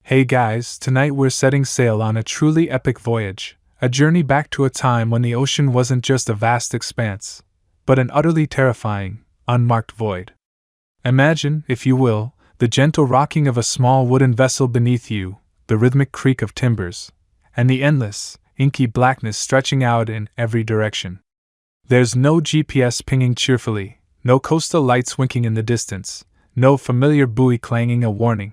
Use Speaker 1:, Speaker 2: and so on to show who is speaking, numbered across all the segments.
Speaker 1: Hey guys, tonight we're setting sail on a truly epic voyage, a journey back to a time when the ocean wasn't just a vast expanse, but an utterly terrifying, unmarked void. Imagine, if you will, the gentle rocking of a small wooden vessel beneath you, the rhythmic creak of timbers, and the endless, inky blackness stretching out in every direction. There's no GPS pinging cheerfully, no coastal lights winking in the distance, no familiar buoy clanging a warning.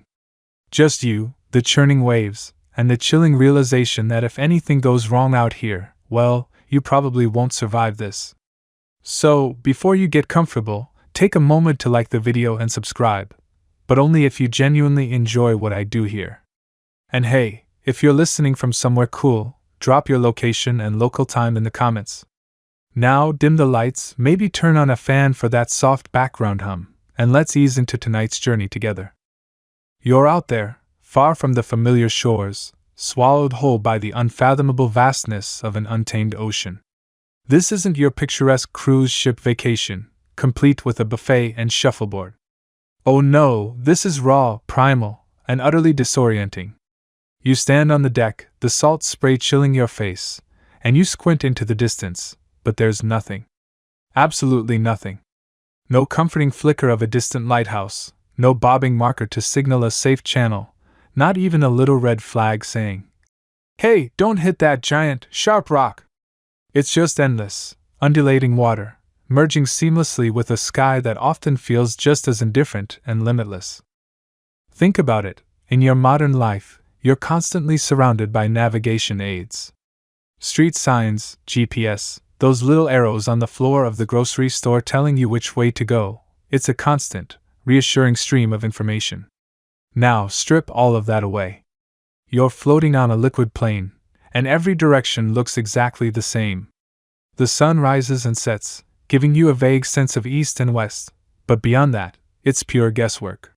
Speaker 1: Just you, the churning waves, and the chilling realization that if anything goes wrong out here, well, you probably won't survive this. So, before you get comfortable, take a moment to like the video and subscribe, but only if you genuinely enjoy what I do here. And hey, if you're listening from somewhere cool, drop your location and local time in the comments. Now dim the lights, maybe turn on a fan for that soft background hum, and let's ease into tonight's journey together. You're out there, far from the familiar shores, swallowed whole by the unfathomable vastness of an untamed ocean. This isn't your picturesque cruise ship vacation, complete with a buffet and shuffleboard. Oh no, this is raw, primal, and utterly disorienting. You stand on the deck, the salt spray chilling your face, and you squint into the distance, but there's nothing. Absolutely nothing. No comforting flicker of a distant lighthouse, no bobbing marker to signal a safe channel, not even a little red flag saying, "Hey, don't hit that giant, sharp rock!" It's just endless, undulating water, merging seamlessly with a sky that often feels just as indifferent and limitless. Think about it, in your modern life, you're constantly surrounded by navigation aids. Street signs, GPS, those little arrows on the floor of the grocery store telling you which way to go, it's a constant, reassuring stream of information. Now strip all of that away. You're floating on a liquid plain, and every direction looks exactly the same. The sun rises and sets, giving you a vague sense of east and west, but beyond that, it's pure guesswork.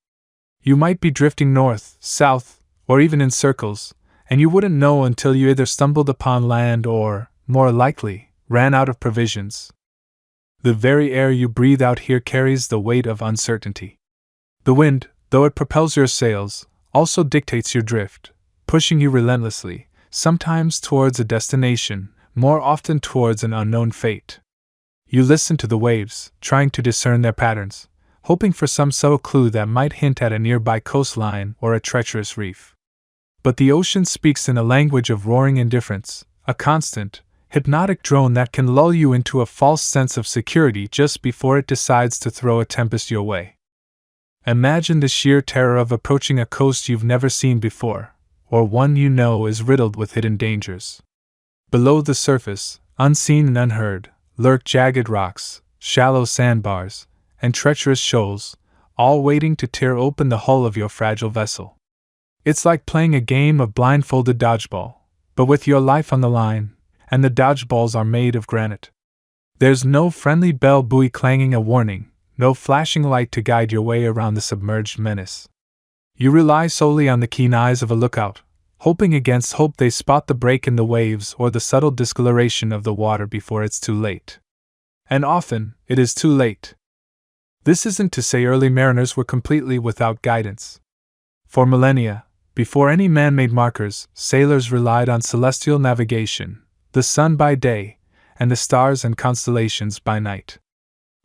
Speaker 1: You might be drifting north, south, or even in circles, and you wouldn't know until you either stumbled upon land or, more likely, ran out of provisions. The very air you breathe out here carries the weight of uncertainty. The wind, though it propels your sails, also dictates your drift, pushing you relentlessly, sometimes towards a destination, more often towards an unknown fate. You listen to the waves, trying to discern their patterns, hoping for some subtle clue that might hint at a nearby coastline or a treacherous reef. But the ocean speaks in a language of roaring indifference, a constant, hypnotic drone that can lull you into a false sense of security just before it decides to throw a tempest your way. Imagine the sheer terror of approaching a coast you've never seen before, or one you know is riddled with hidden dangers. Below the surface, unseen and unheard, lurk jagged rocks, shallow sandbars, and treacherous shoals, all waiting to tear open the hull of your fragile vessel. It's like playing a game of blindfolded dodgeball, but with your life on the line, and the dodgeballs are made of granite. There's no friendly bell buoy clanging a warning, no flashing light to guide your way around the submerged menace. You rely solely on the keen eyes of a lookout, hoping against hope they spot the break in the waves or the subtle discoloration of the water before it's too late. And often, it is too late. This isn't to say early mariners were completely without guidance. For millennia, before any man-made markers, sailors relied on celestial navigation, the sun by day, and the stars and constellations by night.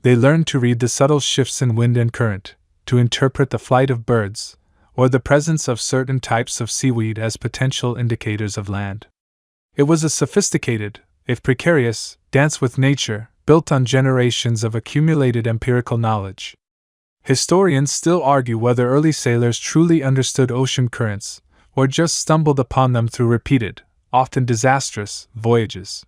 Speaker 1: They learned to read the subtle shifts in wind and current, to interpret the flight of birds, or the presence of certain types of seaweed as potential indicators of land. It was a sophisticated, if precarious, dance with nature, built on generations of accumulated empirical knowledge. Historians still argue whether early sailors truly understood ocean currents, or just stumbled upon them through repeated, often disastrous, voyages.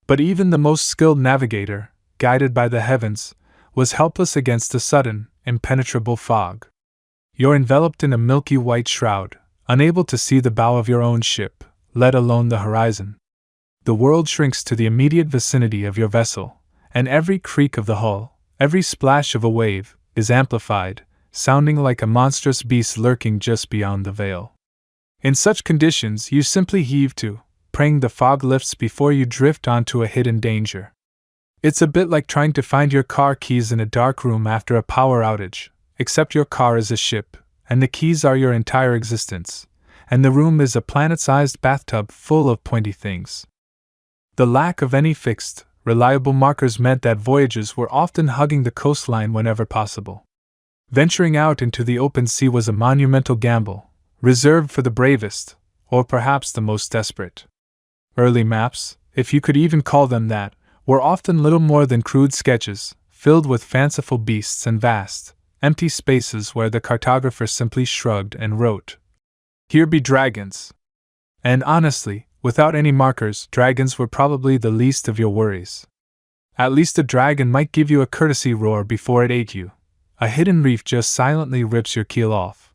Speaker 1: But even the most skilled navigator, guided by the heavens, was helpless against a sudden, impenetrable fog. You're enveloped in a milky white shroud, unable to see the bow of your own ship, let alone the horizon. The world shrinks to the immediate vicinity of your vessel, and every creak of the hull, every splash of a wave, is amplified, sounding like a monstrous beast lurking just beyond the veil. In such conditions, you simply heave to, praying the fog lifts before you drift onto a hidden danger. It's a bit like trying to find your car keys in a dark room after a power outage, except your car is a ship, and the keys are your entire existence, and the room is a planet-sized bathtub full of pointy things. The lack of any fixed, reliable markers meant that voyages were often hugging the coastline whenever possible. Venturing out into the open sea was a monumental gamble, reserved for the bravest, or perhaps the most desperate. Early maps, if you could even call them that, were often little more than crude sketches, filled with fanciful beasts and vast, empty spaces where the cartographer simply shrugged and wrote, "Here be dragons." And honestly, without any markers, dragons were probably the least of your worries. At least a dragon might give you a courtesy roar before it ate you. A hidden reef just silently rips your keel off.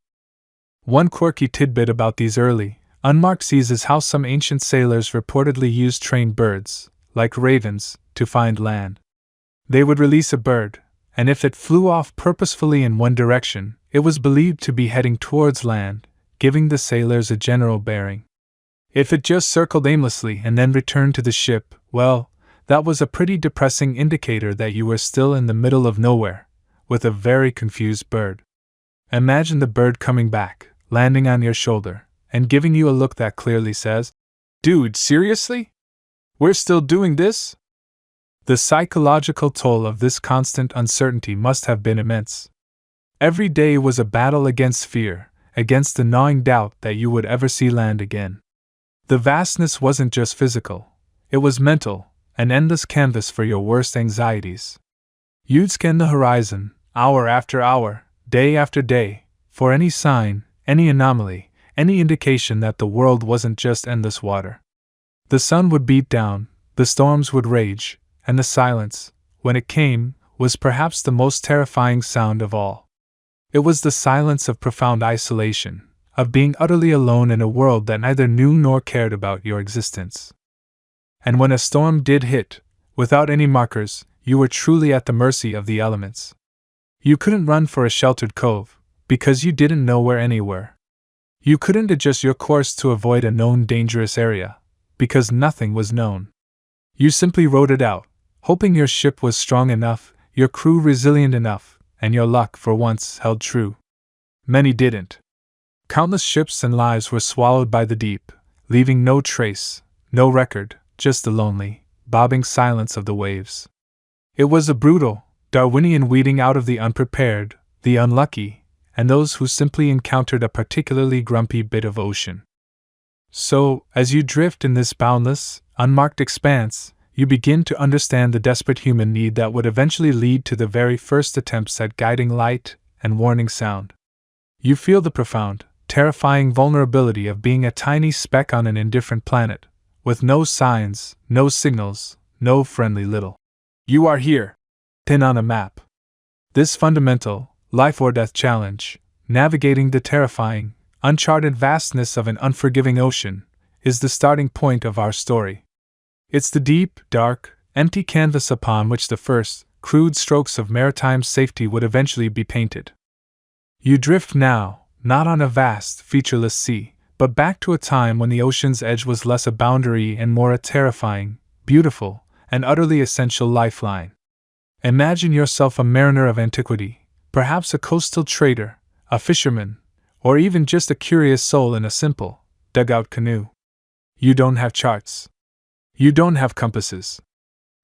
Speaker 1: One quirky tidbit about these early, unmarked seas is how some ancient sailors reportedly used trained birds, like ravens, to find land. They would release a bird, and if it flew off purposefully in one direction, it was believed to be heading towards land, giving the sailors a general bearing. If it just circled aimlessly and then returned to the ship, well, that was a pretty depressing indicator that you were still in the middle of nowhere, with a very confused bird. Imagine the bird coming back, landing on your shoulder, and giving you a look that clearly says, "Dude, seriously? We're still doing this?" The psychological toll of this constant uncertainty must have been immense. Every day was a battle against fear, against the gnawing doubt that you would ever see land again. The vastness wasn't just physical, it was mental, an endless canvas for your worst anxieties. You'd scan the horizon, hour after hour, day after day, for any sign, any anomaly, any indication that the world wasn't just endless water. The sun would beat down, the storms would rage, and the silence, when it came, was perhaps the most terrifying sound of all. It was the silence of profound isolation, of being utterly alone in a world that neither knew nor cared about your existence. And when a storm did hit, without any markers, you were truly at the mercy of the elements. You couldn't run for a sheltered cove, because you didn't know where any were. You couldn't adjust your course to avoid a known dangerous area, because nothing was known. You simply rode it out, hoping your ship was strong enough, your crew resilient enough, and your luck for once held true. Many didn't. Countless ships and lives were swallowed by the deep, leaving no trace, no record, just the lonely, bobbing silence of the waves. It was a brutal, Darwinian weeding out of the unprepared, the unlucky, and those who simply encountered a particularly grumpy bit of ocean. So, as you drift in this boundless, unmarked expanse, you begin to understand the desperate human need that would eventually lead to the very first attempts at guiding light and warning sound. You feel the profound, terrifying vulnerability of being a tiny speck on an indifferent planet, with no signs, no signals, no friendly little "You are here" pin on a map. This fundamental, life-or-death challenge, navigating the terrifying, uncharted vastness of an unforgiving ocean, is the starting point of our story. It's the deep, dark, empty canvas upon which the first, crude strokes of maritime safety would eventually be painted. You drift now, not on a vast, featureless sea, but back to a time when the ocean's edge was less a boundary and more a terrifying, beautiful, and utterly essential lifeline. Imagine yourself a mariner of antiquity, perhaps a coastal trader, a fisherman, or even just a curious soul in a simple, dugout canoe. You don't have charts. You don't have compasses.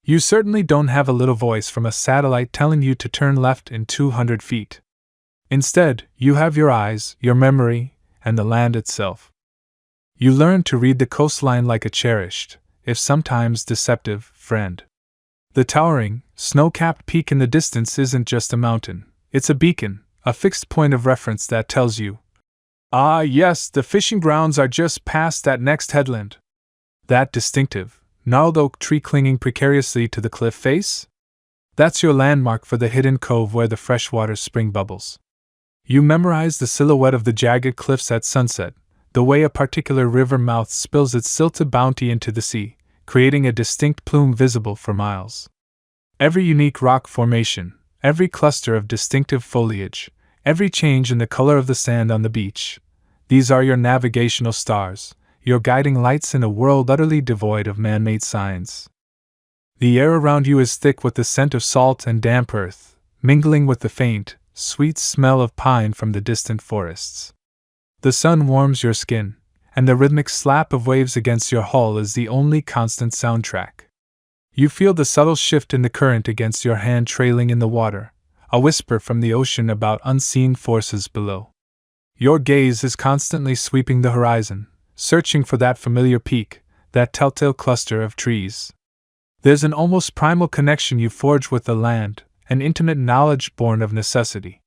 Speaker 1: You certainly don't have a little voice from a satellite telling you to turn left in 200 feet. Instead, you have your eyes, your memory, and the land itself. You learn to read the coastline like a cherished, if sometimes deceptive, friend. The towering, snow-capped peak in the distance isn't just a mountain, it's a beacon, a fixed point of reference that tells you, "Ah yes, the fishing grounds are just past that next headland." That distinctive, gnarled oak tree clinging precariously to the cliff face? That's your landmark for the hidden cove where the freshwater spring bubbles. You memorize the silhouette of the jagged cliffs at sunset, the way a particular river mouth spills its silted bounty into the sea, creating a distinct plume visible for miles. Every unique rock formation, every cluster of distinctive foliage, every change in the color of the sand on the beach, these are your navigational stars, your guiding lights in a world utterly devoid of man-made signs. The air around you is thick with the scent of salt and damp earth, mingling with the faint, sweet smell of pine from the distant forests. The sun warms your skin, and the rhythmic slap of waves against your hull is the only constant soundtrack. You feel the subtle shift in the current against your hand trailing in the water, a whisper from the ocean about unseen forces below. Your gaze is constantly sweeping the horizon, searching for that familiar peak, that telltale cluster of trees. There's an almost primal connection you forge with the land, an intimate knowledge born of necessity.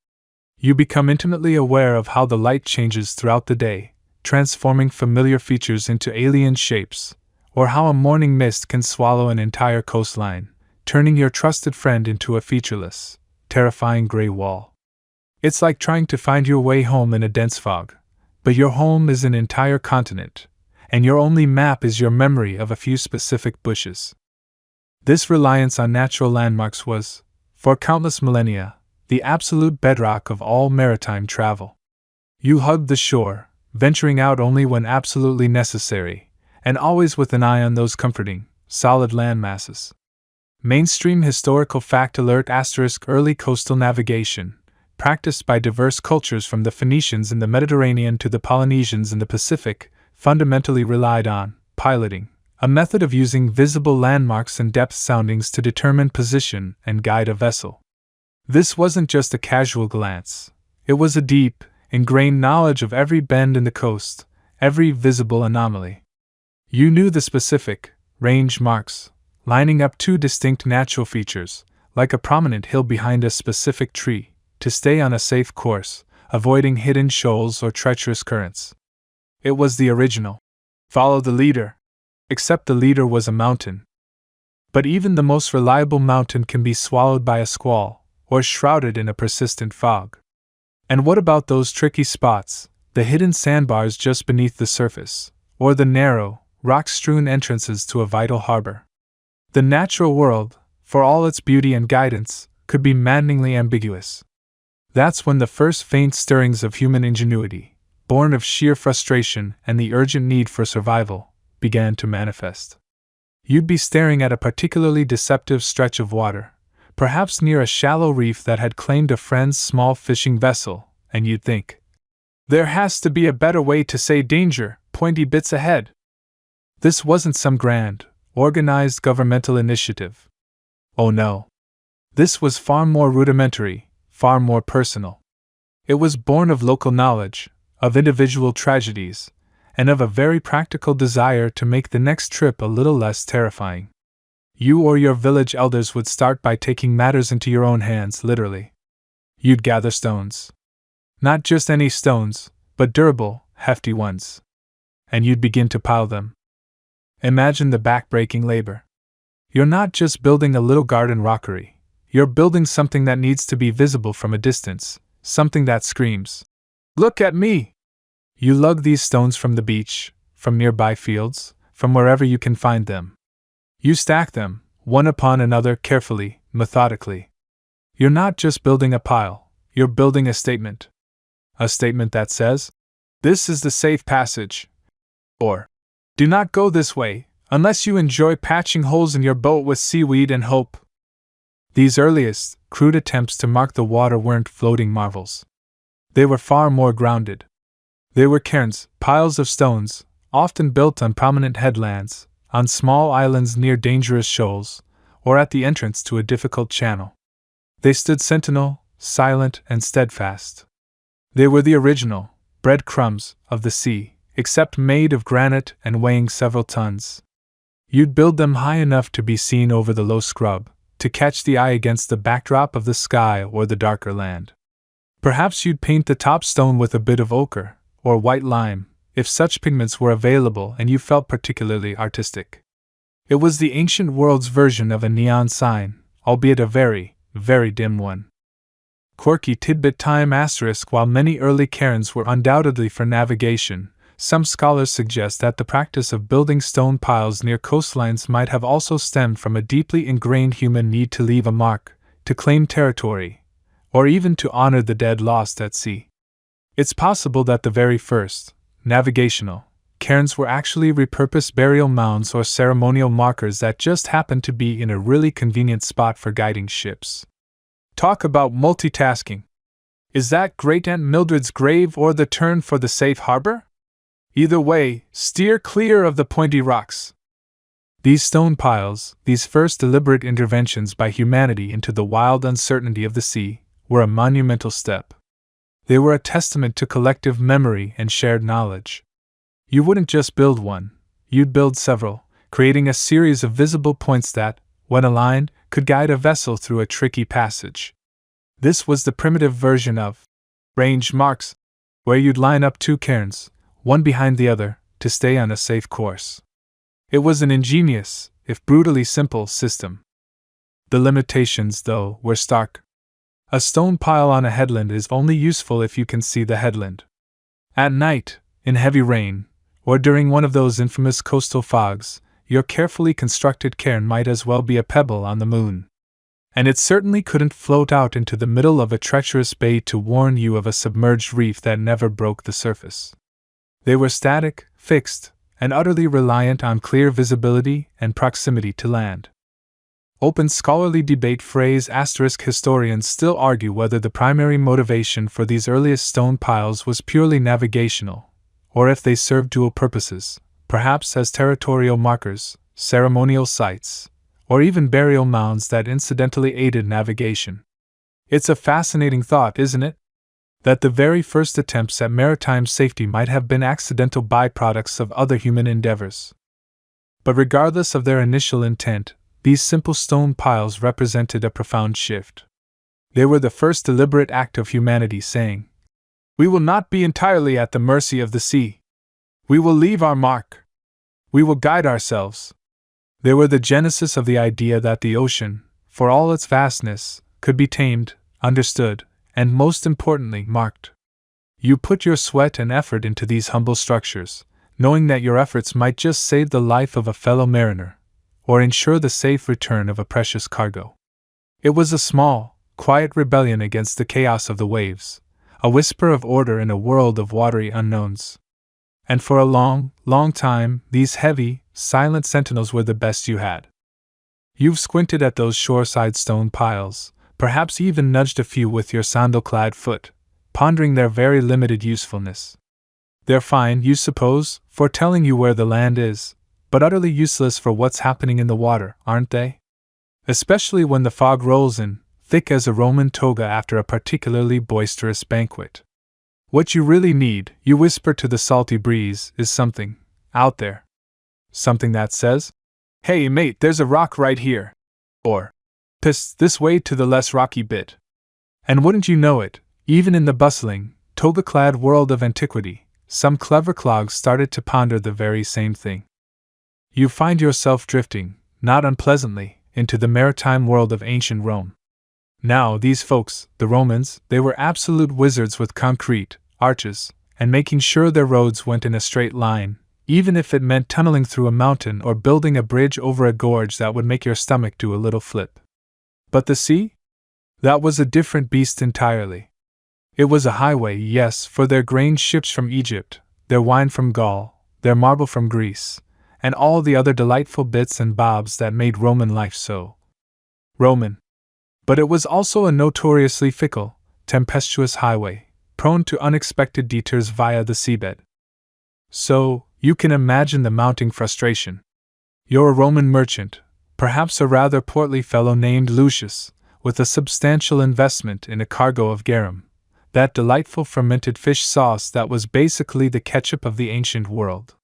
Speaker 1: You become intimately aware of how the light changes throughout the day, transforming familiar features into alien shapes, or how a morning mist can swallow an entire coastline, turning your trusted friend into a featureless, terrifying gray wall. It's like trying to find your way home in a dense fog, but your home is an entire continent, and your only map is your memory of a few specific bushes. This reliance on natural landmarks was, for countless millennia, the absolute bedrock of all maritime travel. You hugged the shore, venturing out only when absolutely necessary, and always with an eye on those comforting, solid land masses. Mainstream historical fact alert * early coastal navigation, practiced by diverse cultures from the Phoenicians in the Mediterranean to the Polynesians in the Pacific, fundamentally relied on piloting, a method of using visible landmarks and depth soundings to determine position and guide a vessel. This wasn't just a casual glance, it was a deep, ingrained knowledge of every bend in the coast, every visible anomaly. You knew the specific, range marks, lining up two distinct natural features, like a prominent hill behind a specific tree, to stay on a safe course, avoiding hidden shoals or treacherous currents. It was the original. Follow the leader. Except the leader was a mountain. But even the most reliable mountain can be swallowed by a squall, or shrouded in a persistent fog. And what about those tricky spots, the hidden sandbars just beneath the surface, or the narrow, rock-strewn entrances to a vital harbor? The natural world, for all its beauty and guidance, could be maddeningly ambiguous. That's when the first faint stirrings of human ingenuity, born of sheer frustration and the urgent need for survival, began to manifest. You'd be staring at a particularly deceptive stretch of water, perhaps near a shallow reef that had claimed a friend's small fishing vessel, and you'd think, "There has to be a better way to say danger, pointy bits ahead." This wasn't some grand, organized governmental initiative. Oh no. This was far more rudimentary, far more personal. It was born of local knowledge, of individual tragedies, and of a very practical desire to make the next trip a little less terrifying. You or your village elders would start by taking matters into your own hands, literally. You'd gather stones. Not just any stones, but durable, hefty ones. And you'd begin to pile them. Imagine the back-breaking labor. You're not just building a little garden rockery. You're building something that needs to be visible from a distance, something that screams, "Look at me!" You lug these stones from the beach, from nearby fields, from wherever you can find them. You stack them, one upon another, carefully, methodically. You're not just building a pile, you're building a statement. A statement that says, "This is the safe passage," or, "Do not go this way, unless you enjoy patching holes in your boat with seaweed and hope." These earliest, crude attempts to mark the water weren't floating marvels. They were far more grounded. They were cairns, piles of stones, often built on prominent headlands, on small islands near dangerous shoals, or at the entrance to a difficult channel. They stood sentinel, silent and steadfast. They were the original breadcrumbs of the sea, except made of granite and weighing several tons. You'd build them high enough to be seen over the low scrub, to catch the eye against the backdrop of the sky or the darker land. Perhaps you'd paint the top stone with a bit of ochre, or white lime, if such pigments were available and you felt particularly artistic. It was the ancient world's version of a neon sign, albeit a very, very dim one. Quirky tidbit time * while many early cairns were undoubtedly for navigation, some scholars suggest that the practice of building stone piles near coastlines might have also stemmed from a deeply ingrained human need to leave a mark, to claim territory, or even to honor the dead lost at sea. It's possible that the very first, navigational, cairns were actually repurposed burial mounds or ceremonial markers that just happened to be in a really convenient spot for guiding ships. Talk about multitasking! Is that Great Aunt Mildred's grave or the turn for the safe harbor? Either way, steer clear of the pointy rocks. These stone piles, these first deliberate interventions by humanity into the wild uncertainty of the sea, were a monumental step. They were a testament to collective memory and shared knowledge. You wouldn't just build one, you'd build several, creating a series of visible points that, when aligned, could guide a vessel through a tricky passage. This was the primitive version of range marks, where you'd line up two cairns, one behind the other, to stay on a safe course. It was an ingenious, if brutally simple, system. The limitations, though, were stark. A stone pile on a headland is only useful if you can see the headland. At night, in heavy rain, or during one of those infamous coastal fogs, your carefully constructed cairn might as well be a pebble on the moon. And it certainly couldn't float out into the middle of a treacherous bay to warn you of a submerged reef that never broke the surface. They were static, fixed, and utterly reliant on clear visibility and proximity to land. Open scholarly debate phrase * historians still argue whether the primary motivation for these earliest stone piles was purely navigational, or if they served dual purposes, perhaps as territorial markers, ceremonial sites, or even burial mounds that incidentally aided navigation. It's a fascinating thought, isn't it? That the very first attempts at maritime safety might have been accidental byproducts of other human endeavors. But regardless of their initial intent, these simple stone piles represented a profound shift. They were the first deliberate act of humanity saying, "We will not be entirely at the mercy of the sea. We will leave our mark. We will guide ourselves." They were the genesis of the idea that the ocean, for all its vastness, could be tamed, understood, and most importantly, marked. You put your sweat and effort into these humble structures, knowing that your efforts might just save the life of a fellow mariner, or ensure the safe return of a precious cargo. It was a small, quiet rebellion against the chaos of the waves, a whisper of order in a world of watery unknowns. And for a long, long time, these heavy, silent sentinels were the best you had. You've squinted at those shoreside stone piles, perhaps even nudged a few with your sandal-clad foot, pondering their very limited usefulness. They're fine, you suppose, for telling you where the land is, but utterly useless for what's happening in the water, aren't they? Especially when the fog rolls in, thick as a Roman toga after a particularly boisterous banquet. What you really need, you whisper to the salty breeze, is something out there. Something that says, "Hey mate, there's a rock right here." Or, "Psst, this way to the less rocky bit." And wouldn't you know it, even in the bustling, toga-clad world of antiquity, some clever clogs started to ponder the very same thing. You find yourself drifting, not unpleasantly, into the maritime world of ancient Rome. Now, these folks, the Romans, they were absolute wizards with concrete, arches, and making sure their roads went in a straight line, even if it meant tunneling through a mountain or building a bridge over a gorge that would make your stomach do a little flip. But the sea? That was a different beast entirely. It was a highway, yes, for their grain ships from Egypt, their wine from Gaul, their marble from Greece, and all the other delightful bits and bobs that made Roman life so Roman. But it was also a notoriously fickle, tempestuous highway, prone to unexpected detours via the seabed. So, you can imagine the mounting frustration. You're a Roman merchant, perhaps a rather portly fellow named Lucius, with a substantial investment in a cargo of garum, that delightful fermented fish sauce that was basically the ketchup of the ancient world.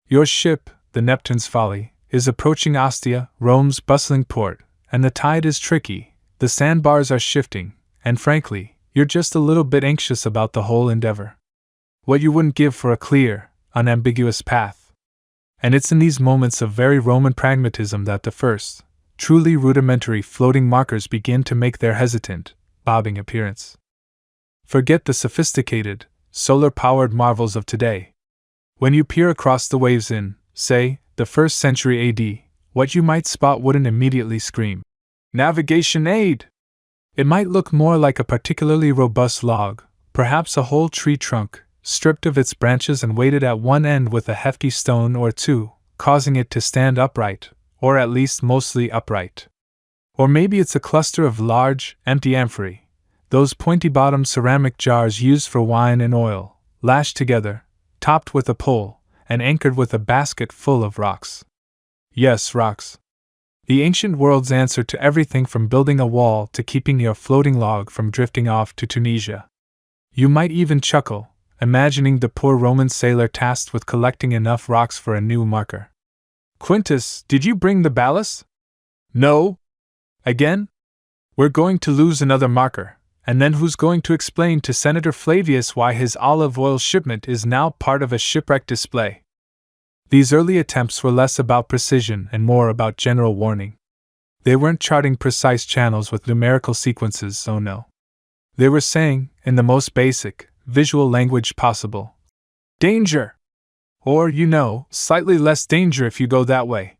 Speaker 1: Your ship, the Neptune's Folly, is approaching Ostia, Rome's bustling port, and the tide is tricky. The sandbars are shifting, and frankly, you're just a little bit anxious about the whole endeavor. What you wouldn't give for a clear, unambiguous path. And it's in these moments of very Roman pragmatism that the first, truly rudimentary floating markers begin to make their hesitant, bobbing appearance. Forget the sophisticated, solar-powered marvels of today. When you peer across the waves in, say, the 1st century AD, what you might spot wouldn't immediately scream, "Navigation aid!" It might look more like a particularly robust log, perhaps a whole tree trunk, stripped of its branches and weighted at one end with a hefty stone or two, causing it to stand upright, or at least mostly upright. Or maybe it's a cluster of large, empty amphorae, those pointy-bottomed ceramic jars used for wine and oil, lashed together, topped with a pole, and anchored with a basket full of rocks. Yes, rocks. The ancient world's answer to everything from building a wall to keeping your floating log from drifting off to Tunisia. You might even chuckle, imagining the poor Roman sailor tasked with collecting enough rocks for a new marker. Quintus, did you bring the ballast? No. Again? We're going to lose another marker, and then who's going to explain to Senator Flavius why his olive oil shipment is now part of a shipwreck display? These early attempts were less about precision and more about general warning. They weren't charting precise channels with numerical sequences, oh no. They were saying, in the most basic, visual language possible, danger! Or, slightly less danger if you go that way.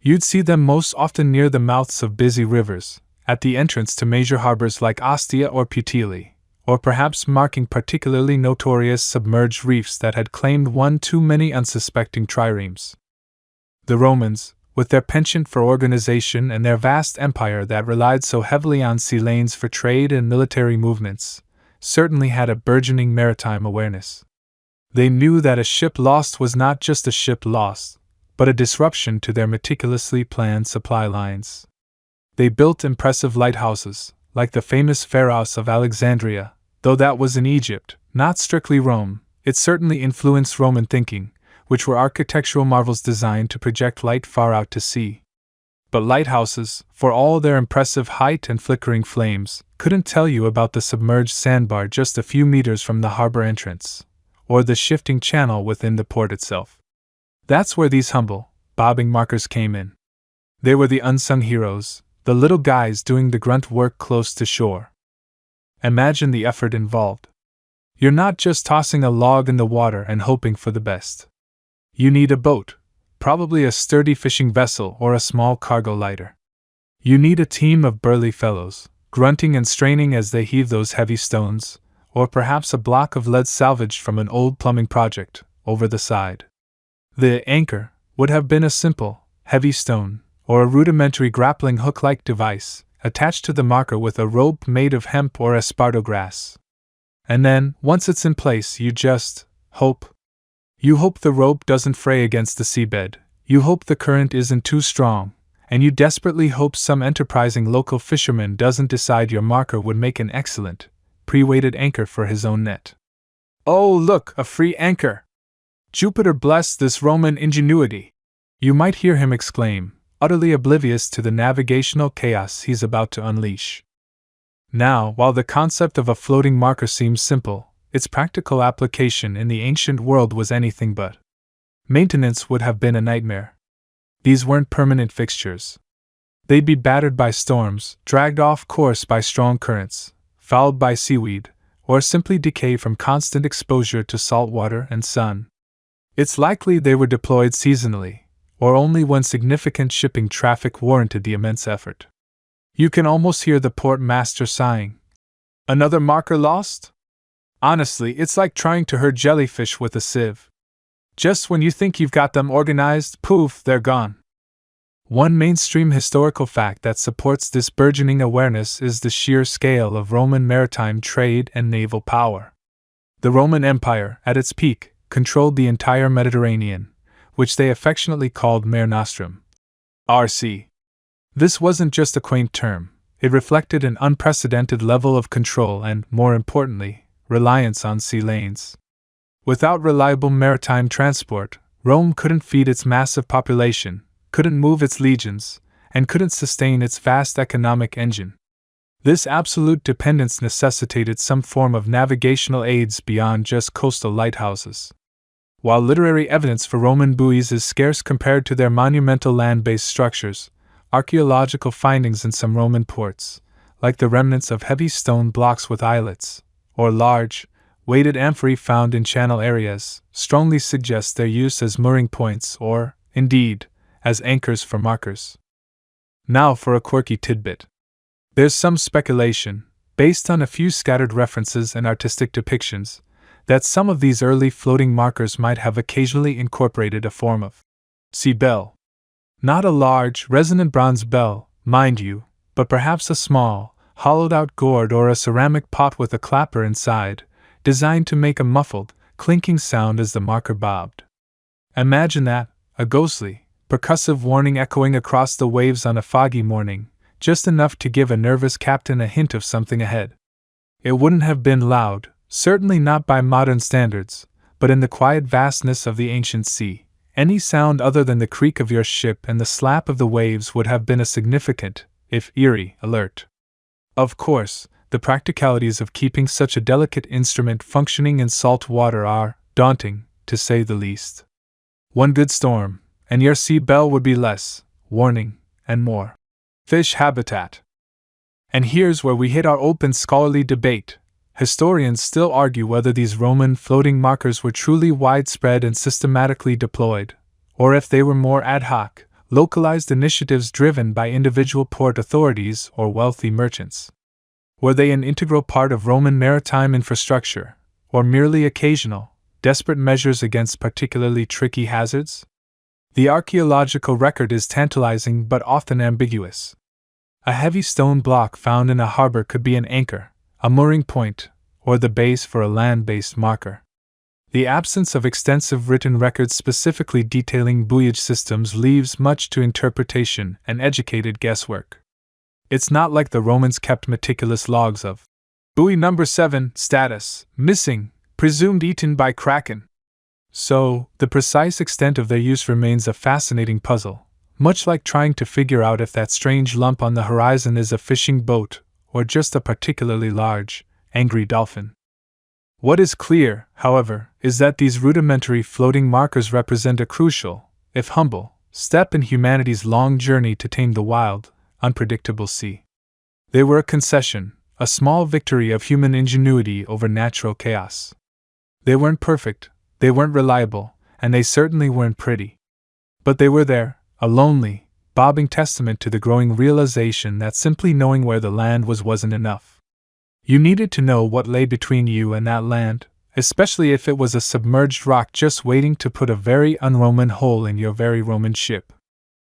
Speaker 1: You'd see them most often near the mouths of busy rivers, at the entrance to major harbors like Ostia or Puteoli, or perhaps marking particularly notorious submerged reefs that had claimed one too many unsuspecting triremes. The Romans, with their penchant for organization and their vast empire that relied so heavily on sea lanes for trade and military movements, certainly had a burgeoning maritime awareness. They knew that a ship lost was not just a ship lost, but a disruption to their meticulously planned supply lines. They built impressive lighthouses, like the famous Pharos of Alexandria. Though that was in Egypt, not strictly Rome, it certainly influenced Roman thinking, which were architectural marvels designed to project light far out to sea. But lighthouses, for all their impressive height and flickering flames, couldn't tell you about the submerged sandbar just a few meters from the harbor entrance, or the shifting channel within the port itself. That's where these humble, bobbing markers came in. They were the unsung heroes, the little guys doing the grunt work close to shore. Imagine the effort involved. You're not just tossing a log in the water and hoping for the best. You need a boat, probably a sturdy fishing vessel or a small cargo lighter. You need a team of burly fellows, grunting and straining as they heave those heavy stones, or perhaps a block of lead salvaged from an old plumbing project, over the side. The anchor would have been a simple, heavy stone, or a rudimentary grappling hook-like device, attached to the marker with a rope made of hemp or esparto grass. And then, once it's in place, you just hope. You hope the rope doesn't fray against the seabed, you hope the current isn't too strong, and you desperately hope some enterprising local fisherman doesn't decide your marker would make an excellent, pre-weighted anchor for his own net. Oh, look, a free anchor! Jupiter bless this Roman ingenuity! You might hear him exclaim, utterly oblivious to the navigational chaos he's about to unleash. Now, while the concept of a floating marker seems simple, its practical application in the ancient world was anything but. Maintenance would have been a nightmare. These weren't permanent fixtures. They'd be battered by storms, dragged off course by strong currents, fouled by seaweed, or simply decay from constant exposure to salt water and sun. It's likely they were deployed seasonally, or only when significant shipping traffic warranted the immense effort. You can almost hear the port master sighing. Another marker lost? Honestly, it's like trying to herd jellyfish with a sieve. Just when you think you've got them organized, poof, they're gone. One mainstream historical fact that supports this burgeoning awareness is the sheer scale of Roman maritime trade and naval power. The Roman Empire, at its peak, controlled the entire Mediterranean, which they affectionately called Mare Nostrum. RC. This wasn't just a quaint term, it reflected an unprecedented level of control and, more importantly, reliance on sea lanes. Without reliable maritime transport, Rome couldn't feed its massive population, couldn't move its legions, and couldn't sustain its vast economic engine. This absolute dependence necessitated some form of navigational aids beyond just coastal lighthouses. While literary evidence for Roman buoys is scarce compared to their monumental land-based structures, archaeological findings in some Roman ports, like the remnants of heavy stone blocks with eyelets, or large, weighted amphorae found in channel areas, strongly suggest their use as mooring points or, indeed, as anchors for markers. Now for a quirky tidbit. There's some speculation, based on a few scattered references and artistic depictions, that some of these early floating markers might have occasionally incorporated a form of sea bell. Not a large, resonant bronze bell, mind you, but perhaps a small, hollowed-out gourd or a ceramic pot with a clapper inside, designed to make a muffled, clinking sound as the marker bobbed. Imagine that, a ghostly, percussive warning echoing across the waves on a foggy morning, just enough to give a nervous captain a hint of something ahead. It wouldn't have been loud, certainly not by modern standards, but in the quiet vastness of the ancient sea, any sound other than the creak of your ship and the slap of the waves would have been a significant, if eerie, alert. Of course, the practicalities of keeping such a delicate instrument functioning in salt water are daunting, to say the least. One good storm, and your sea bell would be less warning and more fish habitat. And here's where we hit our open scholarly debate. Historians still argue whether these Roman floating markers were truly widespread and systematically deployed, or if they were more ad hoc, localized initiatives driven by individual port authorities or wealthy merchants. Were they an integral part of Roman maritime infrastructure, or merely occasional, desperate measures against particularly tricky hazards? The archaeological record is tantalizing but often ambiguous. A heavy stone block found in a harbor could be an anchor, a mooring point, or the base for a land-based marker. The absence of extensive written records specifically detailing buoyage systems leaves much to interpretation and educated guesswork. It's not like the Romans kept meticulous logs of buoy number 7, status, missing, presumed eaten by kraken. So, the precise extent of their use remains a fascinating puzzle, much like trying to figure out if that strange lump on the horizon is a fishing boat or just a particularly large, angry dolphin. What is clear, however, is that these rudimentary floating markers represent a crucial, if humble, step in humanity's long journey to tame the wild, unpredictable sea. They were a concession, a small victory of human ingenuity over natural chaos. They weren't perfect, they weren't reliable, and they certainly weren't pretty. But they were there, a lonely, bobbing testament to the growing realization that simply knowing where the land wasn't enough. You needed to know what lay between you and that land, especially if it was a submerged rock just waiting to put a very un-Roman hole in your very Roman ship.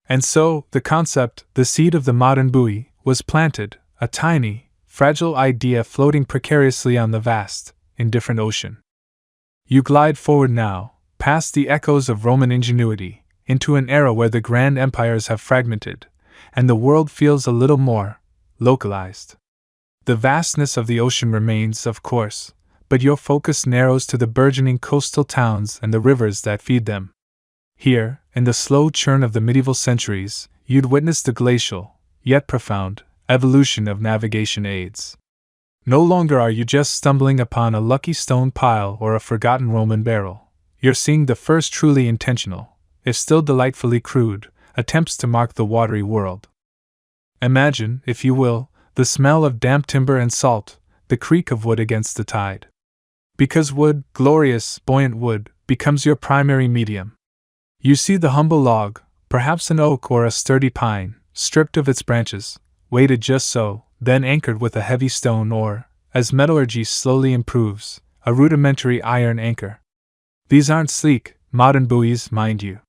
Speaker 1: And so, the concept, the seed of the modern buoy, was planted, a tiny, fragile idea floating precariously on the vast, indifferent ocean. You glide forward now, past the echoes of Roman ingenuity, into an era where the grand empires have fragmented, and the world feels a little more localized. The vastness of the ocean remains, of course, but your focus narrows to the burgeoning coastal towns and the rivers that feed them. Here, in the slow churn of the medieval centuries, you'd witness the glacial, yet profound, evolution of navigation aids. No longer are you just stumbling upon a lucky stone pile or a forgotten Roman barrel. You're seeing the first truly intentional, if still delightfully crude, attempts to mark the watery world. Imagine, if you will, the smell of damp timber and salt, the creak of wood against the tide. Because wood, glorious, buoyant wood, becomes your primary medium. You see the humble log, perhaps an oak or a sturdy pine, stripped of its branches, weighted just so, then anchored with a heavy stone or, as metallurgy slowly improves, a rudimentary iron anchor. These aren't sleek, modern buoys, mind you.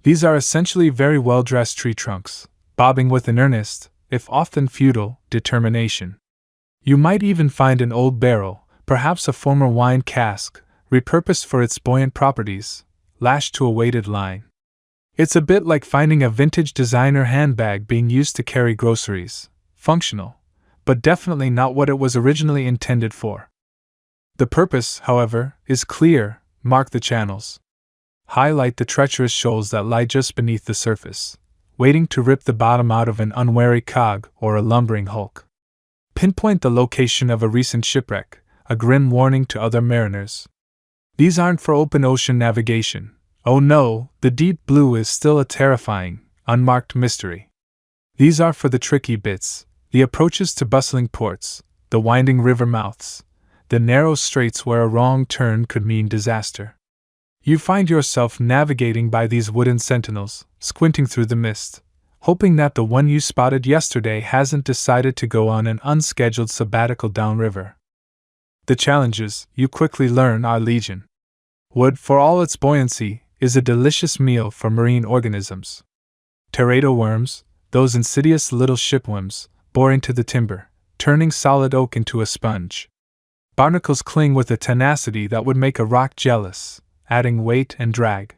Speaker 1: These are essentially very well-dressed tree trunks, bobbing with an earnest, if often futile, determination. You might even find an old barrel, perhaps a former wine cask, repurposed for its buoyant properties, lashed to a weighted line. It's a bit like finding a vintage designer handbag being used to carry groceries, functional, but definitely not what it was originally intended for. The purpose, however, is clear: mark the channels. Highlight the treacherous shoals that lie just beneath the surface, waiting to rip the bottom out of an unwary cog or a lumbering hulk. Pinpoint the location of a recent shipwreck, a grim warning to other mariners. These aren't for open ocean navigation. Oh no, the deep blue is still a terrifying, unmarked mystery. These are for the tricky bits, the approaches to bustling ports, the winding river mouths, the narrow straits where a wrong turn could mean disaster. You find yourself navigating by these wooden sentinels, squinting through the mist, hoping that the one you spotted yesterday hasn't decided to go on an unscheduled sabbatical downriver. The challenges, you quickly learn, are legion. Wood, for all its buoyancy, is a delicious meal for marine organisms. Teredo worms, those insidious little shipworms, bore into the timber, turning solid oak into a sponge. Barnacles cling with a tenacity that would make a rock jealous, adding weight and drag.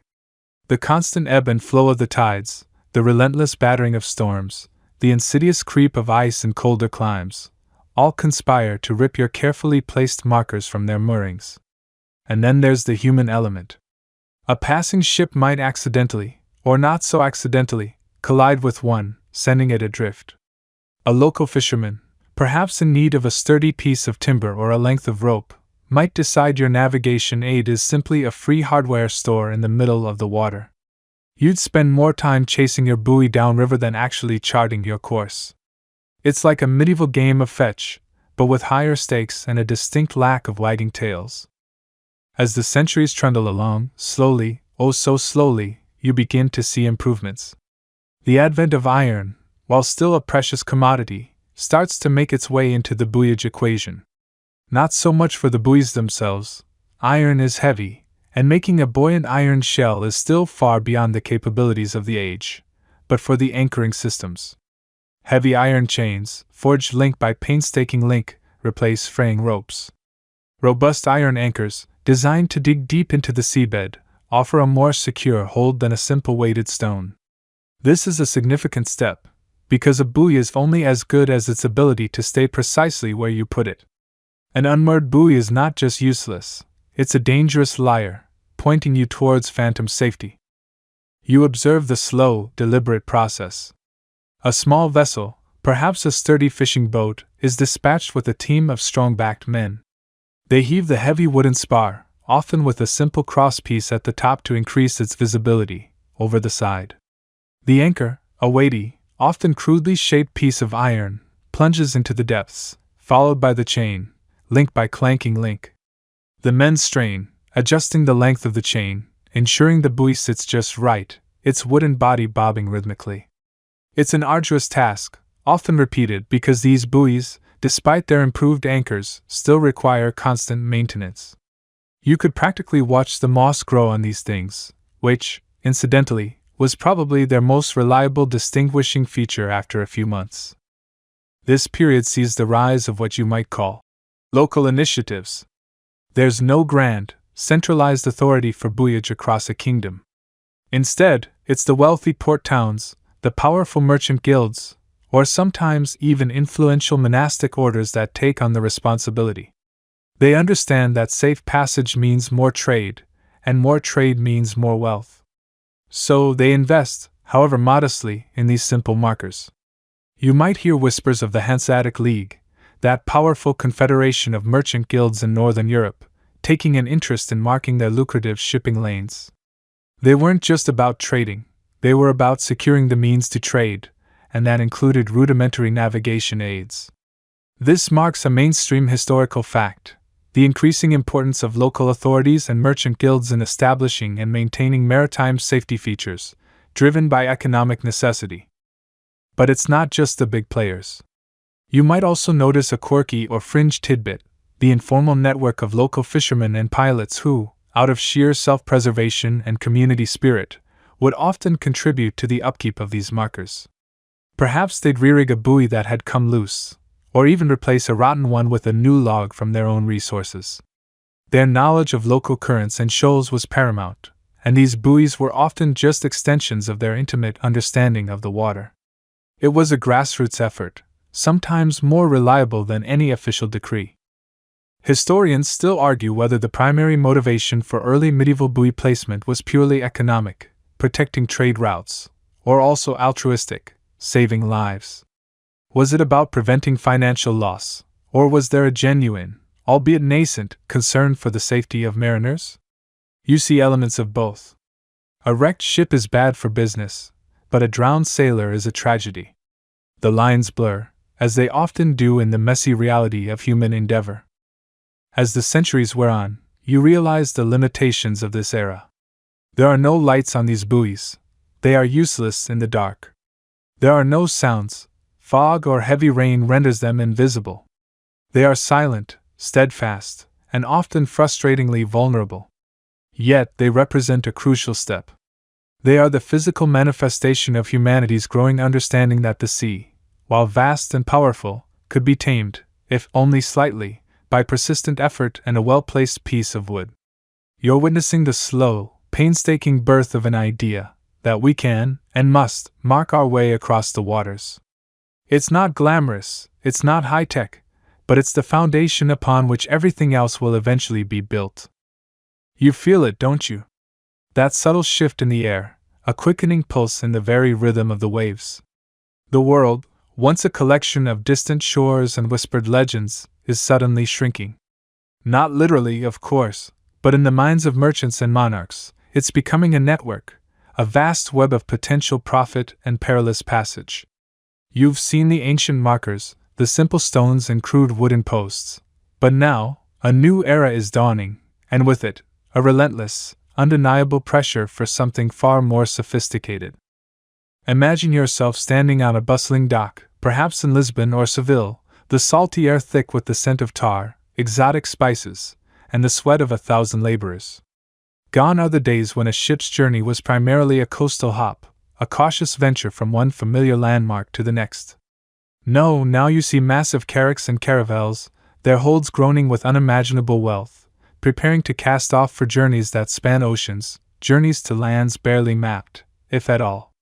Speaker 1: The constant ebb and flow of the tides, the relentless battering of storms, the insidious creep of ice in colder climes, all conspire to rip your carefully placed markers from their moorings. And then there's the human element. A passing ship might accidentally, or not so accidentally, collide with one, sending it adrift. A local fisherman, perhaps in need of a sturdy piece of timber or a length of rope, might decide your navigation aid is simply a free hardware store in the middle of the water. You'd spend more time chasing your buoy downriver than actually charting your course. It's like a medieval game of fetch, but with higher stakes and a distinct lack of wagging tails. As the centuries trundle along, slowly, oh so slowly, you begin to see improvements. The advent of iron, while still a precious commodity, starts to make its way into the buoyage equation. Not so much for the buoys themselves. Iron is heavy, and making a buoyant iron shell is still far beyond the capabilities of the age, but for the anchoring systems. Heavy iron chains, forged link by painstaking link, replace fraying ropes. Robust iron anchors, designed to dig deep into the seabed, offer a more secure hold than a simple weighted stone. This is a significant step, because a buoy is only as good as its ability to stay precisely where you put it. An unmoored buoy is not just useless, it's a dangerous liar, pointing you towards phantom safety. You observe the slow, deliberate process. A small vessel, perhaps a sturdy fishing boat, is dispatched with a team of strong-backed men. They heave the heavy wooden spar, often with a simple crosspiece at the top to increase its visibility, over the side. The anchor, a weighty, often crudely shaped piece of iron, plunges into the depths, followed by the chain, link by clanking link. The men strain, adjusting the length of the chain, ensuring the buoy sits just right, its wooden body bobbing rhythmically. It's an arduous task, often repeated because these buoys, despite their improved anchors, still require constant maintenance. You could practically watch the moss grow on these things, which, incidentally, was probably their most reliable distinguishing feature after a few months. This period sees the rise of what you might call local initiatives. There's no grand, centralized authority for buoyage across a kingdom. Instead, it's the wealthy port towns, the powerful merchant guilds, or sometimes even influential monastic orders that take on the responsibility. They understand that safe passage means more trade, and more trade means more wealth. So they invest, however modestly, in these simple markers. You might hear whispers of the Hanseatic League, that powerful confederation of merchant guilds in Northern Europe, taking an interest in marking their lucrative shipping lanes. They weren't just about trading, they were about securing the means to trade, and that included rudimentary navigation aids. This marks a mainstream historical fact, the increasing importance of local authorities and merchant guilds in establishing and maintaining maritime safety features, driven by economic necessity. But it's not just the big players. You might also notice a quirky or fringe tidbit, the informal network of local fishermen and pilots who, out of sheer self-preservation and community spirit, would often contribute to the upkeep of these markers. Perhaps they'd re-rig a buoy that had come loose, or even replace a rotten one with a new log from their own resources. Their knowledge of local currents and shoals was paramount, and these buoys were often just extensions of their intimate understanding of the water. It was a grassroots effort, sometimes more reliable than any official decree. Historians still argue whether the primary motivation for early medieval buoy placement was purely economic, protecting trade routes, or also altruistic, saving lives. Was it about preventing financial loss, or was there a genuine, albeit nascent, concern for the safety of mariners? You see elements of both. A wrecked ship is bad for business, but a drowned sailor is a tragedy. The lines blur, as they often do in the messy reality of human endeavor. As the centuries wear on, you realize the limitations of this era. There are no lights on these buoys. They are useless in the dark. There are no sounds. Fog or heavy rain renders them invisible. They are silent, steadfast, and often frustratingly vulnerable. Yet they represent a crucial step. They are the physical manifestation of humanity's growing understanding that the sea, while vast and powerful, could be tamed, if only slightly, by persistent effort and a well-placed piece of wood. You're witnessing the slow, painstaking birth of an idea that we can, and must, mark our way across the waters. It's not glamorous, it's not high-tech, but it's the foundation upon which everything else will eventually be built. You feel it, don't you? That subtle shift in the air, a quickening pulse in the very rhythm of the waves. The world, once a collection of distant shores and whispered legends, is suddenly shrinking. Not literally, of course, but in the minds of merchants and monarchs, it's becoming a network, a vast web of potential profit and perilous passage. You've seen the ancient markers, the simple stones and crude wooden posts. But now, a new era is dawning, and with it, a relentless, undeniable pressure for something far more sophisticated. Imagine yourself standing on a bustling dock, perhaps in Lisbon or Seville, the salty air thick with the scent of tar, exotic spices, and the sweat of 1,000 laborers. Gone are the days when a ship's journey was primarily a coastal hop, a cautious venture from one familiar landmark to the next. No, now you see massive carracks and caravels, their holds groaning with unimaginable wealth, preparing to cast off for journeys that span oceans, journeys to lands barely mapped, if at all.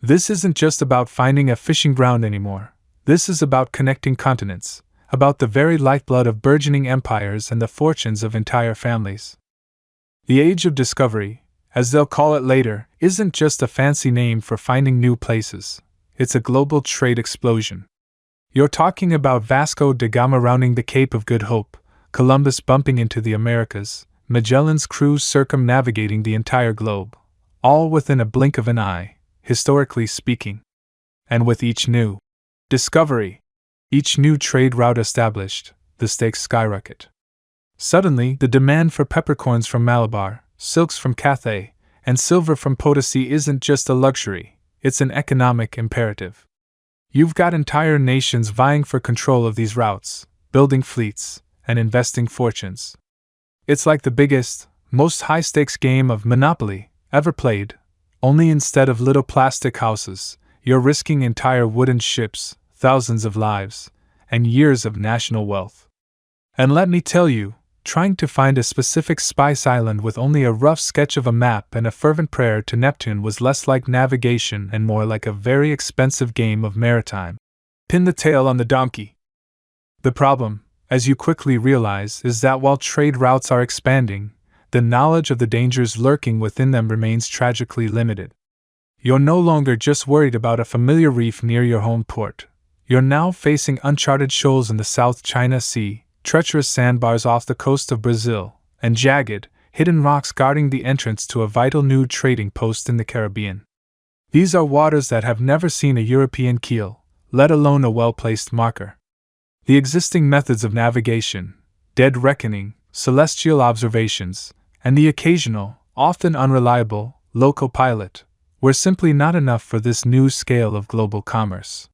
Speaker 1: This isn't just about finding a fishing ground anymore. This is about connecting continents, about the very lifeblood of burgeoning empires and the fortunes of entire families. The Age of Discovery, as they'll call it later, isn't just a fancy name for finding new places. It's a global trade explosion. You're talking about Vasco da Gama rounding the Cape of Good Hope, Columbus bumping into the Americas, Magellan's cruise circumnavigating the entire globe, all within a blink of an eye, historically speaking. And with each new discovery, each new trade route established, the stakes skyrocket. Suddenly, the demand for peppercorns from Malabar, silks from Cathay, and silver from Potosi isn't just a luxury, it's an economic imperative. You've got entire nations vying for control of these routes, building fleets, and investing fortunes. It's like the biggest, most high-stakes game of Monopoly ever played, only instead of little plastic houses, you're risking entire wooden ships, thousands of lives, and years of national wealth. And let me tell you, trying to find a specific spice island with only a rough sketch of a map and a fervent prayer to Neptune was less like navigation and more like a very expensive game of maritime. Pin the tail on the donkey. The problem, as you quickly realize, is that while trade routes are expanding, the knowledge of the dangers lurking within them remains tragically limited. You're no longer just worried about a familiar reef near your home port. You're now facing uncharted shoals in the South China Sea, treacherous sandbars off the coast of Brazil, and jagged, hidden rocks guarding the entrance to a vital new trading post in the Caribbean. These are waters that have never seen a European keel, let alone a well-placed marker. The existing methods of navigation, dead reckoning, celestial observations, and the occasional, often unreliable, local pilot, were simply not enough for this new scale of global commerce.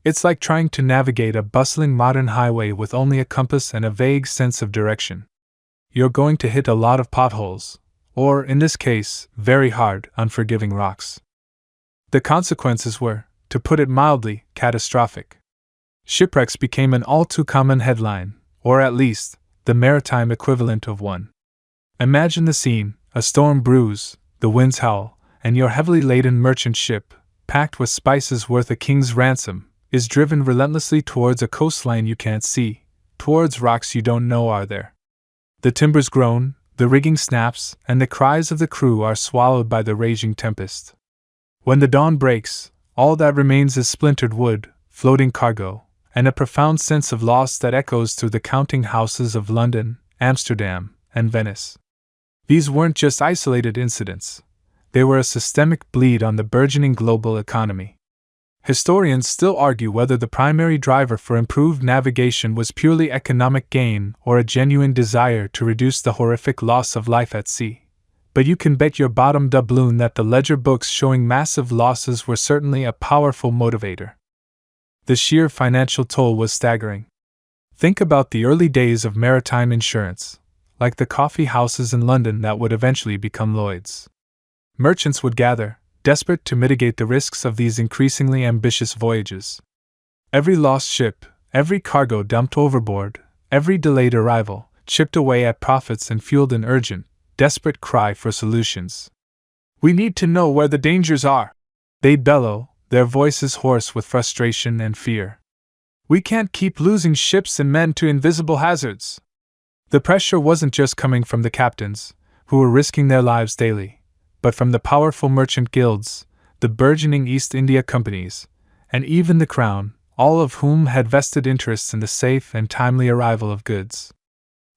Speaker 1: It's like trying to navigate a bustling modern highway with only a compass and a vague sense of direction. You're going to hit a lot of potholes, or, in this case, very hard, unforgiving rocks. The consequences were, to put it mildly, catastrophic. Shipwrecks became an all-too-common headline, or at least, the maritime equivalent of one. Imagine the scene: a storm brews, the winds howl, and your heavily laden merchant ship, packed with spices worth a king's ransom, is driven relentlessly towards a coastline you can't see, towards rocks you don't know are there. The timbers groan, the rigging snaps, and the cries of the crew are swallowed by the raging tempest. When the dawn breaks, all that remains is splintered wood, floating cargo, and a profound sense of loss that echoes through the counting houses of London, Amsterdam, and Venice. These weren't just isolated incidents. They were a systemic bleed on the burgeoning global economy. Historians still argue whether the primary driver for improved navigation was purely economic gain or a genuine desire to reduce the horrific loss of life at sea. But you can bet your bottom doubloon that the ledger books showing massive losses were certainly a powerful motivator. The sheer financial toll was staggering. Think about the early days of maritime insurance, like the coffee houses in London that would eventually become Lloyd's. Merchants would gather, desperate to mitigate the risks of these increasingly ambitious voyages. Every lost ship, every cargo dumped overboard, Every delayed arrival chipped away at profits and fueled an urgent, desperate cry for solutions. "We need to know where the dangers are," they'd bellow, their voices hoarse with frustration and fear. "We can't keep losing ships and men to invisible hazards." The pressure wasn't just coming from the captains, who were risking their lives daily, but from the powerful merchant guilds, the burgeoning East India companies, and even the Crown, all of whom had vested interests in the safe and timely arrival of goods.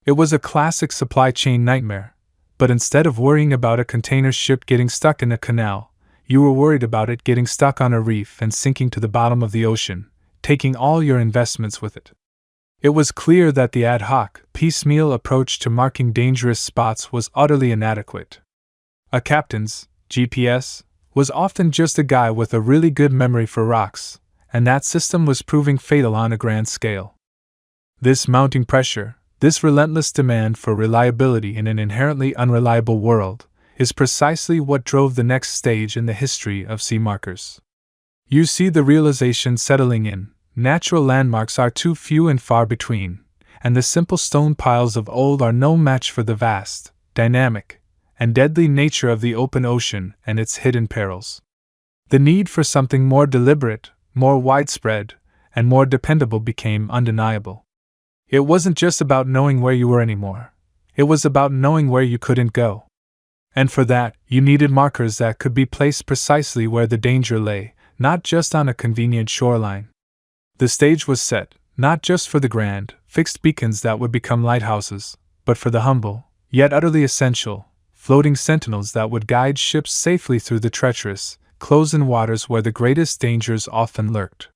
Speaker 1: It was a classic supply chain nightmare, but instead of worrying about a container ship getting stuck in a canal, you were worried about it getting stuck on a reef and sinking to the bottom of the ocean, taking all your investments with it. It was clear that the ad hoc, piecemeal approach to marking dangerous spots was utterly inadequate. A captain's GPS was often just a guy with a really good memory for rocks, and that system was proving fatal on a grand scale. This mounting pressure, this relentless demand for reliability in an inherently unreliable world, is precisely what drove the next stage in the history of sea markers. You see the realization settling in: natural landmarks are too few and far between, and the simple stone piles of old are no match for the vast, dynamic, and deadly nature of the open ocean and its hidden perils. The need for something more deliberate, more widespread, and more dependable became undeniable. It wasn't just about knowing where you were anymore. It was about knowing where you couldn't go. And for that, you needed markers that could be placed precisely where the danger lay, not just on a convenient shoreline. The stage was set, not just for the grand, fixed beacons that would become lighthouses, but for the humble, yet utterly essential, floating sentinels that would guide ships safely through the treacherous, close-in waters where the greatest dangers often lurked.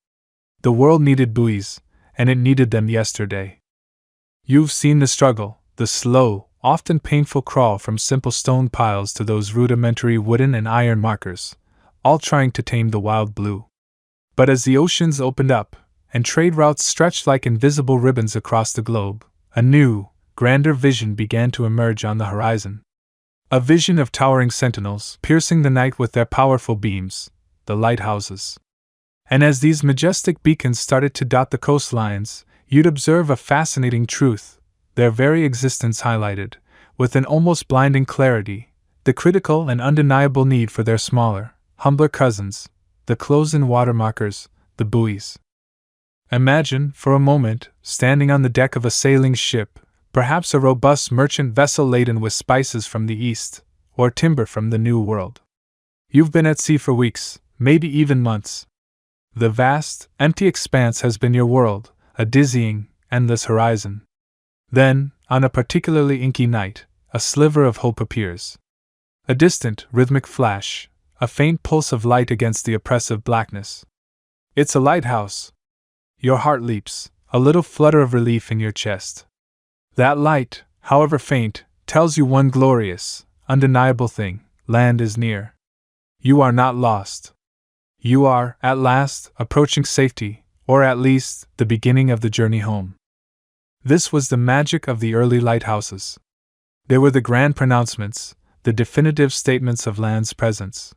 Speaker 1: The world needed buoys, and it needed them yesterday. You've seen the struggle, the slow, often painful crawl from simple stone piles to those rudimentary wooden and iron markers, all trying to tame the wild blue. But as the oceans opened up, and trade routes stretched like invisible ribbons across the globe, a new, grander vision began to emerge on the horizon. A vision of towering sentinels piercing the night with their powerful beams, the lighthouses. And as these majestic beacons started to dot the coastlines, you'd observe a fascinating truth, their very existence highlighted, with an almost blinding clarity, the critical and undeniable need for their smaller, humbler cousins, the close-in water markers, the buoys. Imagine, for a moment, standing on the deck of a sailing ship, perhaps a robust merchant vessel laden with spices from the east, or timber from the New World. You've been at sea for weeks, maybe even months. The vast, empty expanse has been your world, a dizzying, endless horizon. Then, on a particularly inky night, a sliver of hope appears. A distant, rhythmic flash, a faint pulse of light against the oppressive blackness. It's a lighthouse. Your heart leaps, a little flutter of relief in your chest. That light, however faint, tells you one glorious, undeniable thing: land is near. You are not lost. You are, at last, approaching safety, or at least, the beginning of the journey home. This was the magic of the early lighthouses. They were the grand pronouncements, the definitive statements of land's presence.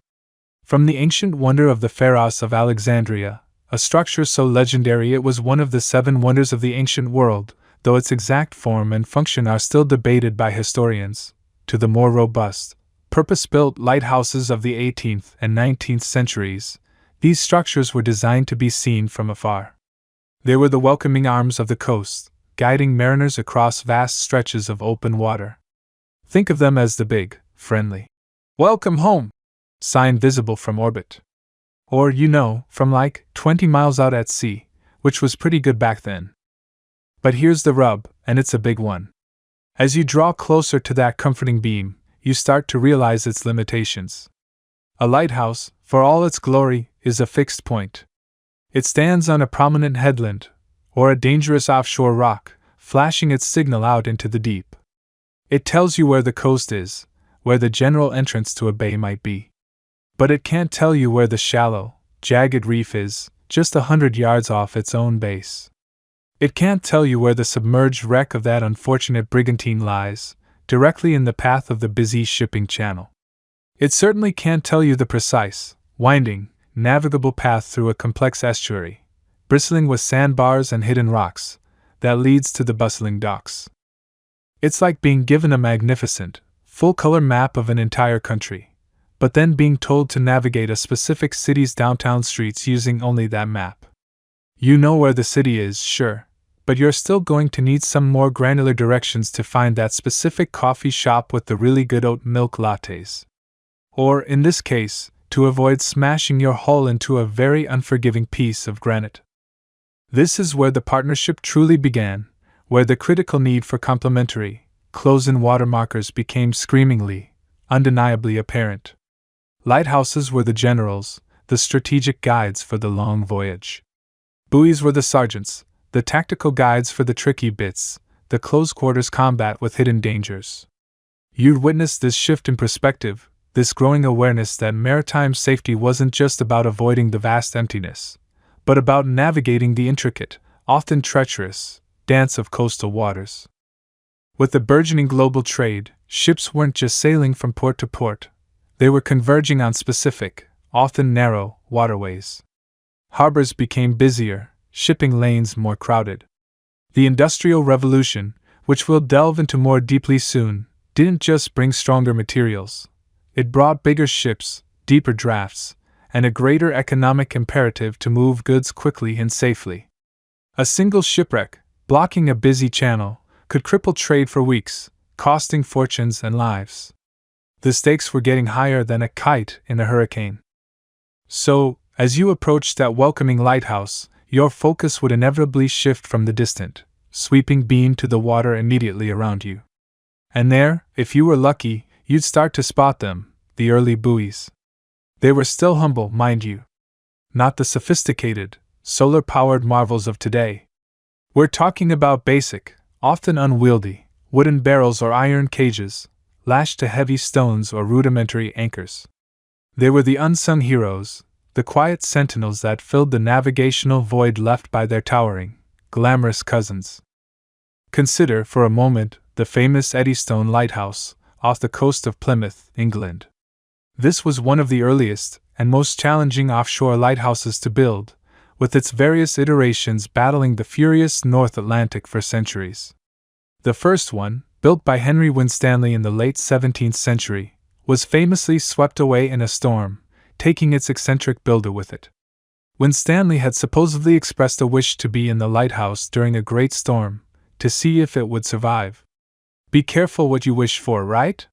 Speaker 1: From the ancient wonder of the Pharos of Alexandria, a structure so legendary it was one of the 7 wonders of the ancient world, though its exact form and function are still debated by historians, to the more robust, purpose-built lighthouses of the 18th and 19th centuries, these structures were designed to be seen from afar. They were the welcoming arms of the coast, guiding mariners across vast stretches of open water. Think of them as the big, friendly, "Welcome home" sign visible from orbit. Or, from like 20 miles out at sea, which was pretty good back then. But here's the rub, and it's a big one. As you draw closer to that comforting beam, you start to realize its limitations. A lighthouse, for all its glory, is a fixed point. It stands on a prominent headland, or a dangerous offshore rock, flashing its signal out into the deep. It tells you where the coast is, where the general entrance to a bay might be. But it can't tell you where the shallow, jagged reef is, just 100 yards off its own base. It can't tell you where the submerged wreck of that unfortunate brigantine lies, directly in the path of the busy shipping channel. It certainly can't tell you the precise, winding, navigable path through a complex estuary, bristling with sandbars and hidden rocks, that leads to the bustling docks. It's like being given a magnificent, full-color map of an entire country, but then being told to navigate a specific city's downtown streets using only that map. You know where the city is, sure, but you're still going to need some more granular directions to find that specific coffee shop with the really good oat milk lattes. Or, in this case, to avoid smashing your hull into a very unforgiving piece of granite. This is where the partnership truly began, where the critical need for complementary, close-in water markers became screamingly, undeniably apparent. Lighthouses were the generals, the strategic guides for the long voyage. Buoys were the sergeants, the tactical guides for the tricky bits, the close-quarters combat with hidden dangers. You'd witnessed this shift in perspective, this growing awareness that maritime safety wasn't just about avoiding the vast emptiness, but about navigating the intricate, often treacherous, dance of coastal waters. With the burgeoning global trade, ships weren't just sailing from port to port, they were converging on specific, often narrow, waterways. Harbors became busier, shipping lanes more crowded. The Industrial Revolution, which we'll delve into more deeply soon, didn't just bring stronger materials. It brought bigger ships, deeper drafts, and a greater economic imperative to move goods quickly and safely. A single shipwreck, blocking a busy channel, could cripple trade for weeks, costing fortunes and lives. The stakes were getting higher than a kite in a hurricane. So, as you approached that welcoming lighthouse, your focus would inevitably shift from the distant, sweeping beam to the water immediately around you. And there, if you were lucky, you'd start to spot them, the early buoys. They were still humble, mind you. Not the sophisticated, solar-powered marvels of today. We're talking about basic, often unwieldy, wooden barrels or iron cages, lashed to heavy stones or rudimentary anchors. They were the unsung heroes, the quiet sentinels that filled the navigational void left by their towering, glamorous cousins. Consider, for a moment, the famous Eddystone Lighthouse, off the coast of Plymouth, England. This was one of the earliest and most challenging offshore lighthouses to build, with its various iterations battling the furious North Atlantic for centuries. The first one, built by Henry Winstanley in the late 17th century, was famously swept away in a storm, taking its eccentric builder with it. Winstanley had supposedly expressed a wish to be in the lighthouse during a great storm, to see if it would survive. Be careful what you wish for, right?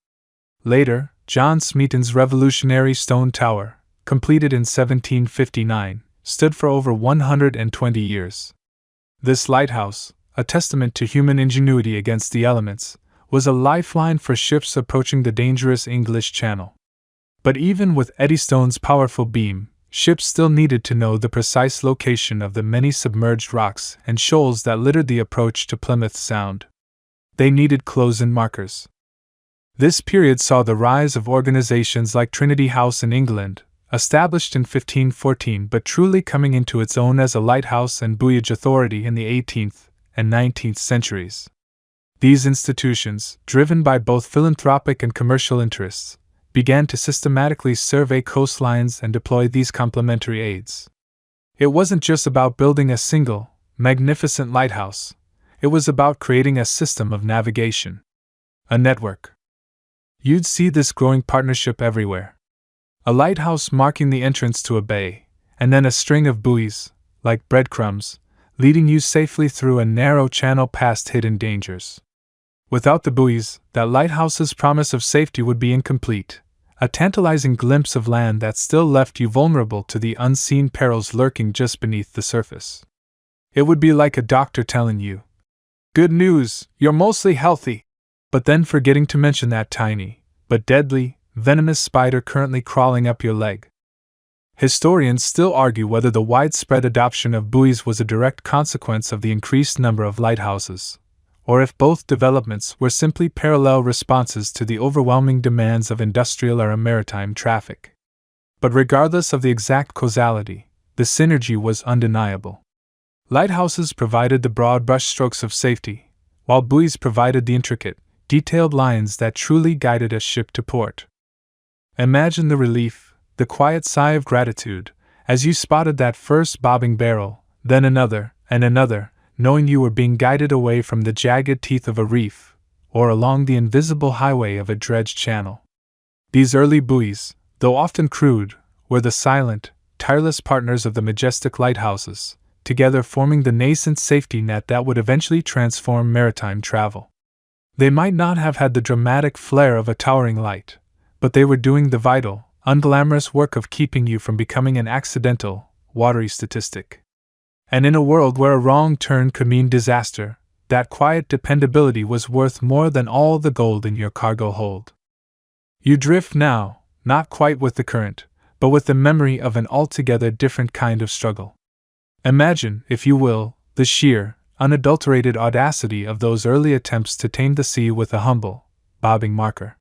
Speaker 1: Later, John Smeaton's revolutionary stone tower, completed in 1759, stood for over 120 years. This lighthouse, a testament to human ingenuity against the elements, was a lifeline for ships approaching the dangerous English Channel. But even with Eddystone's powerful beam, ships still needed to know the precise location of the many submerged rocks and shoals that littered the approach to Plymouth Sound. They needed close-in markers. This period saw the rise of organizations like Trinity House in England, established in 1514 but truly coming into its own as a lighthouse and buoyage authority in the 18th and 19th centuries. These institutions, driven by both philanthropic and commercial interests, began to systematically survey coastlines and deploy these complementary aids. It wasn't just about building a single, magnificent lighthouse, it was about creating a system of navigation. A network. You'd see this growing partnership everywhere. A lighthouse marking the entrance to a bay, and then a string of buoys, like breadcrumbs, leading you safely through a narrow channel past hidden dangers. Without the buoys, that lighthouse's promise of safety would be incomplete, a tantalizing glimpse of land that still left you vulnerable to the unseen perils lurking just beneath the surface. It would be like a doctor telling you, "Good news, you're mostly healthy," but then forgetting to mention that tiny, but deadly, venomous spider currently crawling up your leg. Historians still argue whether the widespread adoption of buoys was a direct consequence of the increased number of lighthouses, or if both developments were simply parallel responses to the overwhelming demands of industrial or maritime traffic. But regardless of the exact causality, the synergy was undeniable. Lighthouses provided the broad brushstrokes of safety, while buoys provided the intricate, detailed lines that truly guided a ship to port. Imagine the relief, the quiet sigh of gratitude, as you spotted that first bobbing barrel, then another, and another, knowing you were being guided away from the jagged teeth of a reef, or along the invisible highway of a dredged channel. These early buoys, though often crude, were the silent, tireless partners of the majestic lighthouses, together forming the nascent safety net that would eventually transform maritime travel. They might not have had the dramatic flair of a towering light, but they were doing the vital, unglamorous work of keeping you from becoming an accidental, watery statistic. And in a world where a wrong turn could mean disaster, that quiet dependability was worth more than all the gold in your cargo hold. You drift now, not quite with the current, but with the memory of an altogether different kind of struggle. Imagine, if you will, the sheer, unadulterated audacity of those early attempts to tame the sea with a humble, bobbing marker.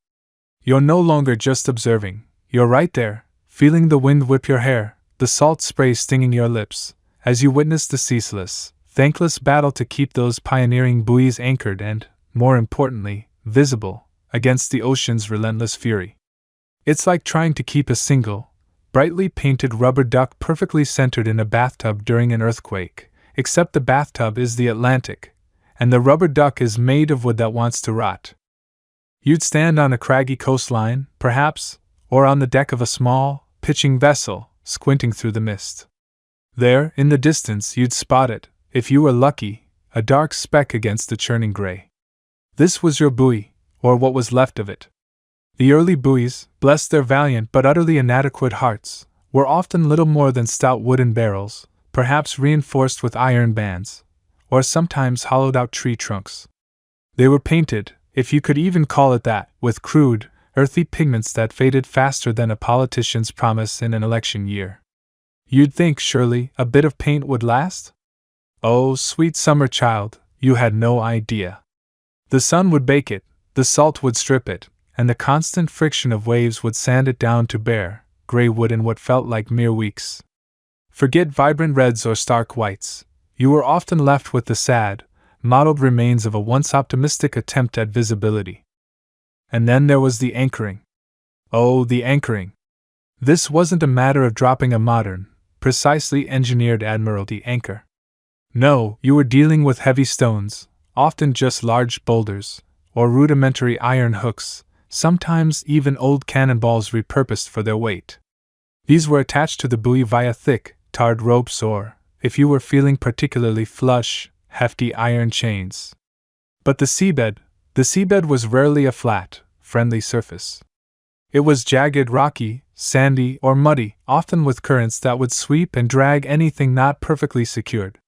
Speaker 1: You're no longer just observing, you're right there, feeling the wind whip your hair, the salt spray stinging your lips, as you witness the ceaseless, thankless battle to keep those pioneering buoys anchored and, more importantly, visible, against the ocean's relentless fury. It's like trying to keep a single, brightly painted rubber duck perfectly centered in a bathtub during an earthquake, except the bathtub is the Atlantic, and the rubber duck is made of wood that wants to rot. You'd stand on a craggy coastline, perhaps, or on the deck of a small, pitching vessel, squinting through the mist. There, in the distance, you'd spot it, if you were lucky, a dark speck against the churning gray. This was your buoy, or what was left of it. The early buoys, bless their valiant but utterly inadequate hearts, were often little more than stout wooden barrels, perhaps reinforced with iron bands, or sometimes hollowed-out tree trunks. They were painted, if you could even call it that, with crude, earthy pigments that faded faster than a politician's promise in an election year. You'd think, surely, a bit of paint would last? Oh, sweet summer child, you had no idea. The sun would bake it, the salt would strip it, and the constant friction of waves would sand it down to bare, gray wood in what felt like mere weeks. Forget vibrant reds or stark whites, you were often left with the sad, mottled remains of a once optimistic attempt at visibility. And then there was the anchoring. Oh, the anchoring! This wasn't a matter of dropping a modern, precisely engineered Admiralty anchor. No, you were dealing with heavy stones, often just large boulders, or rudimentary iron hooks, sometimes even old cannonballs repurposed for their weight. These were attached to the buoy via thick, tarred ropes or, if you were feeling particularly flush, hefty iron chains. But the seabed was rarely a flat, friendly surface. It was jagged, rocky, sandy, or muddy, often with currents that would sweep and drag anything not perfectly secured.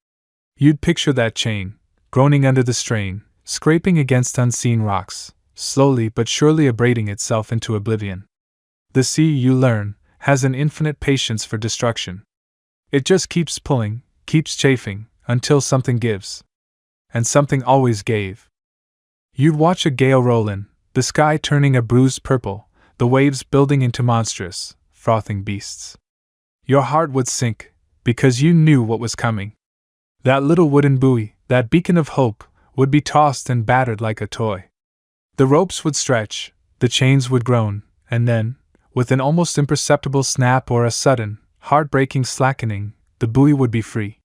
Speaker 1: You'd picture that chain, groaning under the strain, scraping against unseen rocks, slowly but surely abrading itself into oblivion. The sea, you learn, has an infinite patience for destruction. It just keeps pulling, keeps chafing, until something gives. And something always gave. You'd watch a gale roll in, the sky turning a bruised purple, the waves building into monstrous, frothing beasts. Your heart would sink, because you knew what was coming. That little wooden buoy, that beacon of hope, would be tossed and battered like a toy. The ropes would stretch, the chains would groan, and then, with an almost imperceptible snap or a sudden, heartbreaking slackening, the buoy would be free.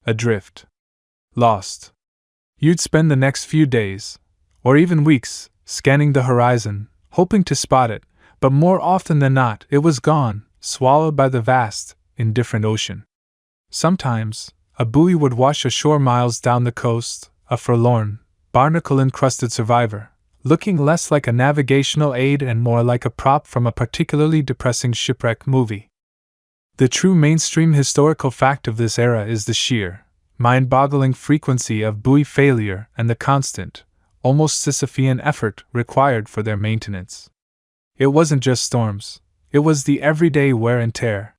Speaker 1: Adrift. Lost. You'd spend the next few days, or even weeks, scanning the horizon, hoping to spot it, but more often than not, it was gone, swallowed by the vast, indifferent ocean. Sometimes, a buoy would wash ashore miles down the coast, a forlorn, barnacle-encrusted survivor, looking less like a navigational aid and more like a prop from a particularly depressing shipwreck movie. The true mainstream historical fact of this era is the sheer, mind-boggling frequency of buoy failure and the constant, almost Sisyphean effort required for their maintenance. It wasn't just storms, it was the everyday wear and tear.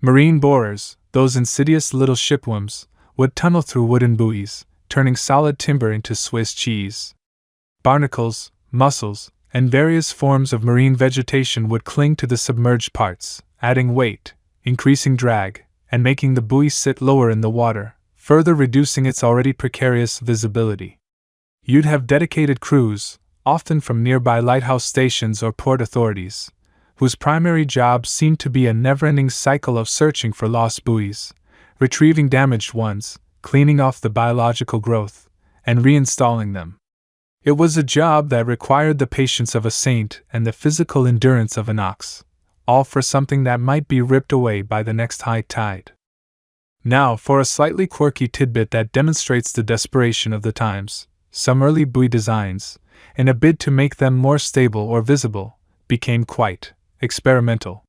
Speaker 1: Marine borers, those insidious little shipworms, would tunnel through wooden buoys, turning solid timber into Swiss cheese. Barnacles, mussels, and various forms of marine vegetation would cling to the submerged parts, adding weight, increasing drag, and making the buoy sit lower in the water, further reducing its already precarious visibility. You'd have dedicated crews, often from nearby lighthouse stations or port authorities, whose primary job seemed to be a never-ending cycle of searching for lost buoys, retrieving damaged ones, cleaning off the biological growth, and reinstalling them. It was a job that required the patience of a saint and the physical endurance of an ox, all for something that might be ripped away by the next high tide. Now, for a slightly quirky tidbit that demonstrates the desperation of the times, some early buoy designs, in a bid to make them more stable or visible, became quite experimental.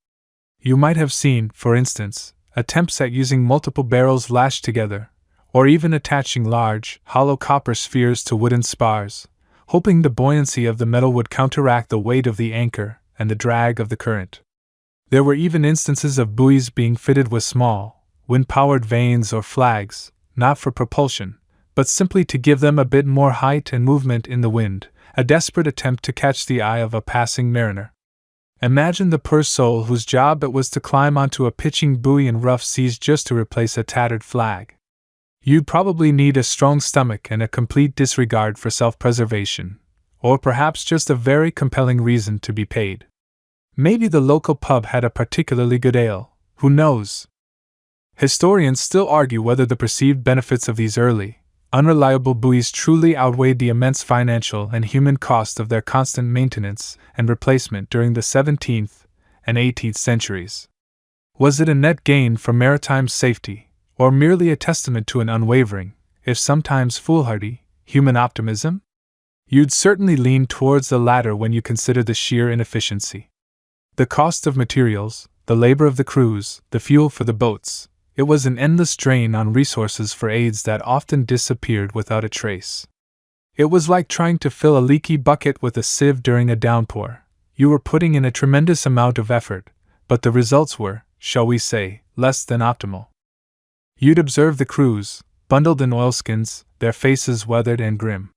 Speaker 1: You might have seen, for instance, attempts at using multiple barrels lashed together, or even attaching large, hollow copper spheres to wooden spars, hoping the buoyancy of the metal would counteract the weight of the anchor and the drag of the current. There were even instances of buoys being fitted with small, wind-powered vanes or flags, not for propulsion, but simply to give them a bit more height and movement in the wind, a desperate attempt to catch the eye of a passing mariner. Imagine the poor soul whose job it was to climb onto a pitching buoy in rough seas just to replace a tattered flag. You'd probably need a strong stomach and a complete disregard for self-preservation, or perhaps just a very compelling reason to be paid. Maybe the local pub had a particularly good ale, who knows? Historians still argue whether the perceived benefits of these early, unreliable buoys truly outweighed the immense financial and human cost of their constant maintenance and replacement during the 17th and 18th centuries. Was it a net gain for maritime safety, or merely a testament to an unwavering, if sometimes foolhardy, human optimism? You'd certainly lean towards the latter when you consider the sheer inefficiency. The cost of materials, the labor of the crews, the fuel for the boats. It was an endless drain on resources for aids that often disappeared without a trace. It was like trying to fill a leaky bucket with a sieve during a downpour. You were putting in a tremendous amount of effort, but the results were, shall we say, less than optimal. You'd observe the crews, bundled in oilskins, their faces weathered and grim.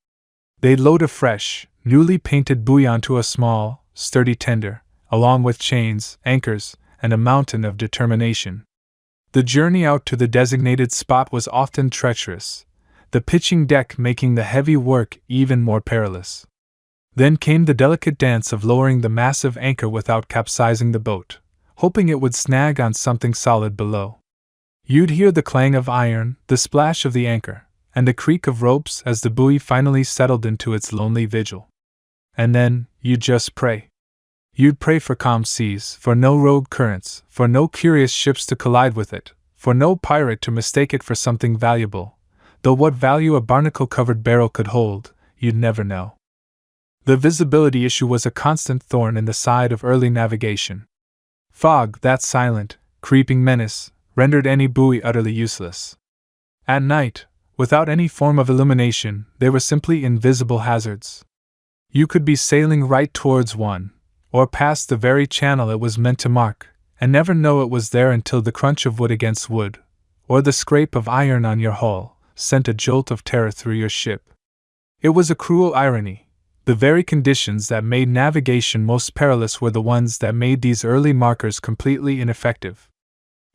Speaker 1: They'd load a fresh, newly painted buoy onto a small, sturdy tender, along with chains, anchors, and a mountain of determination. The journey out to the designated spot was often treacherous, the pitching deck making the heavy work even more perilous. Then came the delicate dance of lowering the massive anchor without capsizing the boat, hoping it would snag on something solid below. You'd hear the clang of iron, the splash of the anchor, and the creak of ropes as the buoy finally settled into its lonely vigil. And then, you'd just pray. You'd pray for calm seas, for no rogue currents, for no curious ships to collide with it, for no pirate to mistake it for something valuable, though what value a barnacle-covered barrel could hold, you'd never know. The visibility issue was a constant thorn in the side of early navigation. Fog, that silent, creeping menace, rendered any buoy utterly useless. At night, without any form of illumination, they were simply invisible hazards. You could be sailing right towards one, or past the very channel it was meant to mark, and never know it was there until the crunch of wood against wood, or the scrape of iron on your hull, sent a jolt of terror through your ship. It was a cruel irony. The very conditions that made navigation most perilous were the ones that made these early markers completely ineffective.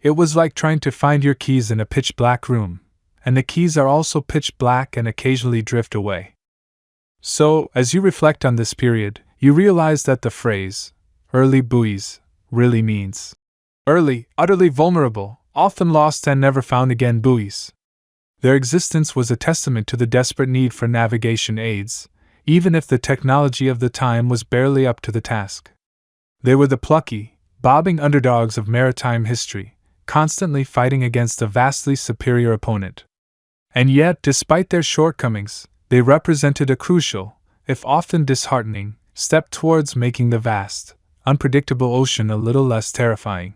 Speaker 1: It was like trying to find your keys in a pitch-black room, and the keys are also pitch-black and occasionally drift away. So, as you reflect on this period, you realize that the phrase, early buoys, really means early, utterly vulnerable, often lost and never found again buoys. Their existence was a testament to the desperate need for navigation aids, even if the technology of the time was barely up to the task. They were the plucky, bobbing underdogs of maritime history, constantly fighting against a vastly superior opponent. And yet, despite their shortcomings, they represented a crucial, if often disheartening, step towards making the vast, unpredictable ocean a little less terrifying.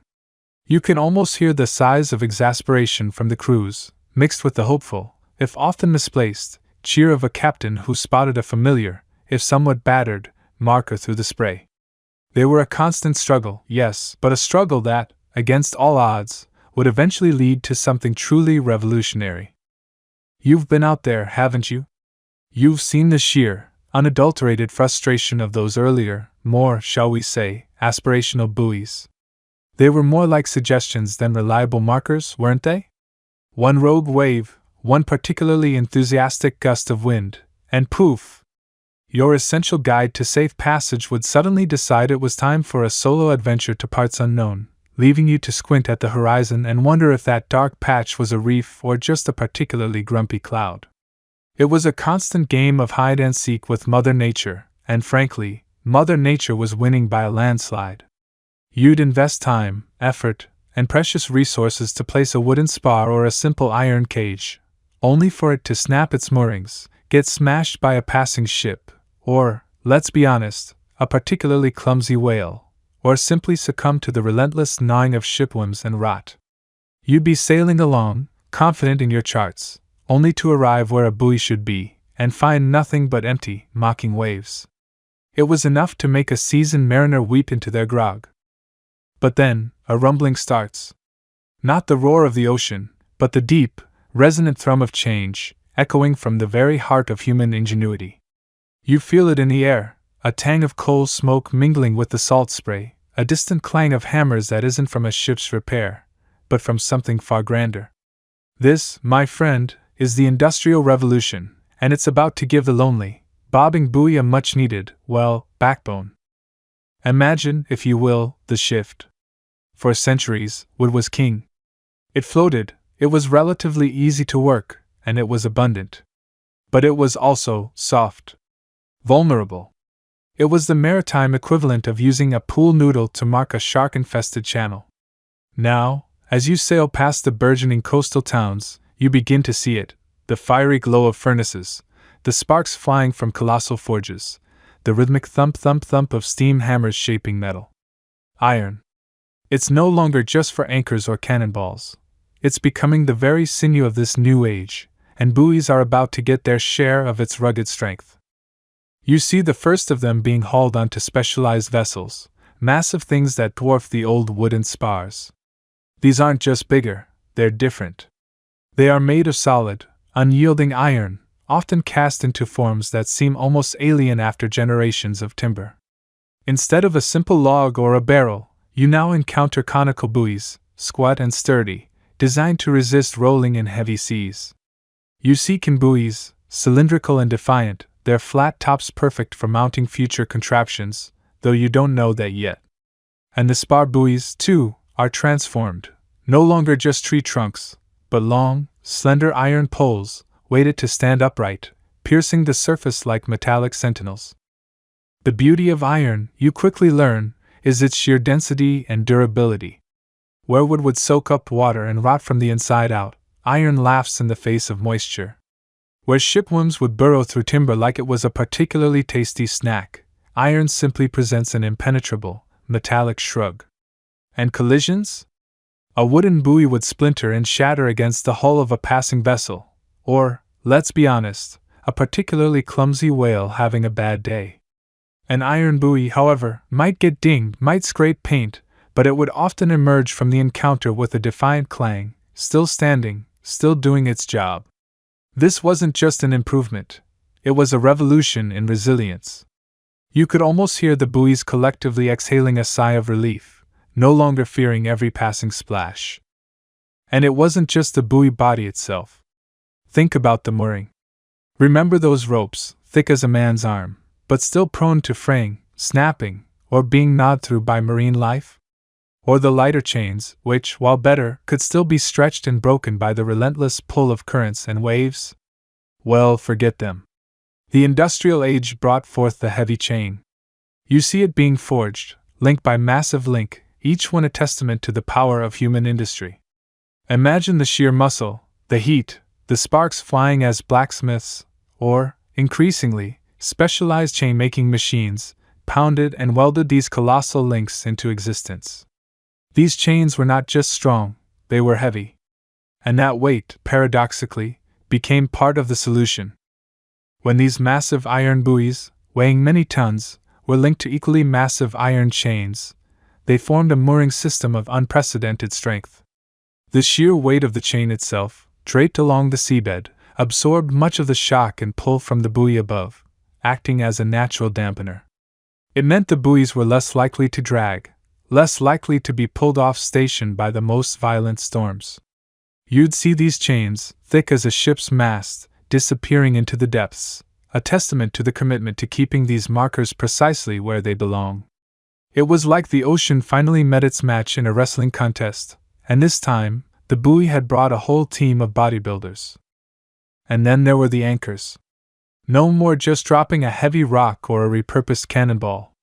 Speaker 1: You can almost hear the sighs of exasperation from the crews, mixed with the hopeful, if often misplaced, cheer of a captain who spotted a familiar, if somewhat battered, marker through the spray. They were a constant struggle, yes, but a struggle that, against all odds, would eventually lead to something truly revolutionary. You've been out there, haven't you? You've seen the sheer, unadulterated frustration of those earlier, more, shall we say, aspirational buoys. They were more like suggestions than reliable markers, weren't they? One rogue wave, one particularly enthusiastic gust of wind, and poof! Your essential guide to safe passage would suddenly decide it was time for a solo adventure to parts unknown, leaving you to squint at the horizon and wonder if that dark patch was a reef or just a particularly grumpy cloud. It was a constant game of hide and seek with Mother Nature, and frankly, Mother Nature was winning by a landslide. You'd invest time, effort, and precious resources to place a wooden spar or a simple iron cage, only for it to snap its moorings, get smashed by a passing ship, or, let's be honest, a particularly clumsy whale, or simply succumb to the relentless gnawing of shipworms and rot. You'd be sailing along, confident in your charts, only to arrive where a buoy should be, and find nothing but empty, mocking waves. It was enough to make a seasoned mariner weep into their grog. But then, a rumbling starts. Not the roar of the ocean, but the deep, resonant thrum of change, echoing from the very heart of human ingenuity. You feel it in the air, a tang of coal smoke mingling with the salt spray, a distant clang of hammers that isn't from a ship's repair, but from something far grander. This, my friend, is the Industrial Revolution, and it's about to give the lonely, bobbing buoy a much-needed, backbone. Imagine, if you will, the shift. For centuries, wood was king. It floated, it was relatively easy to work, and it was abundant. But it was also soft. Vulnerable. It was the maritime equivalent of using a pool noodle to mark a shark-infested channel. Now, as you sail past the burgeoning coastal towns, you begin to see it, the fiery glow of furnaces, the sparks flying from colossal forges, the rhythmic thump-thump-thump of steam hammers shaping metal. Iron. It's no longer just for anchors or cannonballs. It's becoming the very sinew of this new age, and buoys are about to get their share of its rugged strength. You see the first of them being hauled onto specialized vessels, massive things that dwarf the old wooden spars. These aren't just bigger, they're different. They are made of solid, unyielding iron, often cast into forms that seem almost alien after generations of timber. Instead of a simple log or a barrel, you now encounter conical buoys, squat and sturdy, designed to resist rolling in heavy seas. You see buoys, cylindrical and defiant, their flat tops perfect for mounting future contraptions, though you don't know that yet. And the spar buoys, too, are transformed, no longer just tree trunks, but long, slender iron poles, weighted to stand upright, piercing the surface like metallic sentinels. The beauty of iron, you quickly learn, is its sheer density and durability. Where wood would soak up water and rot from the inside out, iron laughs in the face of moisture. Where shipworms would burrow through timber like it was a particularly tasty snack, iron simply presents an impenetrable, metallic shrug. And collisions? A wooden buoy would splinter and shatter against the hull of a passing vessel, or, let's be honest, a particularly clumsy whale having a bad day. An iron buoy, however, might get dinged, might scrape paint, but it would often emerge from the encounter with a defiant clang, still standing, still doing its job. This wasn't just an improvement, it was a revolution in resilience. You could almost hear the buoys collectively exhaling a sigh of relief, no longer fearing every passing splash. And it wasn't just the buoy body itself. Think about the mooring. Remember those ropes, thick as a man's arm, but still prone to fraying, snapping, or being gnawed through by marine life? Or the lighter chains, which, while better, could still be stretched and broken by the relentless pull of currents and waves? Well, forget them. The industrial age brought forth the heavy chain. You see it being forged, link by massive link, each one a testament to the power of human industry. Imagine the sheer muscle, the heat, the sparks flying as blacksmiths, or, increasingly, specialized chain-making machines, pounded and welded these colossal links into existence. These chains were not just strong, they were heavy. And that weight, paradoxically, became part of the solution. When these massive iron buoys, weighing many tons, were linked to equally massive iron chains, they formed a mooring system of unprecedented strength. The sheer weight of the chain itself, draped along the seabed, absorbed much of the shock and pull from the buoy above, acting as a natural dampener. It meant the buoys were less likely to drag, less likely to be pulled off station by the most violent storms. You'd see these chains, thick as a ship's mast, disappearing into the depths, a testament to the commitment to keeping these markers precisely where they belong. It was like the ocean finally met its match in a wrestling contest, and this time, the buoy had brought a whole team of bodybuilders. And then there were the anchors. No more just dropping a heavy rock or a repurposed cannonball.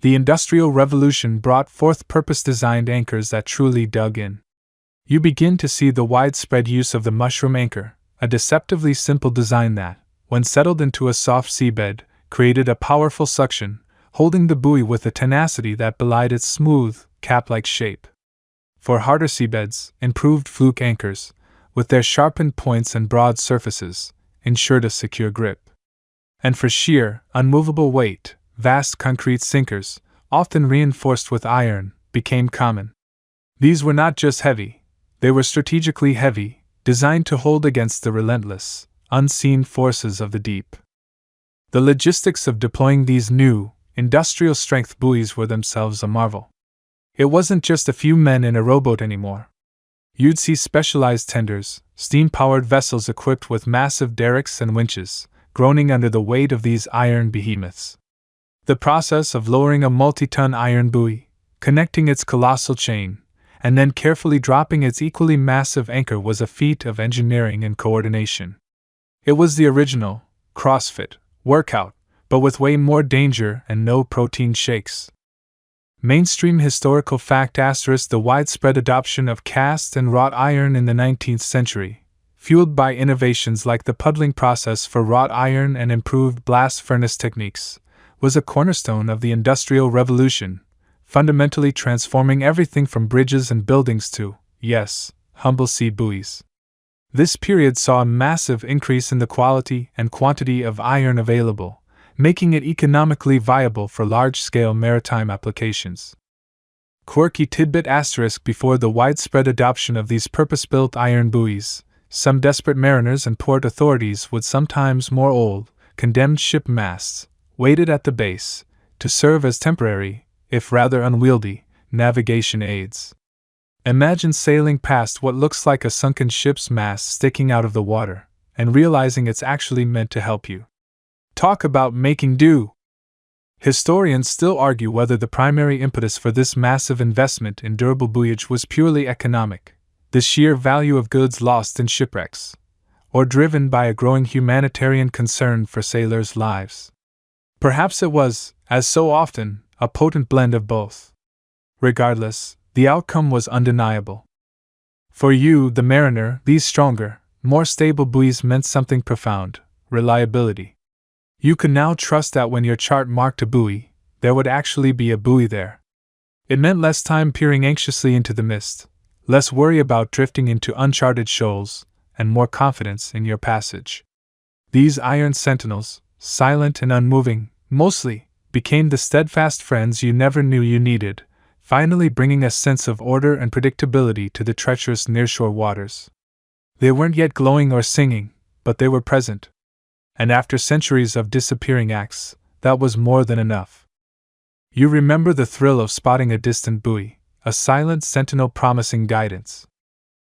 Speaker 1: The Industrial Revolution brought forth purpose-designed anchors that truly dug in. You begin to see the widespread use of the mushroom anchor, a deceptively simple design that, when settled into a soft seabed, created a powerful suction, holding the buoy with a tenacity that belied its smooth, cap-like shape. For harder seabeds, improved fluke anchors, with their sharpened points and broad surfaces, ensured a secure grip. And for sheer, unmovable weight, vast concrete sinkers, often reinforced with iron, became common. These were not just heavy, they were strategically heavy, designed to hold against the relentless, unseen forces of the deep. The logistics of deploying these new, industrial-strength buoys were themselves a marvel. It wasn't just a few men in a rowboat anymore. You'd see specialized tenders, steam-powered vessels equipped with massive derricks and winches, groaning under the weight of these iron behemoths. The process of lowering a multi-ton iron buoy, connecting its colossal chain, and then carefully dropping its equally massive anchor was a feat of engineering and coordination. It was the original CrossFit workout, but with way more danger and no protein shakes. Mainstream historical fact * the widespread adoption of cast and wrought iron in the 19th century, fueled by innovations like the puddling process for wrought iron and improved blast furnace techniques, was a cornerstone of the Industrial Revolution, fundamentally transforming everything from bridges and buildings to, yes, humble sea buoys. This period saw a massive increase in the quality and quantity of iron available, making it economically viable for large-scale maritime applications. Quirky tidbit * before the widespread adoption of these purpose-built iron buoys, some desperate mariners and port authorities would sometimes moor old, condemned ship masts, weighted at the base, to serve as temporary, if rather unwieldy, navigation aids. Imagine sailing past what looks like a sunken ship's mast sticking out of the water, and realizing it's actually meant to help you. Talk about making do! Historians still argue whether the primary impetus for this massive investment in durable buoyage was purely economic, the sheer value of goods lost in shipwrecks, or driven by a growing humanitarian concern for sailors' lives. Perhaps it was, as so often, a potent blend of both. Regardless, the outcome was undeniable. For you, the mariner, these stronger, more stable buoys meant something profound: reliability. You could now trust that when your chart marked a buoy, there would actually be a buoy there. It meant less time peering anxiously into the mist, less worry about drifting into uncharted shoals, and more confidence in your passage. These iron sentinels, silent and unmoving, mostly, became the steadfast friends you never knew you needed, finally bringing a sense of order and predictability to the treacherous nearshore waters. They weren't yet glowing or singing, but they were present. And after centuries of disappearing acts, that was more than enough. You remember the thrill of spotting a distant buoy, a silent sentinel promising guidance.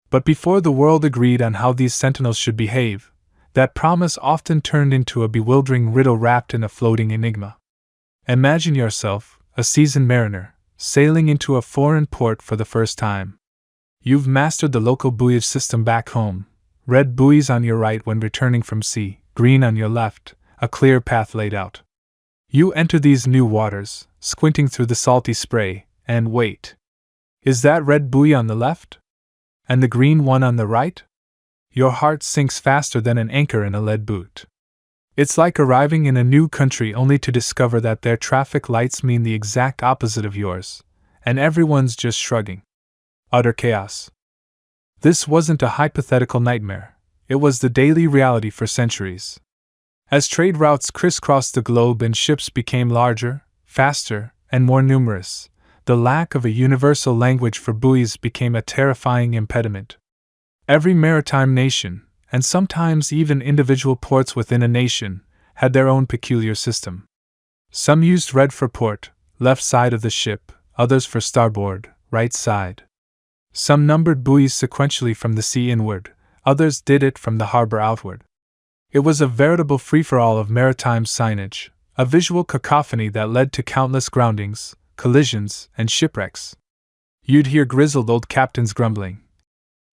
Speaker 1: But before the world agreed on how these sentinels should behave, that promise often turned into a bewildering riddle wrapped in a floating enigma. Imagine yourself, a seasoned mariner, sailing into a foreign port for the first time. You've mastered the local buoyage system back home, red buoys on your right when returning from sea, green on your left, a clear path laid out. You enter these new waters, squinting through the salty spray, and wait. Is that red buoy on the left? And the green one on the right? Your heart sinks faster than an anchor in a lead boot. It's like arriving in a new country only to discover that their traffic lights mean the exact opposite of yours, and everyone's just shrugging. Utter chaos. This wasn't a hypothetical nightmare. It was the daily reality for centuries. As trade routes crisscrossed the globe and ships became larger, faster, and more numerous, the lack of a universal language for buoys became a terrifying impediment. Every maritime nation, and sometimes even individual ports within a nation, had their own peculiar system. Some used red for port, left side of the ship, others for starboard, right side. Some numbered buoys sequentially from the sea inward, others did it from the harbor outward. It was a veritable free-for-all of maritime signage, a visual cacophony that led to countless groundings, collisions, and shipwrecks. You'd hear grizzled old captains grumbling.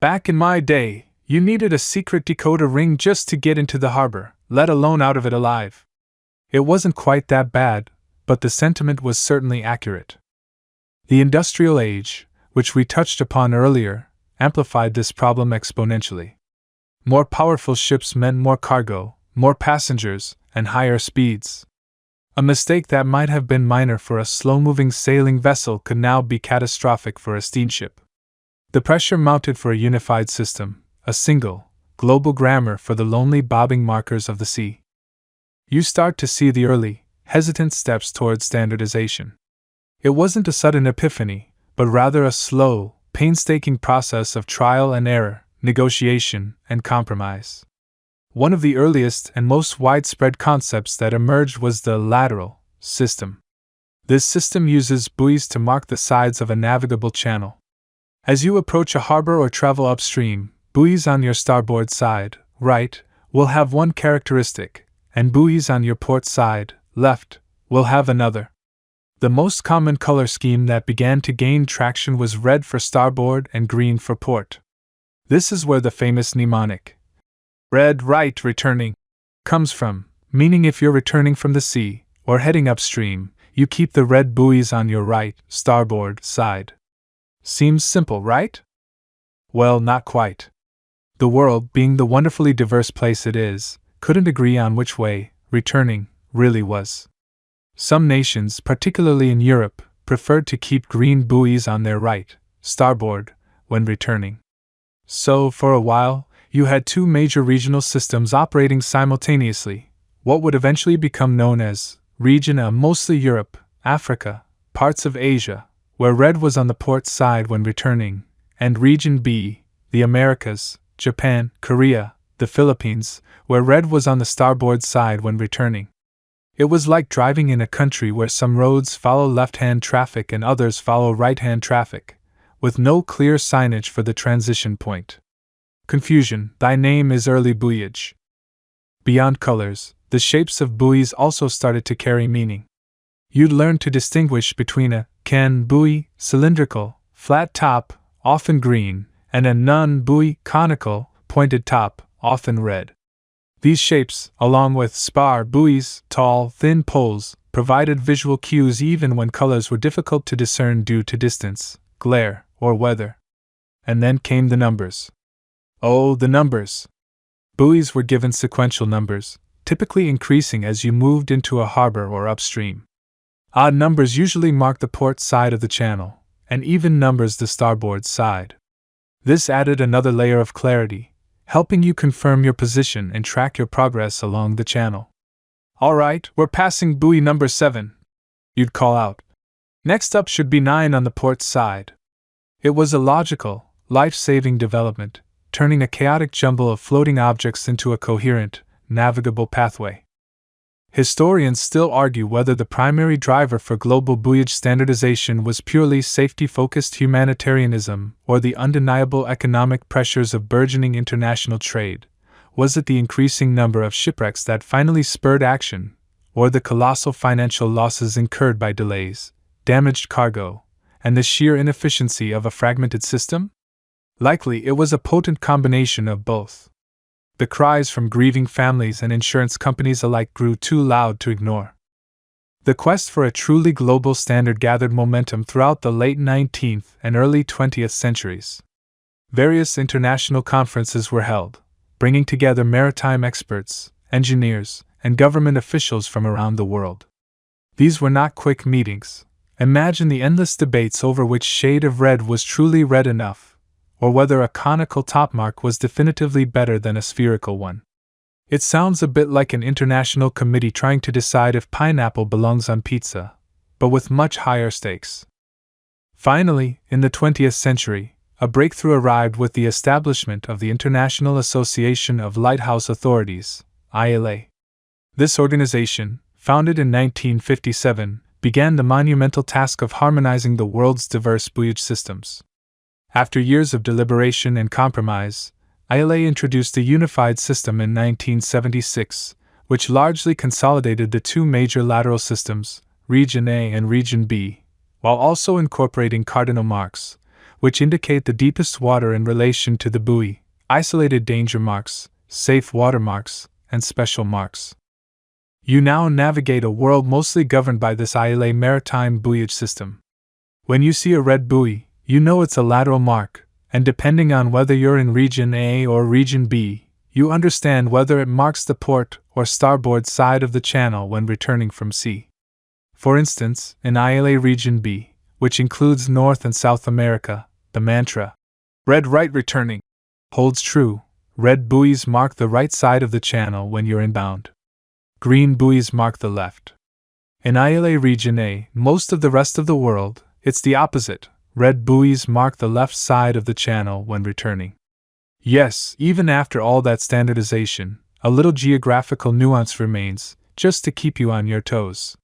Speaker 1: Back in my day, you needed a secret decoder ring just to get into the harbor, let alone out of it alive. It wasn't quite that bad, but the sentiment was certainly accurate. The industrial age, which we touched upon earlier, amplified this problem exponentially. More powerful ships meant more cargo, more passengers, and higher speeds. A mistake that might have been minor for a slow-moving sailing vessel could now be catastrophic for a steamship. The pressure mounted for a unified system, a single, global grammar for the lonely bobbing markers of the sea. You start to see the early, hesitant steps towards standardization. It wasn't a sudden epiphany, but rather a slow, painstaking process of trial and error, negotiation, and compromise. One of the earliest and most widespread concepts that emerged was the lateral system. This system uses buoys to mark the sides of a navigable channel. As you approach a harbor or travel upstream, buoys on your starboard side, right, will have one characteristic, and buoys on your port side, left, will have another. The most common color scheme that began to gain traction was red for starboard and green for port. This is where the famous mnemonic, "Red right returning," comes from, meaning if you're returning from the sea, or heading upstream, you keep the red buoys on your right, starboard side. Seems simple, right? Well, not quite. The world, being the wonderfully diverse place it is, couldn't agree on which way returning really was. Some nations, particularly in Europe, preferred to keep green buoys on their right, starboard, when returning. So, for a while, you had two major regional systems operating simultaneously, what would eventually become known as Region A, mostly Europe, Africa, parts of Asia, where red was on the port side when returning, and Region B, the Americas, Japan, Korea, the Philippines, where red was on the starboard side when returning. It was like driving in a country where some roads follow left-hand traffic and others follow right-hand traffic, with no clear signage for the transition point. Confusion, thy name is early buoyage. Beyond colors, the shapes of buoys also started to carry meaning. You'd learn to distinguish between a can buoy, cylindrical, flat top, often green, and a nun buoy, conical, pointed top, often red. These shapes, along with spar buoys, tall, thin poles, provided visual cues even when colors were difficult to discern due to distance, glare, or weather. And then came the numbers. Oh, the numbers! Buoys were given sequential numbers, typically increasing as you moved into a harbor or upstream. Odd numbers usually marked the port side of the channel, and even numbers the starboard side. This added another layer of clarity, helping you confirm your position and track your progress along the channel. "All right, we're passing buoy number 7. You'd call out. "Next up should be 9 on the port side." It was a logical, life-saving development, turning a chaotic jumble of floating objects into a coherent, navigable pathway. Historians still argue whether the primary driver for global buoyage standardization was purely safety-focused humanitarianism or the undeniable economic pressures of burgeoning international trade. Was it the increasing number of shipwrecks that finally spurred action, or the colossal financial losses incurred by delays, damaged cargo, and the sheer inefficiency of a fragmented system? Likely it was a potent combination of both. The cries from grieving families and insurance companies alike grew too loud to ignore. The quest for a truly global standard gathered momentum throughout the late 19th and early 20th centuries. Various international conferences were held, bringing together maritime experts, engineers, and government officials from around the world. These were not quick meetings. Imagine the endless debates over which shade of red was truly red enough, or whether a conical top mark was definitively better than a spherical one. It sounds a bit like an international committee trying to decide if pineapple belongs on pizza, but with much higher stakes. Finally, in the 20th century, a breakthrough arrived with the establishment of the International Association of Lighthouse Authorities, ILA. This organization, founded in 1957, began the monumental task of harmonizing the world's diverse buoyage systems. After years of deliberation and compromise, ILA introduced a unified system in 1976, which largely consolidated the two major lateral systems, Region A and Region B, while also incorporating cardinal marks, which indicate the deepest water in relation to the buoy, isolated danger marks, safe water marks, and special marks. You now navigate a world mostly governed by this ILA maritime buoyage system. When you see a red buoy, you know it's a lateral mark, and depending on whether you're in Region A or Region B, you understand whether it marks the port or starboard side of the channel when returning from sea. For instance, in ILA Region B, which includes North and South America, the mantra, "Red right returning," holds true. Red buoys mark the right side of the channel when you're inbound. Green buoys mark the left. In ILA Region A, most of the rest of the world, it's the opposite. Red buoys mark the left side of the channel when returning. Yes, even after all that standardization, a little geographical nuance remains, just to keep you on your toes.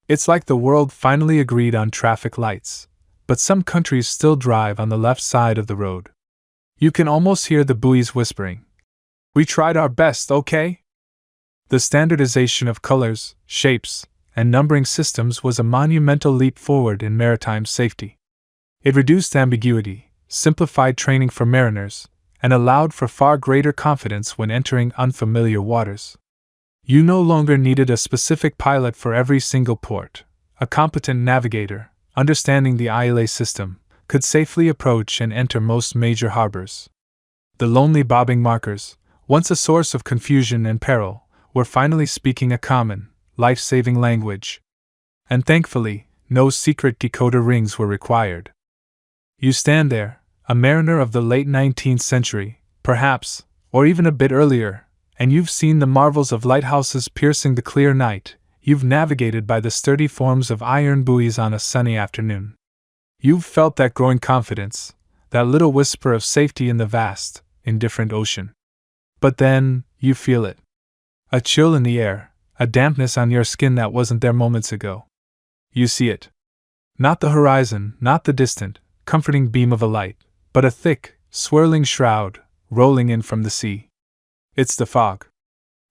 Speaker 1: It's like the world finally agreed on traffic lights, but some countries still drive on the left side of the road. You can almost hear the buoys whispering, "We tried our best, okay?" The standardization of colors, shapes, and numbering systems was a monumental leap forward in maritime safety. It reduced ambiguity, simplified training for mariners, and allowed for far greater confidence when entering unfamiliar waters. You no longer needed a specific pilot for every single port. A competent navigator, understanding the ILA system, could safely approach and enter most major harbors. The lonely bobbing markers, once a source of confusion and peril, were finally speaking a common, life-saving language. And thankfully, no secret decoder rings were required. You stand there, a mariner of the late 19th century, perhaps, or even a bit earlier, and you've seen the marvels of lighthouses piercing the clear night. You've navigated by the sturdy forms of iron buoys on a sunny afternoon. You've felt that growing confidence, that little whisper of safety in the vast, indifferent ocean. But then, you feel it. A chill in the air, a dampness on your skin that wasn't there moments ago. You see it. Not the horizon, not the distant, comforting beam of a light, but a thick, swirling shroud, rolling in from the sea. It's the fog.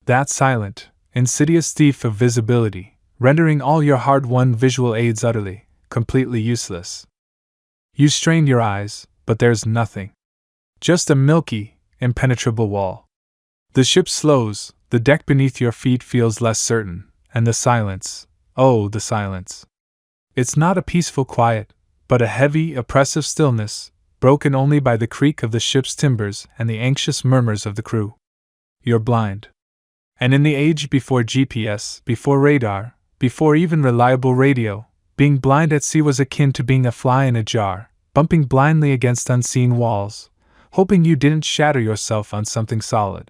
Speaker 1: That silent, insidious thief of visibility, rendering all your hard-won visual aids utterly, completely useless. You strain your eyes, but there's nothing. Just a milky, impenetrable wall. The ship slows, the deck beneath your feet feels less certain, and the silence, oh, the silence. It's not a peaceful quiet, but a heavy, oppressive stillness, broken only by the creak of the ship's timbers and the anxious murmurs of the crew. You're blind. And in the age before GPS, before radar, before even reliable radio, being blind at sea was akin to being a fly in a jar, bumping blindly against unseen walls, hoping you didn't shatter yourself on something solid.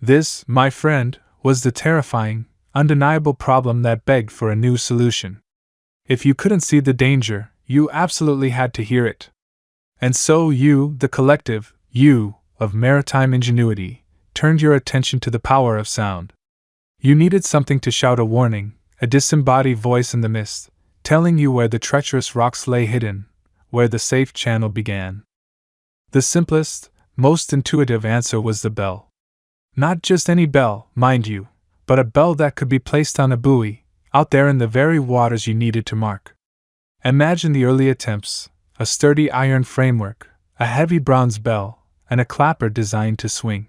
Speaker 1: This, my friend, was the terrifying, undeniable problem that begged for a new solution. If you couldn't see the danger, you absolutely had to hear it. And so you, the collective, you, of maritime ingenuity, turned your attention to the power of sound. You needed something to shout a warning, a disembodied voice in the mist, telling you where the treacherous rocks lay hidden, where the safe channel began. The simplest, most intuitive answer was the bell. Not just any bell, mind you, but a bell that could be placed on a buoy, out there in the very waters you needed to mark. Imagine the early attempts, a sturdy iron framework, a heavy bronze bell, and a clapper designed to swing.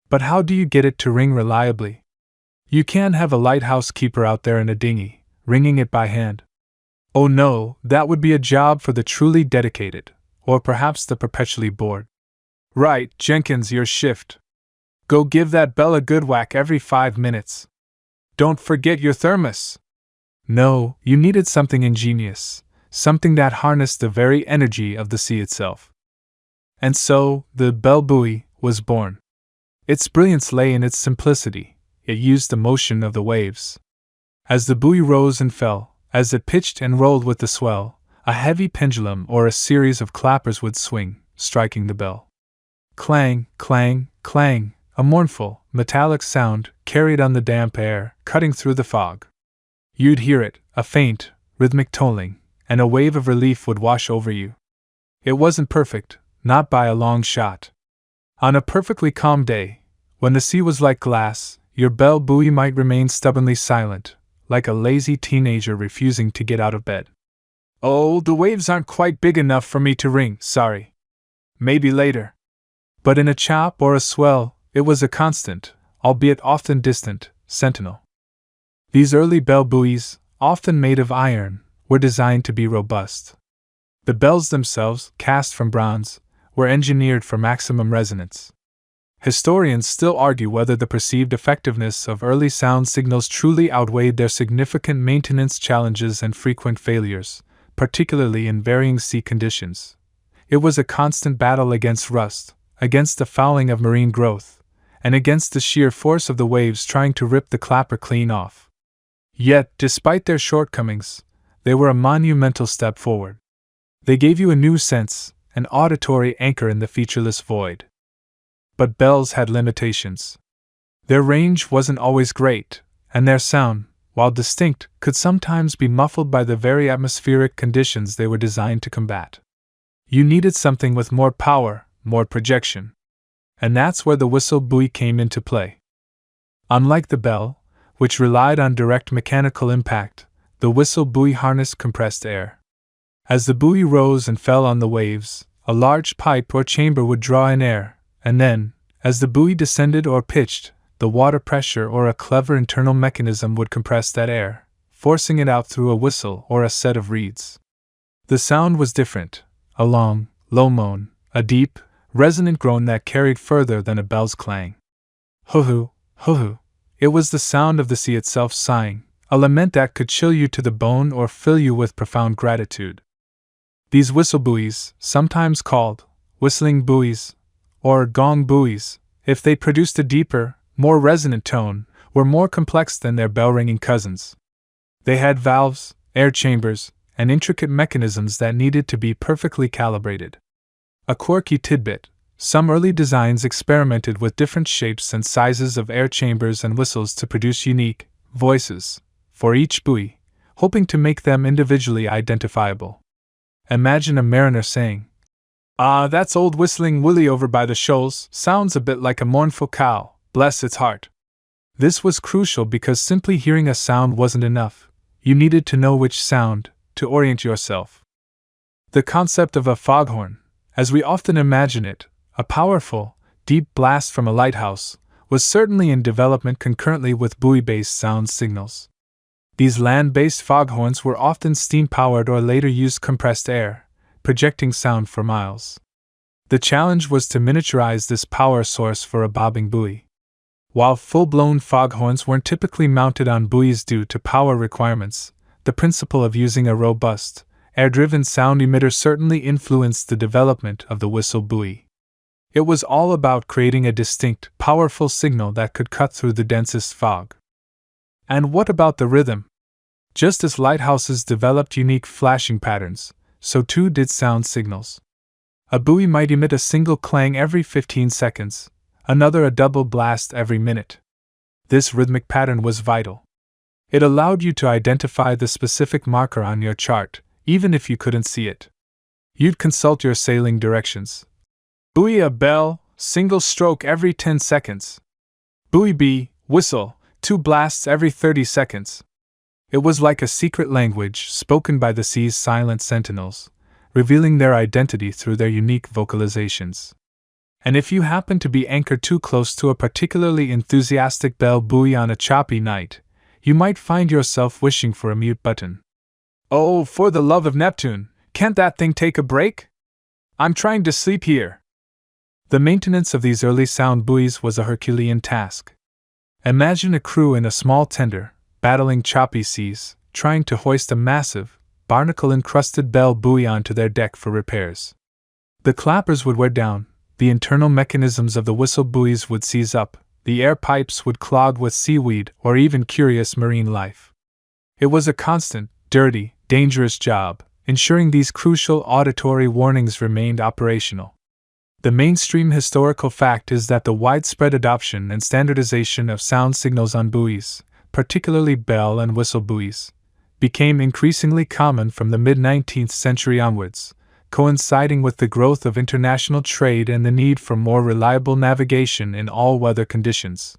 Speaker 1: But how do you get it to ring reliably? You can't have a lighthouse keeper out there in a dinghy, ringing it by hand. Oh no, that would be a job for the truly dedicated, or perhaps the perpetually bored. Right, Jenkins, your shift. Go give that bell a good whack every 5 minutes. Don't forget your thermos. No, you needed something ingenious, something that harnessed the very energy of the sea itself. And so, the bell buoy was born. Its brilliance lay in its simplicity. It used the motion of the waves. As the buoy rose and fell, as it pitched and rolled with the swell, a heavy pendulum or a series of clappers would swing, striking the bell. Clang, clang, clang, a mournful, metallic sound carried on the damp air, cutting through the fog. You'd hear it, a faint, rhythmic tolling, and a wave of relief would wash over you. It wasn't perfect, not by a long shot. On a perfectly calm day, when the sea was like glass, your bell buoy might remain stubbornly silent, like a lazy teenager refusing to get out of bed. "Oh, the waves aren't quite big enough for me to ring, sorry. Maybe later." But in a chop or a swell, it was a constant, albeit often distant, sentinel. These early bell buoys, often made of iron, were designed to be robust. The bells themselves, cast from bronze, were engineered for maximum resonance. Historians still argue whether the perceived effectiveness of early sound signals truly outweighed their significant maintenance challenges and frequent failures, particularly in varying sea conditions. It was a constant battle against rust, against the fouling of marine growth, and against the sheer force of the waves trying to rip the clapper clean off. Yet, despite their shortcomings, they were a monumental step forward. They gave you a new sense, an auditory anchor in the featureless void. But bells had limitations. Their range wasn't always great, and their sound, while distinct, could sometimes be muffled by the very atmospheric conditions they were designed to combat. You needed something with more power, more projection. And that's where the whistle buoy came into play. Unlike the bell, which relied on direct mechanical impact, the whistle buoy harnessed compressed air. As the buoy rose and fell on the waves, a large pipe or chamber would draw in air, and then, as the buoy descended or pitched, the water pressure or a clever internal mechanism would compress that air, forcing it out through a whistle or a set of reeds. The sound was different, a long, low moan, a deep, resonant groan that carried further than a bell's clang. Hoo-hoo, hoo-hoo. It was the sound of the sea itself sighing, a lament that could chill you to the bone or fill you with profound gratitude. These whistle buoys, sometimes called whistling buoys, or gong buoys, if they produced a deeper, more resonant tone, were more complex than their bell-ringing cousins. They had valves, air chambers, and intricate mechanisms that needed to be perfectly calibrated. A quirky tidbit: some early designs experimented with different shapes and sizes of air chambers and whistles to produce unique voices for each buoy, hoping to make them individually identifiable. Imagine a mariner saying, "Ah, that's old Whistling Willie over by the shoals, sounds a bit like a mournful cow, bless its heart." This was crucial because simply hearing a sound wasn't enough. You needed to know which sound, to orient yourself. The concept of a foghorn, as we often imagine it, a powerful, deep blast from a lighthouse, was certainly in development concurrently with buoy-based sound signals. These land-based foghorns were often steam-powered or later used compressed air, projecting sound for miles. The challenge was to miniaturize this power source for a bobbing buoy. While full-blown foghorns weren't typically mounted on buoys due to power requirements, the principle of using a robust, air-driven sound emitter certainly influenced the development of the whistle buoy. It was all about creating a distinct, powerful signal that could cut through the densest fog. And what about the rhythm? Just as lighthouses developed unique flashing patterns, so too did sound signals. A buoy might emit a single clang every 15 seconds, another a double blast every minute. This rhythmic pattern was vital. It allowed you to identify the specific marker on your chart, even if you couldn't see it. You'd consult your sailing directions. Buoy a bell, single stroke every 10 seconds. Buoy B, whistle, 2 blasts every 30 seconds. It was like a secret language spoken by the sea's silent sentinels, revealing their identity through their unique vocalizations. And if you happened to be anchored too close to a particularly enthusiastic bell buoy on a choppy night, you might find yourself wishing for a mute button. "Oh, for the love of Neptune, can't that thing take a break? I'm trying to sleep here." The maintenance of these early sound buoys was a Herculean task. Imagine a crew in a small tender, battling choppy seas, trying to hoist a massive, barnacle-encrusted bell buoy onto their deck for repairs. The clappers would wear down, the internal mechanisms of the whistle buoys would seize up, the air pipes would clog with seaweed or even curious marine life. It was a constant, dirty, dangerous job, ensuring these crucial auditory warnings remained operational. The mainstream historical fact is that the widespread adoption and standardization of sound signals on buoys, particularly bell and whistle buoys, became increasingly common from the mid-19th century onwards, coinciding with the growth of international trade and the need for more reliable navigation in all weather conditions.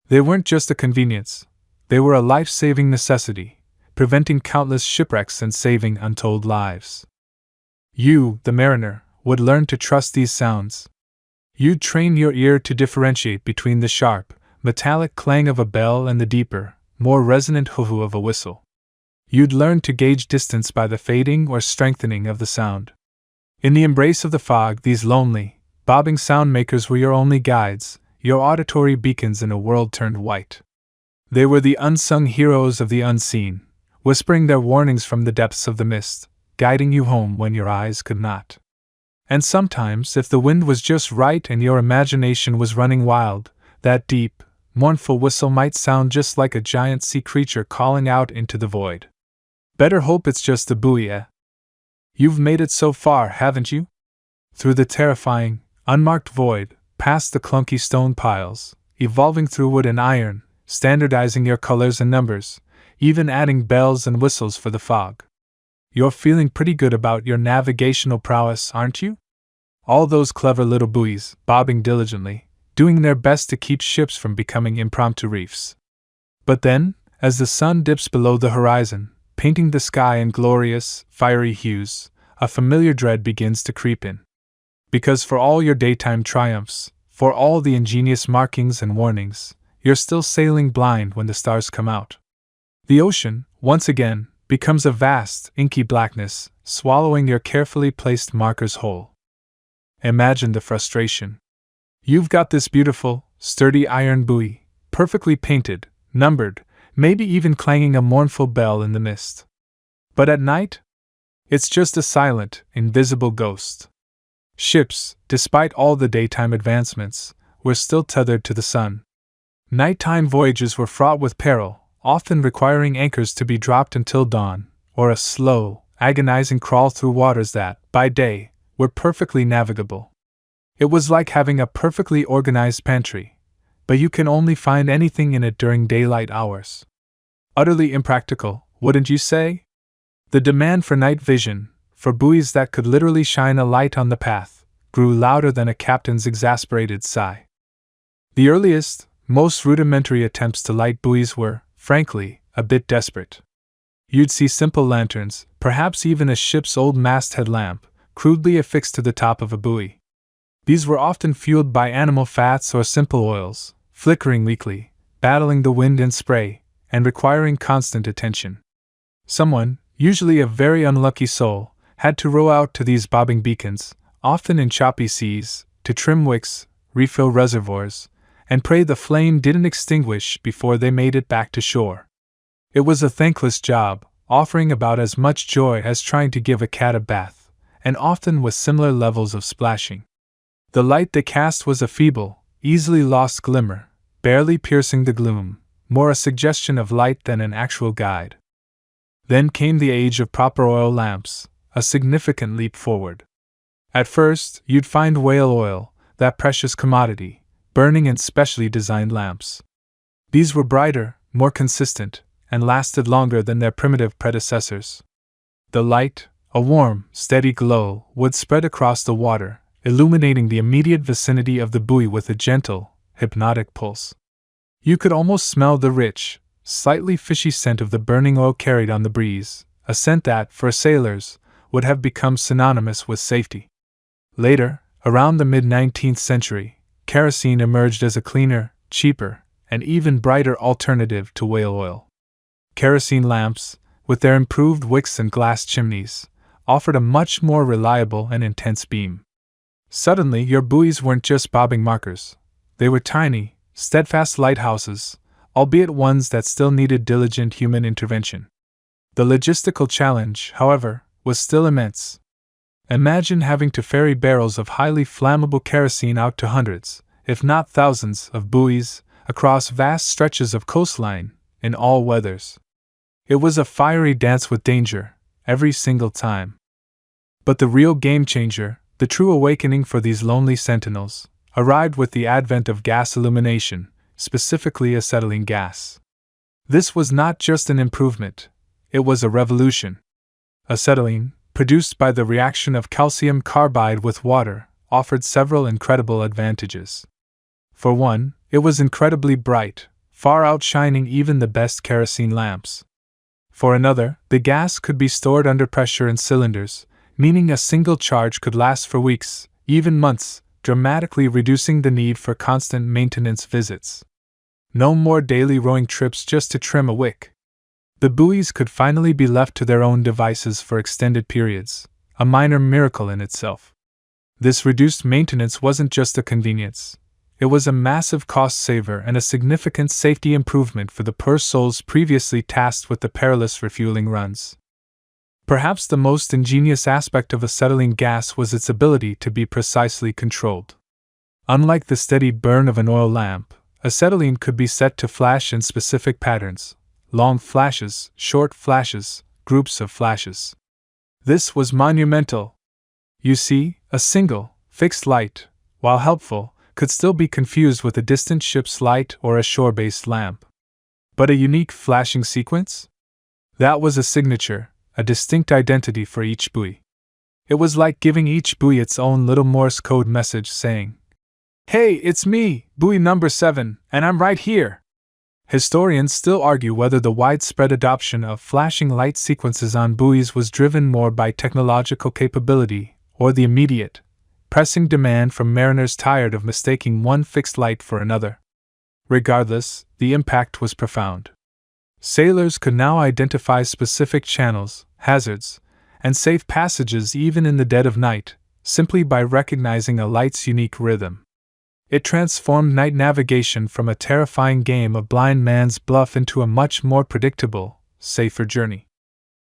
Speaker 1: They weren't just a convenience, they were a life-saving necessity, preventing countless shipwrecks and saving untold lives. You, the mariner, would learn to trust these sounds. You'd train your ear to differentiate between the sharp, metallic clang of a bell and the deeper, more resonant hoo-hoo of a whistle. You'd learn to gauge distance by the fading or strengthening of the sound. In the embrace of the fog, these lonely, bobbing sound makers were your only guides, your auditory beacons in a world turned white. They were the unsung heroes of the unseen, whispering their warnings from the depths of the mist, guiding you home when your eyes could not. And sometimes, if the wind was just right and your imagination was running wild, that deep, mournful whistle might sound just like a giant sea creature calling out into the void. Better hope it's just a buoy, eh? You've made it so far, haven't you? Through the terrifying, unmarked void, past the clunky stone piles, evolving through wood and iron, standardizing your colors and numbers, even adding bells and whistles for the fog. You're feeling pretty good about your navigational prowess, aren't you? All those clever little buoys, bobbing diligently, doing their best to keep ships from becoming impromptu reefs. But then, as the sun dips below the horizon, painting the sky in glorious, fiery hues, a familiar dread begins to creep in. Because for all your daytime triumphs, for all the ingenious markings and warnings, you're still sailing blind when the stars come out. The ocean, once again, becomes a vast, inky blackness, swallowing your carefully placed markers whole. Imagine the frustration. You've got this beautiful, sturdy iron buoy, perfectly painted, numbered, maybe even clanging a mournful bell in the mist. But at night? It's just a silent, invisible ghost. Ships, despite all the daytime advancements, were still tethered to the sun. Nighttime voyages were fraught with peril, often requiring anchors to be dropped until dawn, or a slow, agonizing crawl through waters that, by day, were perfectly navigable. It was like having a perfectly organized pantry, but you can only find anything in it during daylight hours. Utterly impractical, wouldn't you say? The demand for night vision, for buoys that could literally shine a light on the path, grew louder than a captain's exasperated sigh. The earliest, most rudimentary attempts to light buoys were, frankly, a bit desperate. You'd see simple lanterns, perhaps even a ship's old masthead lamp, crudely affixed to the top of a buoy. These were often fueled by animal fats or simple oils, flickering weakly, battling the wind and spray, and requiring constant attention. Someone, usually a very unlucky soul, had to row out to these bobbing beacons, often in choppy seas, to trim wicks, refill reservoirs, and pray the flame didn't extinguish before they made it back to shore. It was a thankless job, offering about as much joy as trying to give a cat a bath, and often with similar levels of splashing. The light they cast was a feeble, easily lost glimmer, barely piercing the gloom, more a suggestion of light than an actual guide. Then came the age of proper oil lamps, a significant leap forward. At first, you'd find whale oil, that precious commodity, burning in specially designed lamps. These were brighter, more consistent, and lasted longer than their primitive predecessors. The light, a warm, steady glow, would spread across the water, illuminating the immediate vicinity of the buoy with a gentle, hypnotic pulse. You could almost smell the rich, slightly fishy scent of the burning oil carried on the breeze, a scent that, for sailors, would have become synonymous with safety. Later, around the mid-19th century, kerosene emerged as a cleaner, cheaper, and even brighter alternative to whale oil. Kerosene lamps, with their improved wicks and glass chimneys, offered a much more reliable and intense beam. Suddenly, your buoys weren't just bobbing markers. They were tiny, steadfast lighthouses, albeit ones that still needed diligent human intervention. The logistical challenge, however, was still immense. Imagine having to ferry barrels of highly flammable kerosene out to hundreds, if not thousands, of buoys, across vast stretches of coastline, in all weathers. It was a fiery dance with danger, every single time. But the real game-changer, the true awakening for these lonely sentinels, arrived with the advent of gas illumination, specifically acetylene gas. This was not just an improvement, it was a revolution. Acetylene, produced by the reaction of calcium carbide with water, offered several incredible advantages. For one, it was incredibly bright, far outshining even the best kerosene lamps. For another, the gas could be stored under pressure in cylinders, meaning a single charge could last for weeks, even months, dramatically reducing the need for constant maintenance visits. No more daily rowing trips just to trim a wick. The buoys could finally be left to their own devices for extended periods, a minor miracle in itself. This reduced maintenance wasn't just a convenience. It was a massive cost saver and a significant safety improvement for the poor souls previously tasked with the perilous refueling runs. Perhaps the most ingenious aspect of acetylene gas was its ability to be precisely controlled. Unlike the steady burn of an oil lamp, acetylene could be set to flash in specific patterns: long flashes, short flashes, groups of flashes. This was monumental. You see, a single, fixed light, while helpful, could still be confused with a distant ship's light or a shore-based lamp. But a unique flashing sequence? That was a signature, a distinct identity for each buoy. It was like giving each buoy its own little Morse code message saying, "Hey, it's me, buoy number 7, and I'm right here." Historians still argue whether the widespread adoption of flashing light sequences on buoys was driven more by technological capability or the immediate, pressing demand from mariners tired of mistaking one fixed light for another. Regardless, the impact was profound. Sailors could now identify specific channels, hazards, and safe passages even in the dead of night, simply by recognizing a light's unique rhythm. It transformed night navigation from a terrifying game of blind man's bluff into a much more predictable, safer journey.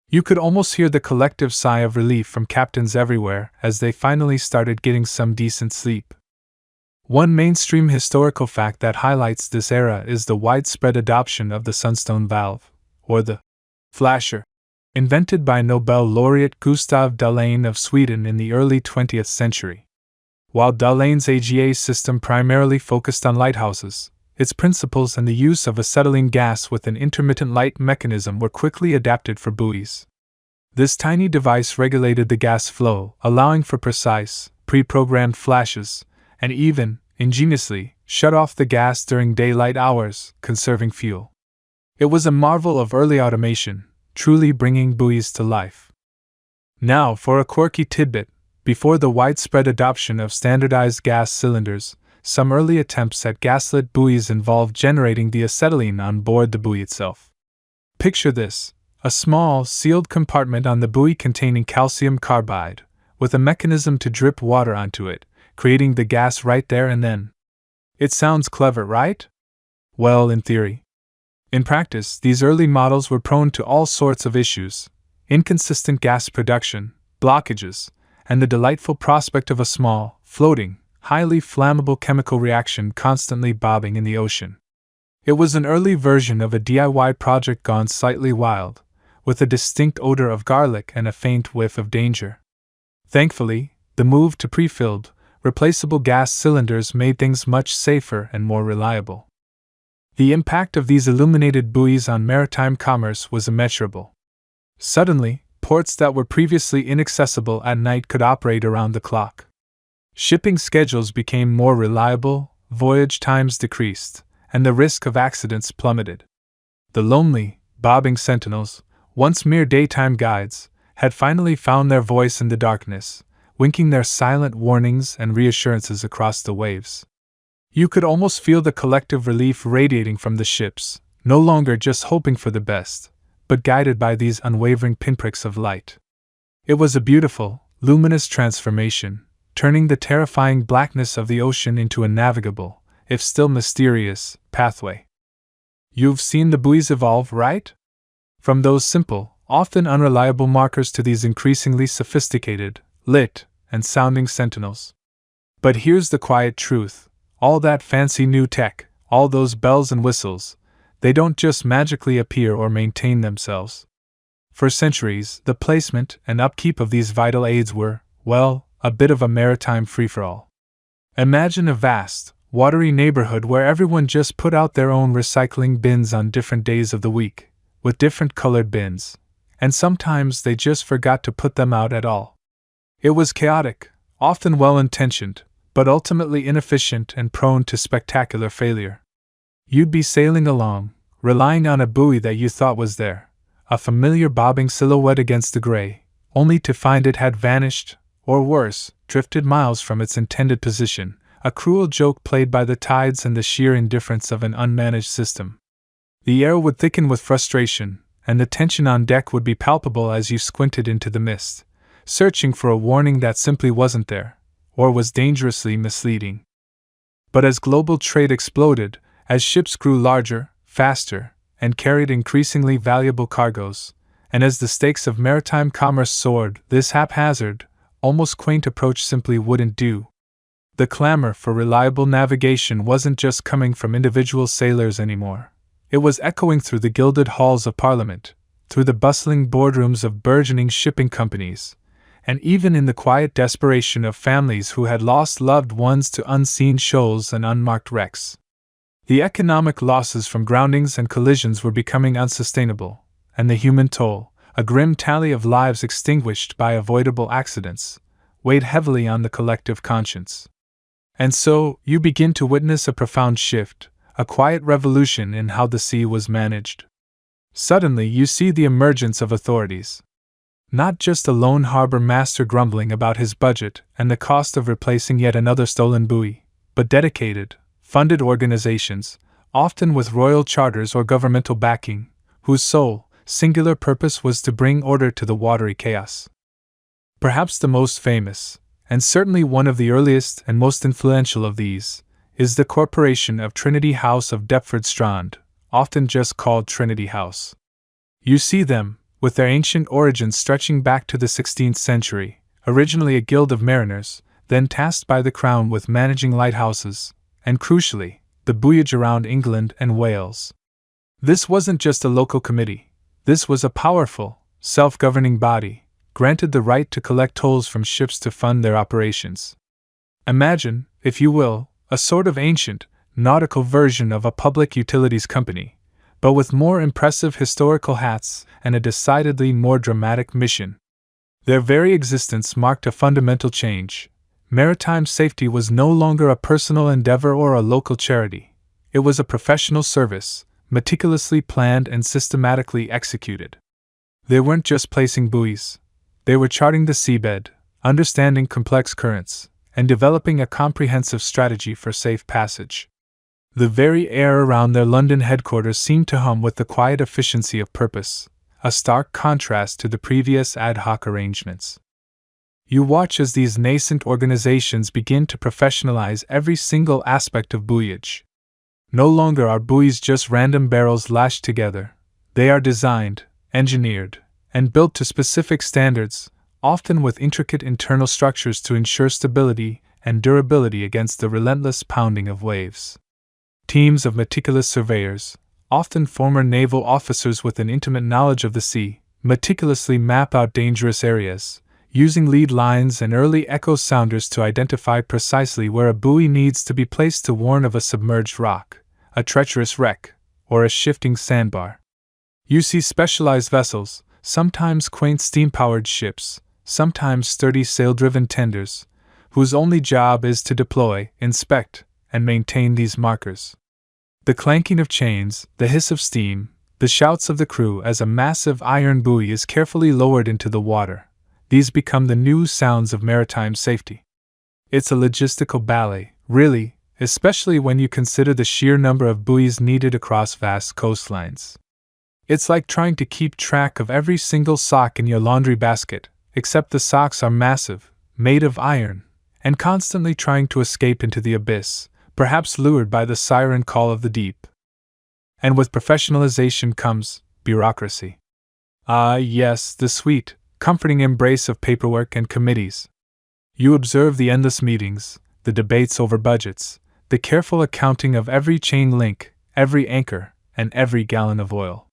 Speaker 1: You could almost hear the collective sigh of relief from captains everywhere as they finally started getting some decent sleep. One mainstream historical fact that highlights this era is the widespread adoption of the sunstone valve, or the flasher, invented by Nobel laureate Gustav Dalén of Sweden in the early 20th century. While Dalén's AGA system primarily focused on lighthouses, its principles and the use of acetylene gas with an intermittent light mechanism were quickly adapted for buoys. This tiny device regulated the gas flow, allowing for precise, pre-programmed flashes, and even, ingeniously, shut off the gas during daylight hours, conserving fuel. It was a marvel of early automation, truly bringing buoys to life. Now for a quirky tidbit. Before the widespread adoption of standardized gas cylinders, some early attempts at gaslit buoys involved generating the acetylene on board the buoy itself. Picture this: a small, sealed compartment on the buoy containing calcium carbide, with a mechanism to drip water onto it, creating the gas right there and then. It sounds clever, right? Well, in theory. In practice, these early models were prone to all sorts of issues: inconsistent gas production, blockages, and the delightful prospect of a small, floating, highly flammable chemical reaction constantly bobbing in the ocean. It was an early version of a DIY project gone slightly wild, with a distinct odor of garlic and a faint whiff of danger. Thankfully, the move to pre-filled, replaceable gas cylinders made things much safer and more reliable. The impact of these illuminated buoys on maritime commerce was immeasurable. Suddenly, ports that were previously inaccessible at night could operate around the clock. Shipping schedules became more reliable, voyage times decreased, and the risk of accidents plummeted. The lonely, bobbing sentinels, once mere daytime guides, had finally found their voice in the darkness, winking their silent warnings and reassurances across the waves. You could almost feel the collective relief radiating from the ships, no longer just hoping for the best, but guided by these unwavering pinpricks of light. It was a beautiful, luminous transformation, turning the terrifying blackness of the ocean into a navigable, if still mysterious, pathway. You've seen the buoys evolve, right? From those simple, often unreliable markers to these increasingly sophisticated, lit, and sounding sentinels. But here's the quiet truth: all that fancy new tech, all those bells and whistles, they don't just magically appear or maintain themselves. For centuries, the placement and upkeep of these vital aids were, well, a bit of a maritime free-for-all. Imagine a vast, watery neighborhood where everyone just put out their own recycling bins on different days of the week, with different colored bins, and sometimes they just forgot to put them out at all. It was chaotic, often well-intentioned, but ultimately inefficient and prone to spectacular failure. You'd be sailing along, relying on a buoy that you thought was there, a familiar bobbing silhouette against the gray, only to find it had vanished, or worse, drifted miles from its intended position, a cruel joke played by the tides and the sheer indifference of an unmanaged system. The air would thicken with frustration, and the tension on deck would be palpable as you squinted into the mist, searching for a warning that simply wasn't there, or was dangerously misleading. But as global trade exploded, as ships grew larger, faster, and carried increasingly valuable cargoes, and as the stakes of maritime commerce soared, this haphazard, almost quaint approach simply wouldn't do. The clamor for reliable navigation wasn't just coming from individual sailors anymore. It was echoing through the gilded halls of Parliament, through the bustling boardrooms of burgeoning shipping companies, and even in the quiet desperation of families who had lost loved ones to unseen shoals and unmarked wrecks. The economic losses from groundings and collisions were becoming unsustainable, and the human toll, a grim tally of lives extinguished by avoidable accidents, weighed heavily on the collective conscience. And so, you begin to witness a profound shift, a quiet revolution in how the sea was managed. Suddenly you see the emergence of authorities. Not just a lone harbor master grumbling about his budget and the cost of replacing yet another stolen buoy, but dedicated, funded organizations, often with royal charters or governmental backing, whose sole, singular purpose was to bring order to the watery chaos. Perhaps the most famous, and certainly one of the earliest and most influential of these, is the Corporation of Trinity House of Deptford Strand, often just called Trinity House. You see them, with their ancient origins stretching back to the 16th century, originally a guild of mariners, then tasked by the Crown with managing lighthouses, and crucially, the buoyage around England and Wales. This wasn't just a local committee, this was a powerful, self-governing body, granted the right to collect tolls from ships to fund their operations. Imagine, if you will, a sort of ancient, nautical version of a public utilities company, but with more impressive historical hats and a decidedly more dramatic mission. Their very existence marked a fundamental change. Maritime safety was no longer a personal endeavor or a local charity. It was a professional service, meticulously planned and systematically executed. They weren't just placing buoys. They were charting the seabed, understanding complex currents, and developing a comprehensive strategy for safe passage. The very air around their London headquarters seemed to hum with the quiet efficiency of purpose, a stark contrast to the previous ad hoc arrangements. You watch as these nascent organizations begin to professionalize every single aspect of buoyage. No longer are buoys just random barrels lashed together. They are designed, engineered, and built to specific standards, often with intricate internal structures to ensure stability and durability against the relentless pounding of waves. Teams of meticulous surveyors, often former naval officers with an intimate knowledge of the sea, meticulously map out dangerous areas, using lead lines and early echo sounders to identify precisely where a buoy needs to be placed to warn of a submerged rock, a treacherous wreck, or a shifting sandbar. You see specialized vessels, sometimes quaint steam-powered ships, sometimes sturdy sail-driven tenders, whose only job is to deploy, inspect, and maintain these markers. The clanking of chains, the hiss of steam, the shouts of the crew as a massive iron buoy is carefully lowered into the water, these become the new sounds of maritime safety. It's a logistical ballet, really, especially when you consider the sheer number of buoys needed across vast coastlines. It's like trying to keep track of every single sock in your laundry basket, except the socks are massive, made of iron, and constantly trying to escape into the abyss, perhaps lured by the siren call of the deep. And with professionalization comes bureaucracy. Ah, yes, the sweet, comforting embrace of paperwork and committees. You observe the endless meetings, the debates over budgets, the careful accounting of every chain link, every anchor, and every gallon of oil.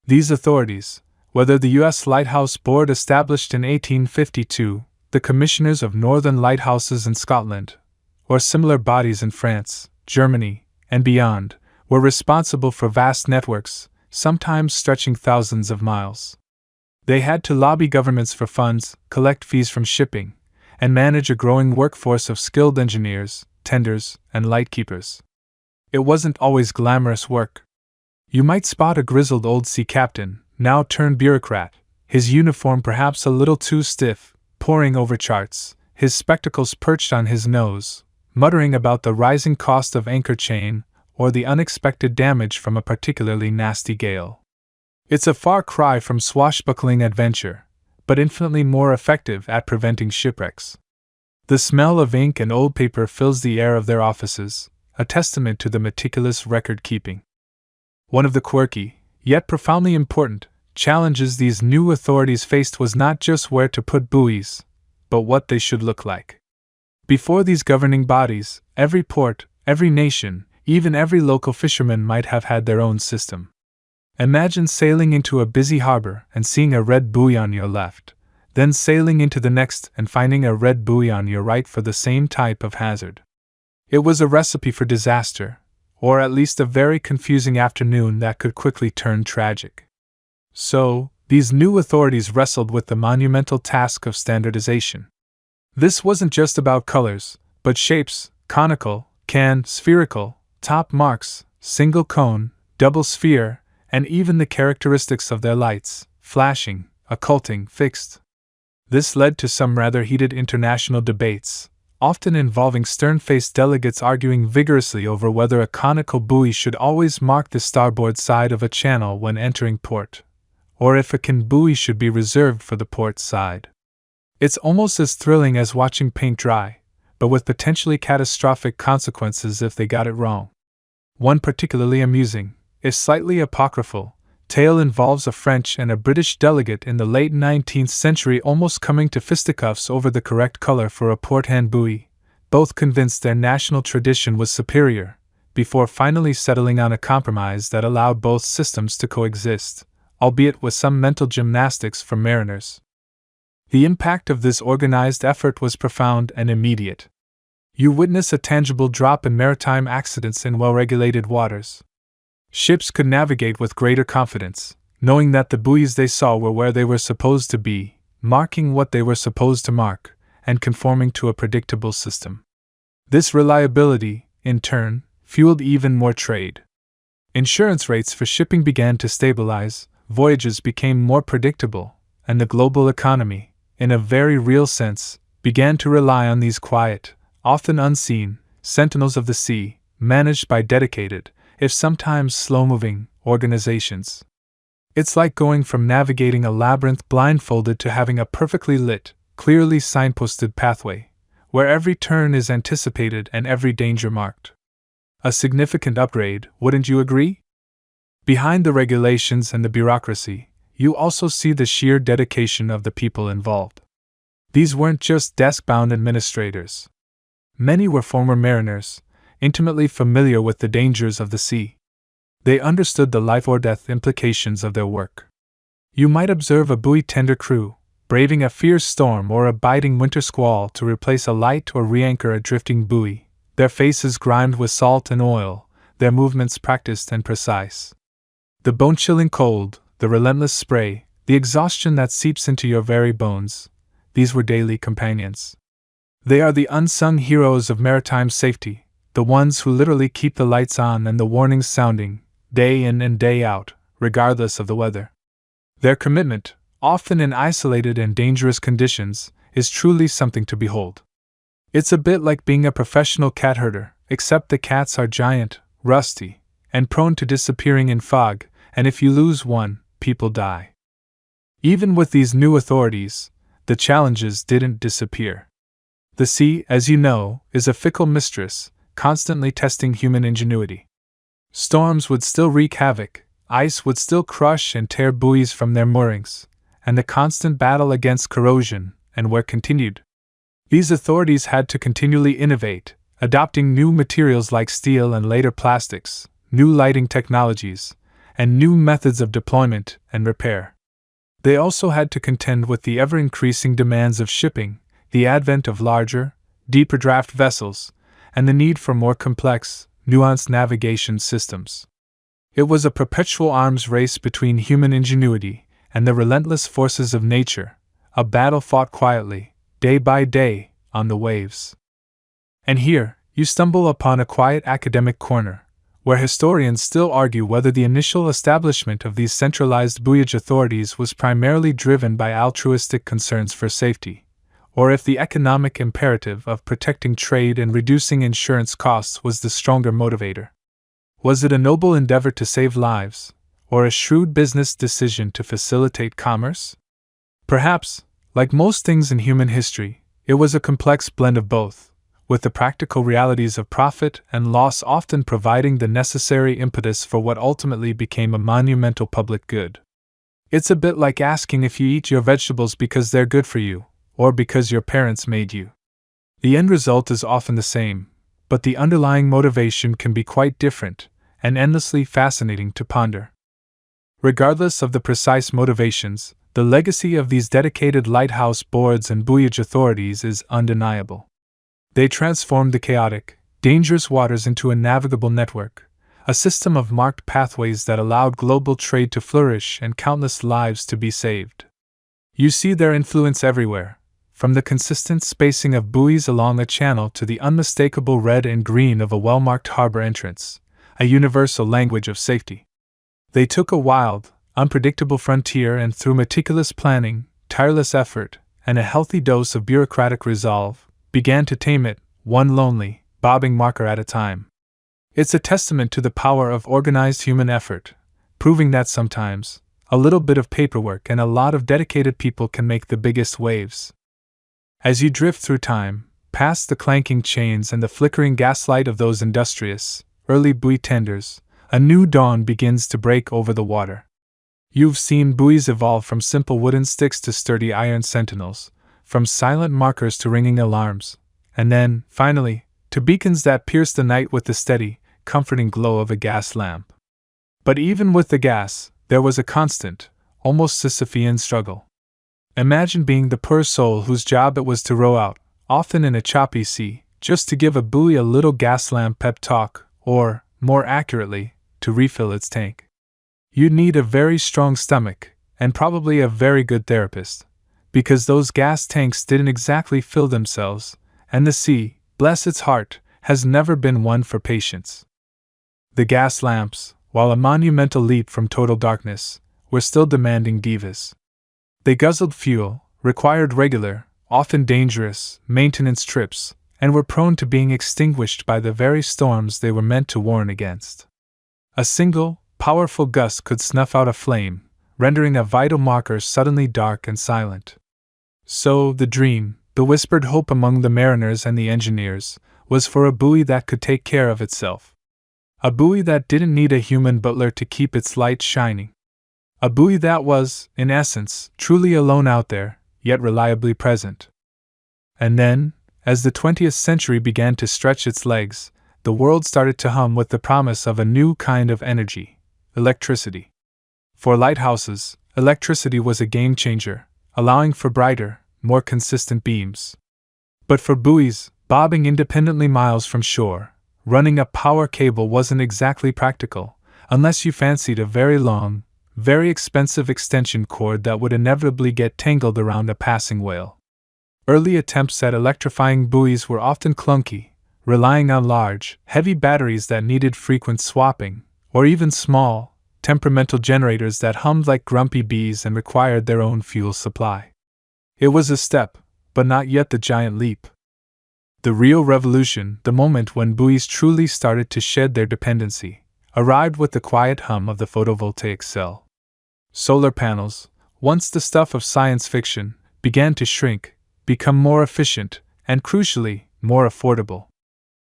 Speaker 1: These authorities, whether the U.S. Lighthouse Board established in 1852, the Commissioners of Northern Lighthouses in Scotland, or similar bodies in France, Germany, and beyond, were responsible for vast networks, sometimes stretching thousands of miles. They had to lobby governments for funds, collect fees from shipping, and manage a growing workforce of skilled engineers, tenders, and lightkeepers. It wasn't always glamorous work. You might spot a grizzled old sea captain, now turned bureaucrat, his uniform perhaps a little too stiff, poring over charts, his spectacles perched on his nose, muttering about the rising cost of anchor chain or the unexpected damage from a particularly nasty gale. It's a far cry from swashbuckling adventure, but infinitely more effective at preventing shipwrecks. The smell of ink and old paper fills the air of their offices, a testament to the meticulous record-keeping. One of the quirky, yet profoundly important, challenges these new authorities faced was not just where to put buoys, but what they should look like. Before these governing bodies, every port, every nation, even every local fisherman might have had their own system. Imagine sailing into a busy harbor and seeing a red buoy on your left, then sailing into the next and finding a red buoy on your right for the same type of hazard. It was a recipe for disaster, or at least a very confusing afternoon that could quickly turn tragic. So, these new authorities wrestled with the monumental task of standardization. This wasn't just about colors, but shapes: conical, can, spherical, top marks, single cone, double sphere, and even the characteristics of their lights: flashing, occulting, fixed. This led to some rather heated international debates, often involving stern-faced delegates arguing vigorously over whether a conical buoy should always mark the starboard side of a channel when entering port, or if a can buoy should be reserved for the port side. It's almost as thrilling as watching paint dry, but with potentially catastrophic consequences if they got it wrong. One particularly amusing, if slightly apocryphal, tale involves a French and a British delegate in the late 19th century almost coming to fisticuffs over the correct color for a port-hand buoy, both convinced their national tradition was superior, before finally settling on a compromise that allowed both systems to coexist, albeit with some mental gymnastics for mariners. The impact of this organized effort was profound and immediate. You witness a tangible drop in maritime accidents in well-regulated waters. Ships could navigate with greater confidence, knowing that the buoys they saw were where they were supposed to be, marking what they were supposed to mark, and conforming to a predictable system. This reliability, in turn, fueled even more trade. Insurance rates for shipping began to stabilize, voyages became more predictable, and the global economy, in a very real sense, began to rely on these quiet, often unseen, sentinels of the sea, managed by dedicated, if sometimes slow-moving, organizations. It's like going from navigating a labyrinth blindfolded to having a perfectly lit, clearly signposted pathway, where every turn is anticipated and every danger marked. A significant upgrade, wouldn't you agree? Behind the regulations and the bureaucracy, you also see the sheer dedication of the people involved. These weren't just desk-bound administrators. Many were former mariners, intimately familiar with the dangers of the sea. They understood the life-or-death implications of their work. You might observe a buoy tender crew, braving a fierce storm or a biting winter squall to replace a light or re-anchor a drifting buoy, their faces grimed with salt and oil, their movements practiced and precise. The bone-chilling cold, the relentless spray, the exhaustion that seeps into your very bones, these were daily companions. They are the unsung heroes of maritime safety, the ones who literally keep the lights on and the warnings sounding, day in and day out, regardless of the weather. Their commitment, often in isolated and dangerous conditions, is truly something to behold. It's a bit like being a professional cat herder, except the cats are giant, rusty, and prone to disappearing in fog, and if you lose one, people die. Even with these new authorities, the challenges didn't disappear. The sea, as you know, is a fickle mistress, constantly testing human ingenuity. Storms would still wreak havoc, ice would still crush and tear buoys from their moorings, and the constant battle against corrosion and wear continued. These authorities had to continually innovate, adopting new materials like steel and later plastics, new lighting technologies, and new methods of deployment and repair. They also had to contend with the ever-increasing demands of shipping, the advent of larger, deeper draft vessels, and the need for more complex, nuanced navigation systems. It was a perpetual arms race between human ingenuity and the relentless forces of nature, a battle fought quietly, day by day, on the waves. And here, you stumble upon a quiet academic corner, where historians still argue whether the initial establishment of these centralized buoyage authorities was primarily driven by altruistic concerns for safety, or if the economic imperative of protecting trade and reducing insurance costs was the stronger motivator. Was it a noble endeavor to save lives, or a shrewd business decision to facilitate commerce? Perhaps, like most things in human history, it was a complex blend of both, with the practical realities of profit and loss often providing the necessary impetus for what ultimately became a monumental public good. It's a bit like asking if you eat your vegetables because they're good for you, or because your parents made you. The end result is often the same, but the underlying motivation can be quite different, and endlessly fascinating to ponder. Regardless of the precise motivations, the legacy of these dedicated lighthouse boards and buoyage authorities is undeniable. They transformed the chaotic, dangerous waters into a navigable network, a system of marked pathways that allowed global trade to flourish and countless lives to be saved. You see their influence everywhere, from the consistent spacing of buoys along a channel to the unmistakable red and green of a well-marked harbor entrance, a universal language of safety. They took a wild, unpredictable frontier and through meticulous planning, tireless effort, and a healthy dose of bureaucratic resolve, began to tame it, one lonely, bobbing marker at a time. It's a testament to the power of organized human effort, proving that sometimes, a little bit of paperwork and a lot of dedicated people can make the biggest waves. As you drift through time, past the clanking chains and the flickering gaslight of those industrious, early buoy tenders, a new dawn begins to break over the water. You've seen buoys evolve from simple wooden sticks to sturdy iron sentinels, from silent markers to ringing alarms, and then, finally, to beacons that pierce the night with the steady, comforting glow of a gas lamp. But even with the gas, there was a constant, almost Sisyphean struggle. Imagine being the poor soul whose job it was to row out, often in a choppy sea, just to give a buoy a little gas lamp pep talk, or, more accurately, to refill its tank. You'd need a very strong stomach, and probably a very good therapist, because those gas tanks didn't exactly fill themselves, and the sea, bless its heart, has never been one for patience. The gas lamps, while a monumental leap from total darkness, were still demanding divas. They guzzled fuel, required regular, often dangerous, maintenance trips, and were prone to being extinguished by the very storms they were meant to warn against. A single, powerful gust could snuff out a flame, rendering a vital marker suddenly dark and silent. So, the dream, the whispered hope among the mariners and the engineers, was for a buoy that could take care of itself. A buoy that didn't need a human butler to keep its light shining. A buoy that was, in essence, truly alone out there, yet reliably present. And then, as the 20th century began to stretch its legs, the world started to hum with the promise of a new kind of energy: electricity. For lighthouses, electricity was a game changer, allowing for brighter, more consistent beams. But for buoys, bobbing independently miles from shore, running a power cable wasn't exactly practical, unless you fancied a very long, very expensive extension cord that would inevitably get tangled around a passing whale. Early attempts at electrifying buoys were often clunky, relying on large, heavy batteries that needed frequent swapping, or even small, temperamental generators that hummed like grumpy bees and required their own fuel supply. It was a step, but not yet the giant leap. The real revolution, the moment when buoys truly started to shed their dependency, arrived with the quiet hum of the photovoltaic cell. Solar panels, once the stuff of science fiction, began to shrink, become more efficient, and crucially, more affordable.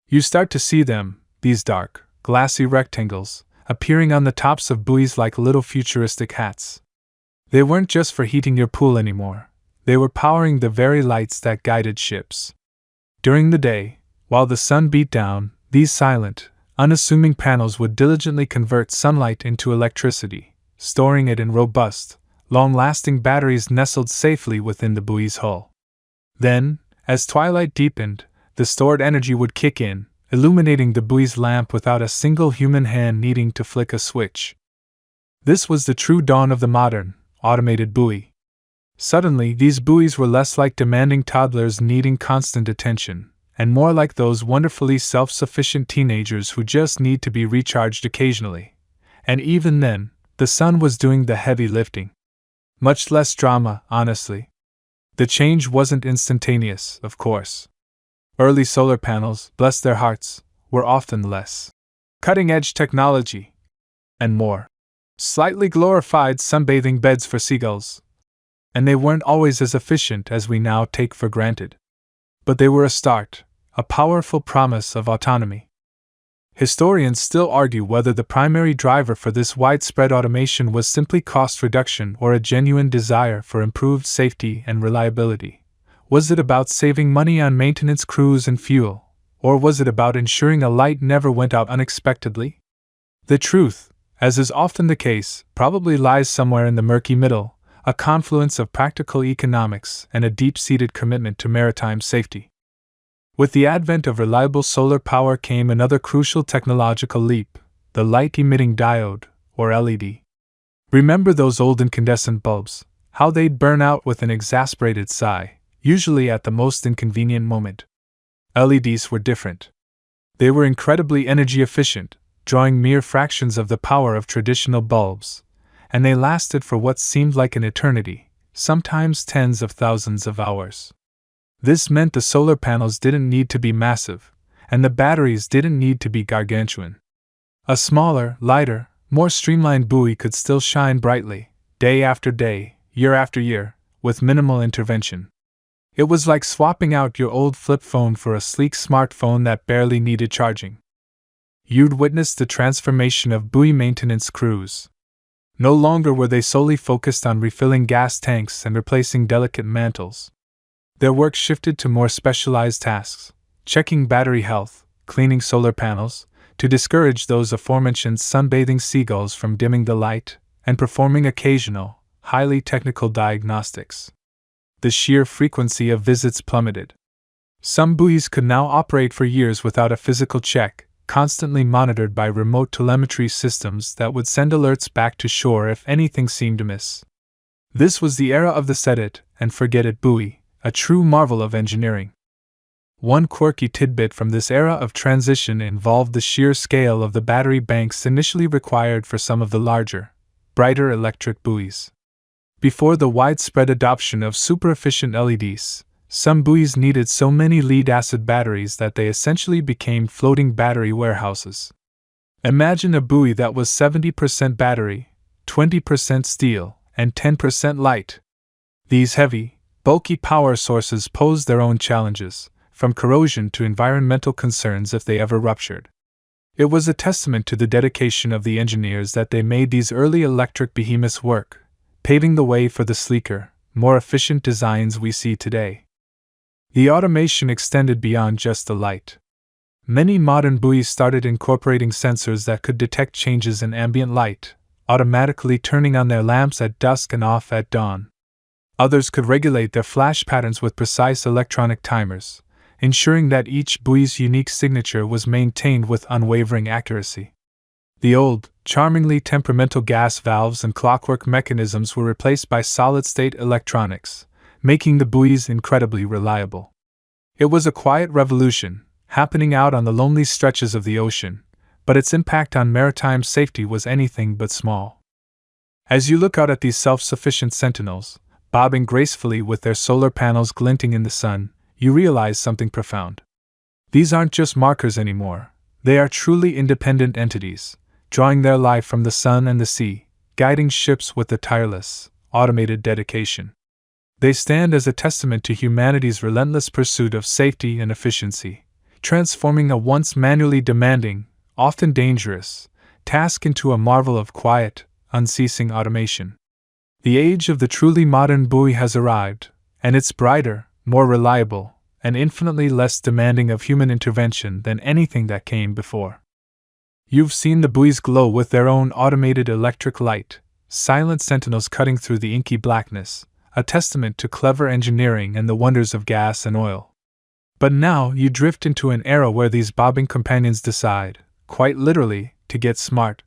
Speaker 1: You start to see them, these dark, glassy rectangles, appearing on the tops of buoys like little futuristic hats. They weren't just for heating your pool anymore, they were powering the very lights that guided ships. During the day, while the sun beat down, these silent, unassuming panels would diligently convert sunlight into electricity, storing it in robust, long-lasting batteries nestled safely within the buoy's hull. Then, as twilight deepened, the stored energy would kick in, illuminating the buoy's lamp without a single human hand needing to flick a switch. This was the true dawn of the modern, automated buoy. Suddenly, these buoys were less like demanding toddlers needing constant attention, and more like those wonderfully self-sufficient teenagers who just need to be recharged occasionally. And even then, the sun was doing the heavy lifting. Much less drama, honestly. The change wasn't instantaneous, of course. Early solar panels, bless their hearts, were often less cutting-edge technology, and more slightly glorified sunbathing beds for seagulls. And they weren't always as efficient as we now take for granted. But they were a start, a powerful promise of autonomy. Historians still argue whether the primary driver for this widespread automation was simply cost reduction or a genuine desire for improved safety and reliability. Was it about saving money on maintenance crews and fuel, or was it about ensuring a light never went out unexpectedly? The truth, as is often the case, probably lies somewhere in the murky middle, a confluence of practical economics and a deep-seated commitment to maritime safety. With the advent of reliable solar power came another crucial technological leap, the light-emitting diode, or LED. Remember those old incandescent bulbs, how they'd burn out with an exasperated sigh, usually at the most inconvenient moment? LEDs were different. They were incredibly energy efficient, drawing mere fractions of the power of traditional bulbs, and they lasted for what seemed like an eternity, sometimes tens of thousands of hours. This meant the solar panels didn't need to be massive, and the batteries didn't need to be gargantuan. A smaller, lighter, more streamlined buoy could still shine brightly, day after day, year after year, with minimal intervention. It was like swapping out your old flip phone for a sleek smartphone that barely needed charging. You'd witnessed the transformation of buoy maintenance crews. No longer were they solely focused on refilling gas tanks and replacing delicate mantles. Their work shifted to more specialized tasks, checking battery health, cleaning solar panels, to discourage those aforementioned sunbathing seagulls from dimming the light, and performing occasional, highly technical diagnostics. The sheer frequency of visits plummeted. Some buoys could now operate for years without a physical check, constantly monitored by remote telemetry systems that would send alerts back to shore if anything seemed amiss. This was the era of the set-it-and-forget-it buoy, a true marvel of engineering. One quirky tidbit from this era of transition involved the sheer scale of the battery banks initially required for some of the larger, brighter electric buoys. Before the widespread adoption of super-efficient LEDs, some buoys needed so many lead-acid batteries that they essentially became floating battery warehouses. Imagine a buoy that was 70% battery, 20% steel, and 10% light. These heavy, bulky power sources posed their own challenges, from corrosion to environmental concerns if they ever ruptured. It was a testament to the dedication of the engineers that they made these early electric behemoths work, paving the way for the sleeker, more efficient designs we see today. The automation extended beyond just the light. Many modern buoys started incorporating sensors that could detect changes in ambient light, automatically turning on their lamps at dusk and off at dawn. Others could regulate their flash patterns with precise electronic timers, ensuring that each buoy's unique signature was maintained with unwavering accuracy. The old, charmingly temperamental gas valves and clockwork mechanisms were replaced by solid-state electronics, making the buoys incredibly reliable. It was a quiet revolution, happening out on the lonely stretches of the ocean, but its impact on maritime safety was anything but small. As you look out at these self-sufficient sentinels, bobbing gracefully with their solar panels glinting in the sun, you realize something profound. These aren't just markers anymore, they are truly independent entities, drawing their life from the sun and the sea, guiding ships with a tireless, automated dedication. They stand as a testament to humanity's relentless pursuit of safety and efficiency, transforming a once manually demanding, often dangerous, task into a marvel of quiet, unceasing automation. The age of the truly modern buoy has arrived, and it's brighter, more reliable, and infinitely less demanding of human intervention than anything that came before. You've seen the buoys glow with their own automated electric light, silent sentinels cutting through the inky blackness, a testament to clever engineering and the wonders of gas and oil. But now you drift into an era where these bobbing companions decide, quite literally, to get smart.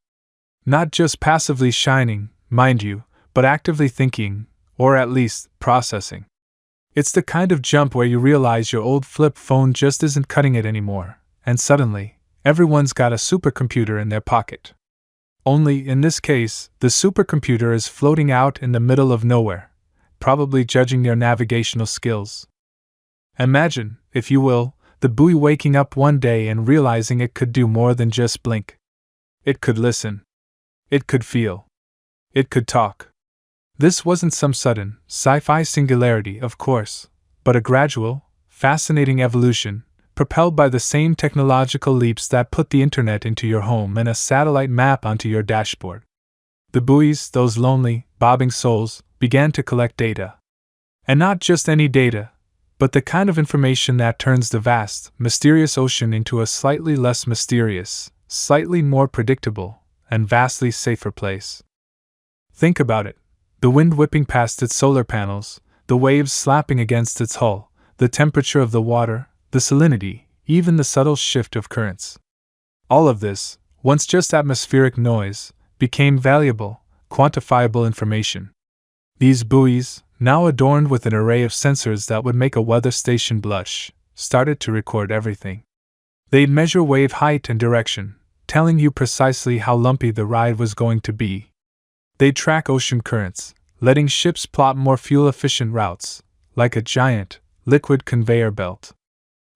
Speaker 1: Not just passively shining, mind you, but actively thinking, or at least processing. It's the kind of jump where you realize your old flip phone just isn't cutting it anymore, and suddenly, everyone's got a supercomputer in their pocket. Only, in this case, the supercomputer is floating out in the middle of nowhere, probably judging your navigational skills. Imagine, if you will, the buoy waking up one day and realizing it could do more than just blink. It could listen. It could feel. It could talk. This wasn't some sudden, sci-fi singularity, of course, but a gradual, fascinating evolution, propelled by the same technological leaps that put the internet into your home and a satellite map onto your dashboard. The buoys, those lonely, bobbing souls, began to collect data. And not just any data, but the kind of information that turns the vast, mysterious ocean into a slightly less mysterious, slightly more predictable, and vastly safer place. Think about it. The wind whipping past its solar panels, the waves slapping against its hull, the temperature of the water, the salinity, even the subtle shift of currents. All of this, once just atmospheric noise, became valuable, quantifiable information. These buoys, now adorned with an array of sensors that would make a weather station blush, started to record everything. They'd measure wave height and direction, telling you precisely how lumpy the ride was going to be. They'd track ocean currents, letting ships plot more fuel-efficient routes, like a giant, liquid conveyor belt.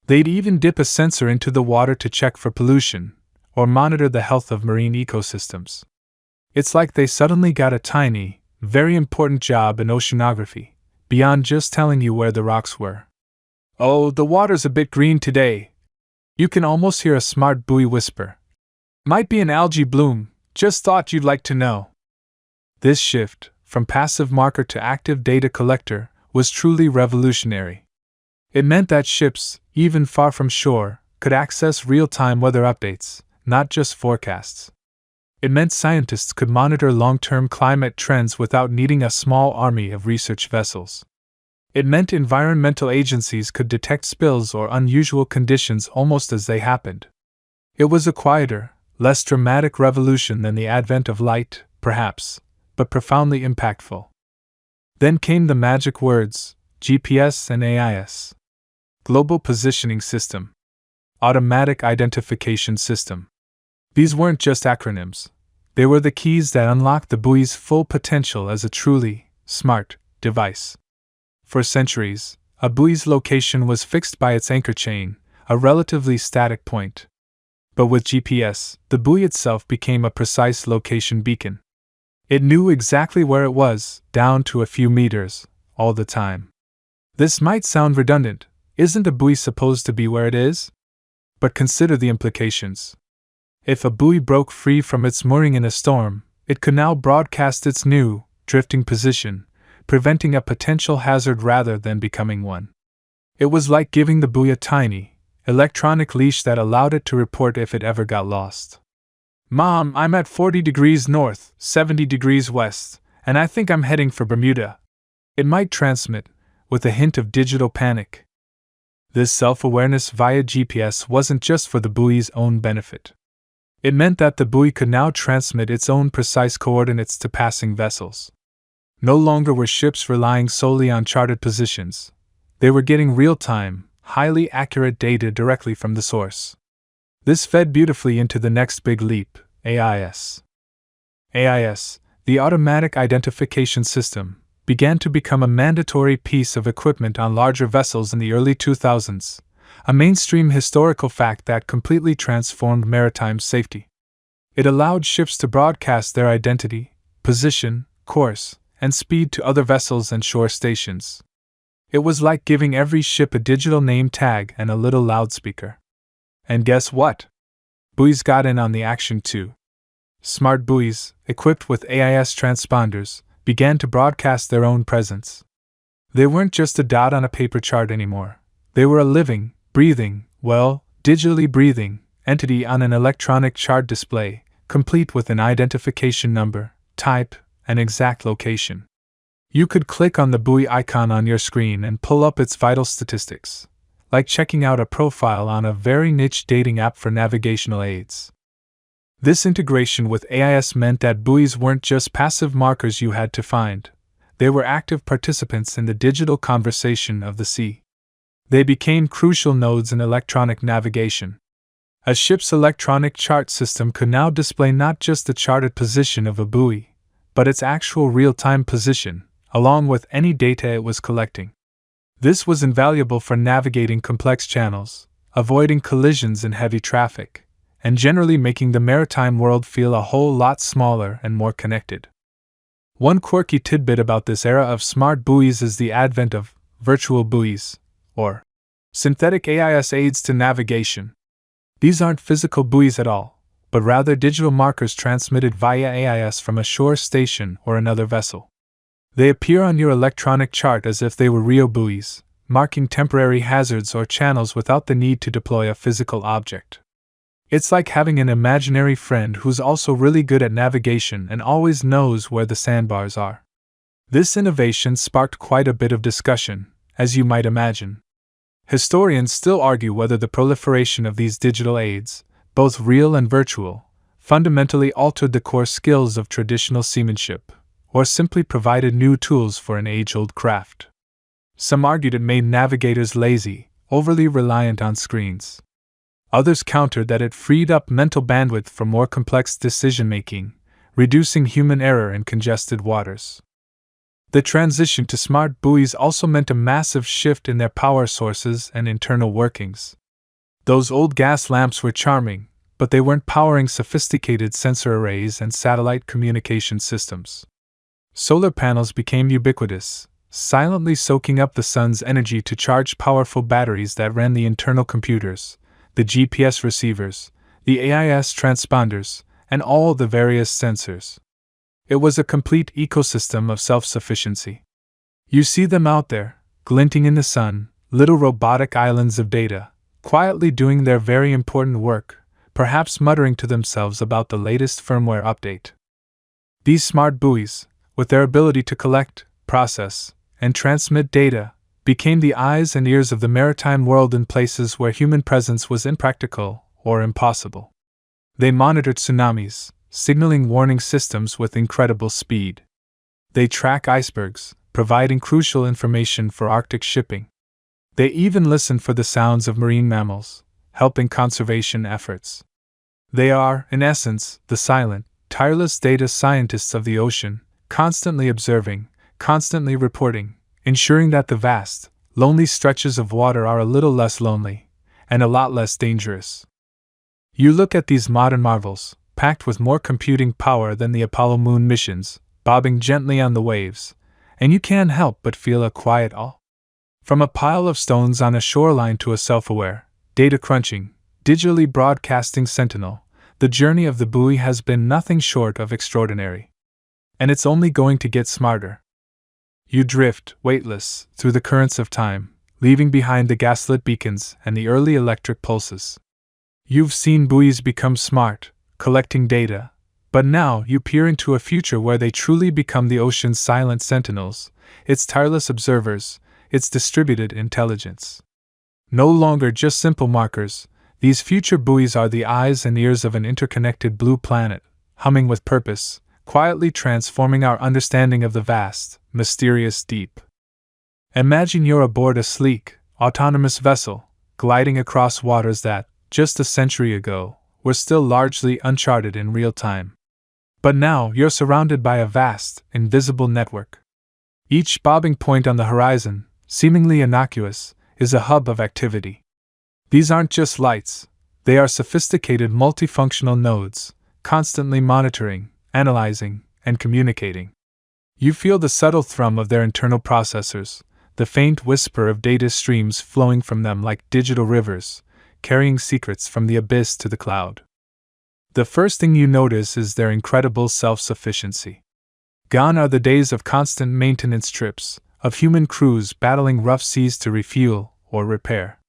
Speaker 1: They'd even dip a sensor into the water to check for pollution, or monitor the health of marine ecosystems. It's like they suddenly got a tiny, very important job in oceanography, beyond just telling you where the rocks were. "Oh, the water's a bit green today." You can almost hear a smart buoy whisper. "Might be an algae bloom, just thought you'd like to know." This shift, from passive marker to active data collector, was truly revolutionary. It meant that ships, even far from shore, could access real-time weather updates, not just forecasts. It meant scientists could monitor long-term climate trends without needing a small army of research vessels. It meant environmental agencies could detect spills or unusual conditions almost as they happened. It was a quieter, less dramatic revolution than the advent of light, perhaps, but profoundly impactful. Then came the magic words, GPS and AIS. Global Positioning System. Automatic Identification System. These weren't just acronyms. They were the keys that unlocked the buoy's full potential as a truly smart device. For centuries, a buoy's location was fixed by its anchor chain, a relatively static point. But with GPS, the buoy itself became a precise location beacon. It knew exactly where it was, down to a few meters, all the time. This might sound redundant. Isn't a buoy supposed to be where it is? But consider the implications. If a buoy broke free from its mooring in a storm, it could now broadcast its new, drifting position, preventing a potential hazard rather than becoming one. It was like giving the buoy a tiny, electronic leash that allowed it to report if it ever got lost. "Mom, I'm at 40 degrees north, 70 degrees west, and I think I'm heading for Bermuda." It might transmit, with a hint of digital panic. This self-awareness via GPS wasn't just for the buoy's own benefit. It meant that the buoy could now transmit its own precise coordinates to passing vessels. No longer were ships relying solely on charted positions. They were getting real-time, highly accurate data directly from the source. This fed beautifully into the next big leap, AIS. AIS, the Automatic Identification System, began to become a mandatory piece of equipment on larger vessels in the early 2000s, a mainstream historical fact that completely transformed maritime safety. It allowed ships to broadcast their identity, position, course, and speed to other vessels and shore stations. It was like giving every ship a digital name tag and a little loudspeaker. And guess what? Buoys got in on the action too. Smart buoys, equipped with AIS transponders, began to broadcast their own presence. They weren't just a dot on a paper chart anymore. They were a living, breathing, digitally breathing, entity on an electronic chart display, complete with an identification number, type, and exact location. You could click on the buoy icon on your screen and pull up its vital statistics, like checking out a profile on a very niche dating app for navigational aids. This integration with AIS meant that buoys weren't just passive markers you had to find. they were active participants in the digital conversation of the sea. They became crucial nodes in electronic navigation. A ship's electronic chart system could now display not just the charted position of a buoy, but its actual real-time position, along with any data it was collecting. This was invaluable for navigating complex channels, avoiding collisions in heavy traffic, and generally making the maritime world feel a whole lot smaller and more connected. One quirky tidbit about this era of smart buoys is the advent of virtual buoys, or synthetic AIS aids to navigation. These aren't physical buoys at all, but rather digital markers transmitted via AIS from a shore station or another vessel. They appear on your electronic chart as if they were real buoys, marking temporary hazards or channels without the need to deploy a physical object. It's like having an imaginary friend who's also really good at navigation and always knows where the sandbars are. This innovation sparked quite a bit of discussion, as you might imagine. Historians still argue whether the proliferation of these digital aids, both real and virtual, fundamentally altered the core skills of traditional seamanship, or simply provided new tools for an age-old craft. Some argued it made navigators lazy, overly reliant on screens. Others countered that it freed up mental bandwidth for more complex decision-making, reducing human error in congested waters. The transition to smart buoys also meant a massive shift in their power sources and internal workings. Those old gas lamps were charming, but they weren't powering sophisticated sensor arrays and satellite communication systems. Solar panels became ubiquitous, silently soaking up the sun's energy to charge powerful batteries that ran the internal computers, the GPS receivers, the AIS transponders, and all the various sensors. It was a complete ecosystem of self-sufficiency. You see them out there, glinting in the sun, little robotic islands of data, quietly doing their very important work, perhaps muttering to themselves about the latest firmware update. These smart buoys, with their ability to collect, process, and transmit data, became the eyes and ears of the maritime world in places where human presence was impractical or impossible. They monitored tsunamis, signaling warning systems with incredible speed. They track icebergs, providing crucial information for Arctic shipping. They even listen for the sounds of marine mammals, helping conservation efforts. They are, in essence, the silent, tireless data scientists of the ocean, constantly observing, constantly reporting, ensuring that the vast, lonely stretches of water are a little less lonely, and a lot less dangerous. You look at these modern marvels, packed with more computing power than the Apollo moon missions, bobbing gently on the waves, and you can't help but feel a quiet awe. From a pile of stones on a shoreline to a self-aware, data-crunching, digitally broadcasting sentinel, the journey of the buoy has been nothing short of extraordinary. And it's only going to get smarter. You drift, weightless, through the currents of time, leaving behind the gaslit beacons and the early electric pulses. You've seen buoys become smart, collecting data, but now you peer into a future where they truly become the ocean's silent sentinels, its tireless observers, its distributed intelligence. No longer just simple markers, these future buoys are the eyes and ears of an interconnected blue planet, humming with purpose, quietly transforming our understanding of the vast, mysterious deep. Imagine you're aboard a sleek, autonomous vessel, gliding across waters that, just a century ago, were still largely uncharted in real time. But now you're surrounded by a vast, invisible network. Each bobbing point on the horizon, seemingly innocuous, is a hub of activity. These aren't just lights, they are sophisticated multifunctional nodes, constantly monitoring, analyzing, and communicating. You feel the subtle thrum of their internal processors, the faint whisper of data streams flowing from them like digital rivers, carrying secrets from the abyss to the cloud. The first thing you notice is their incredible self-sufficiency. Gone are the days of constant maintenance trips, of human crews battling rough seas to refuel or repair.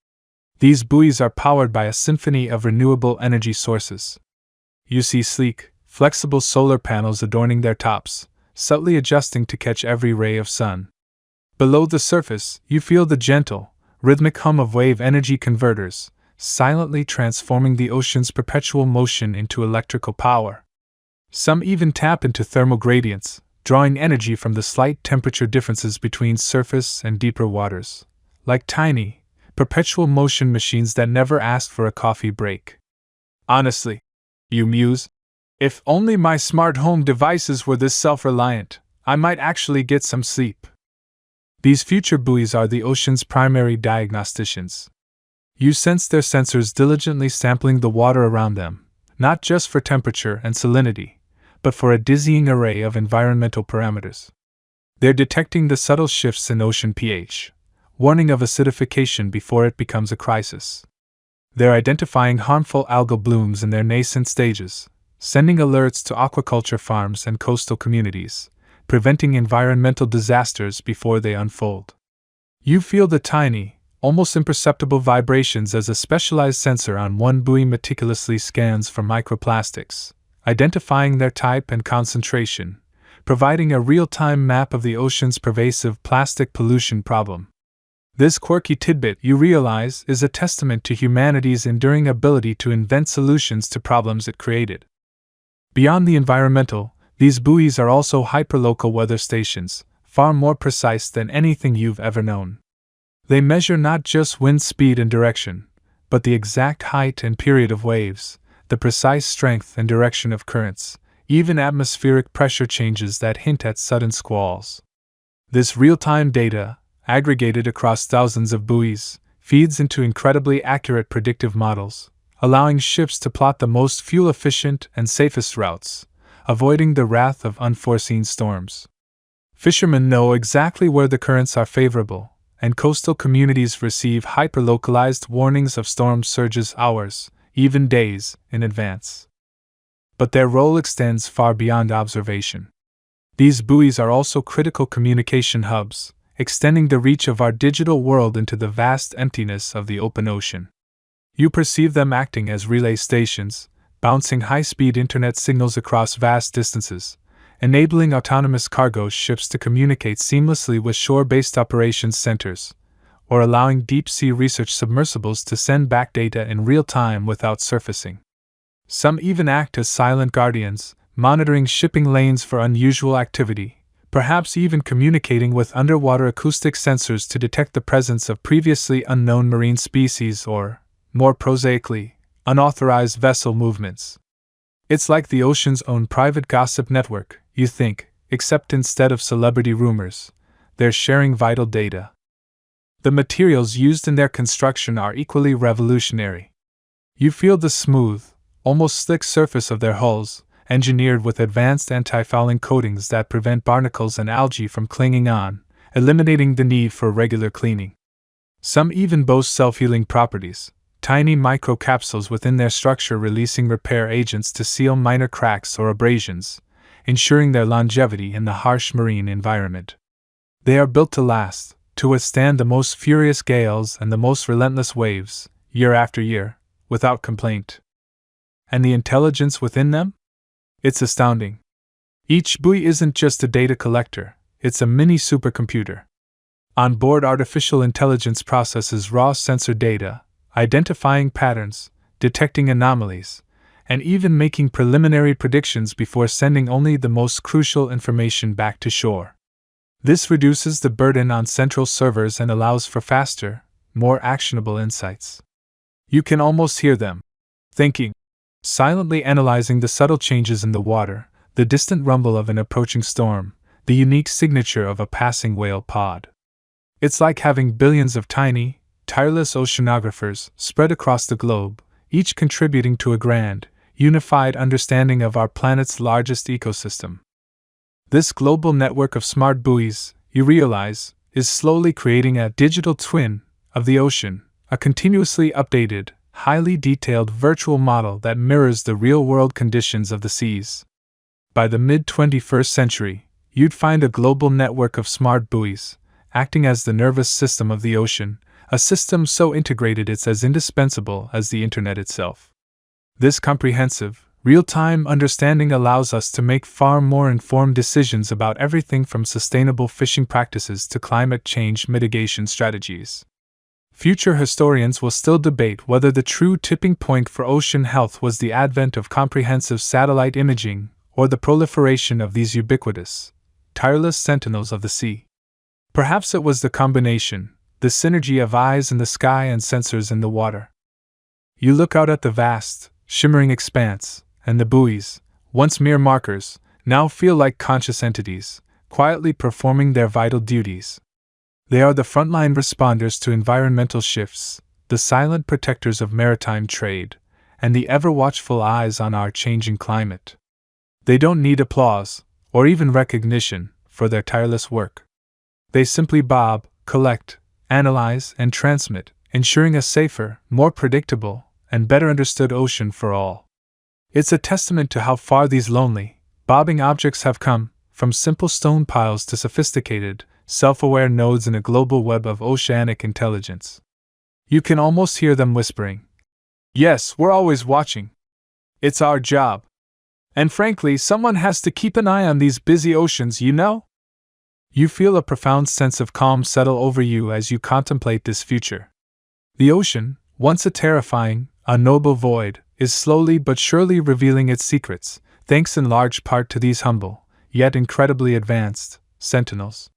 Speaker 1: These buoys are powered by a symphony of renewable energy sources. You see sleek, flexible solar panels adorning their tops, subtly adjusting to catch every ray of sun. Below the surface, you feel the gentle, rhythmic hum of wave energy converters, silently transforming the ocean's perpetual motion into electrical power. Some even tap into thermal gradients, drawing energy from the slight temperature differences between surface and deeper waters, like tiny, perpetual motion machines that never ask for a coffee break. Honestly, you muse, if only my smart home devices were this self-reliant, I might actually get some sleep. These future buoys are the ocean's primary diagnosticians. You sense their sensors diligently sampling the water around them, not just for temperature and salinity, but for a dizzying array of environmental parameters. They're detecting the subtle shifts in ocean pH, warning of acidification before it becomes a crisis. They're identifying harmful algal blooms in their nascent stages, sending alerts to aquaculture farms and coastal communities, preventing environmental disasters before they unfold. You feel the tiny, almost imperceptible vibrations as a specialized sensor on one buoy meticulously scans for microplastics, identifying their type and concentration, providing a real-time map of the ocean's pervasive plastic pollution problem. This quirky tidbit, you realize, is a testament to humanity's enduring ability to invent solutions to problems it created. Beyond the environmental, these buoys are also hyperlocal weather stations, far more precise than anything you've ever known. They measure not just wind speed and direction, but the exact height and period of waves, the precise strength and direction of currents, even atmospheric pressure changes that hint at sudden squalls. This real-time data, aggregated across thousands of buoys, feeds into incredibly accurate predictive models, allowing ships to plot the most fuel-efficient and safest routes, avoiding the wrath of unforeseen storms. Fishermen know exactly where the currents are favorable, and coastal communities receive hyper-localized warnings of storm surges hours, even days, in advance. But their role extends far beyond observation. These buoys are also critical communication hubs, extending the reach of our digital world into the vast emptiness of the open ocean. You perceive them acting as relay stations, bouncing high-speed internet signals across vast distances, enabling autonomous cargo ships to communicate seamlessly with shore-based operations centers, or allowing deep-sea research submersibles to send back data in real time without surfacing. Some even act as silent guardians, monitoring shipping lanes for unusual activity, perhaps even communicating with underwater acoustic sensors to detect the presence of previously unknown marine species or, more prosaically, unauthorized vessel movements. It's like the ocean's own private gossip network, you think, except instead of celebrity rumors, they're sharing vital data. The materials used in their construction are equally revolutionary. You feel the smooth, almost slick surface of their hulls, engineered with advanced anti-fouling coatings that prevent barnacles and algae from clinging on, eliminating the need for regular cleaning. Some even boast self-healing properties, tiny microcapsules within their structure releasing repair agents to seal minor cracks or abrasions, ensuring their longevity in the harsh marine environment. They are built to last, to withstand the most furious gales and the most relentless waves, year after year, without complaint. And the intelligence within them? It's astounding. Each buoy isn't just a data collector, it's a mini supercomputer. On-board artificial intelligence processes raw sensor data, identifying patterns, detecting anomalies, and even making preliminary predictions before sending only the most crucial information back to shore. This reduces the burden on central servers and allows for faster, more actionable insights. You can almost hear them thinking, silently analyzing the subtle changes in the water, the distant rumble of an approaching storm, the unique signature of a passing whale pod. It's like having billions of tiny, tireless oceanographers spread across the globe, each contributing to a grand, unified understanding of our planet's largest ecosystem. This global network of smart buoys, you realize, is slowly creating a digital twin of the ocean, a continuously updated, highly detailed virtual model that mirrors the real-world conditions of the seas. By the mid-21st century, you'd find a global network of smart buoys, acting as the nervous system of the ocean, a system so integrated it's as indispensable as the internet itself. This comprehensive, real-time understanding allows us to make far more informed decisions about everything from sustainable fishing practices to climate change mitigation strategies. Future historians will still debate whether the true tipping point for ocean health was the advent of comprehensive satellite imaging or the proliferation of these ubiquitous, tireless sentinels of the sea. Perhaps it was the combination, the synergy of eyes in the sky and sensors in the water. You look out at the vast, shimmering expanse, and the buoys, once mere markers, now feel like conscious entities, quietly performing their vital duties. They are the frontline responders to environmental shifts, the silent protectors of maritime trade, and the ever-watchful eyes on our changing climate. They don't need applause, or even recognition, for their tireless work. They simply bob, collect, analyze, and transmit, ensuring a safer, more predictable, and better understood ocean for all. It's a testament to how far these lonely, bobbing objects have come, from simple stone piles to sophisticated, self-aware nodes in a global web of oceanic intelligence. You can almost hear them whispering, "Yes, we're always watching. It's our job. And frankly, someone has to keep an eye on these busy oceans, you know?" You feel a profound sense of calm settle over you as you contemplate this future. The ocean, once a terrifying, unknowable void, is slowly but surely revealing its secrets, thanks in large part to these humble, yet incredibly advanced, sentinels.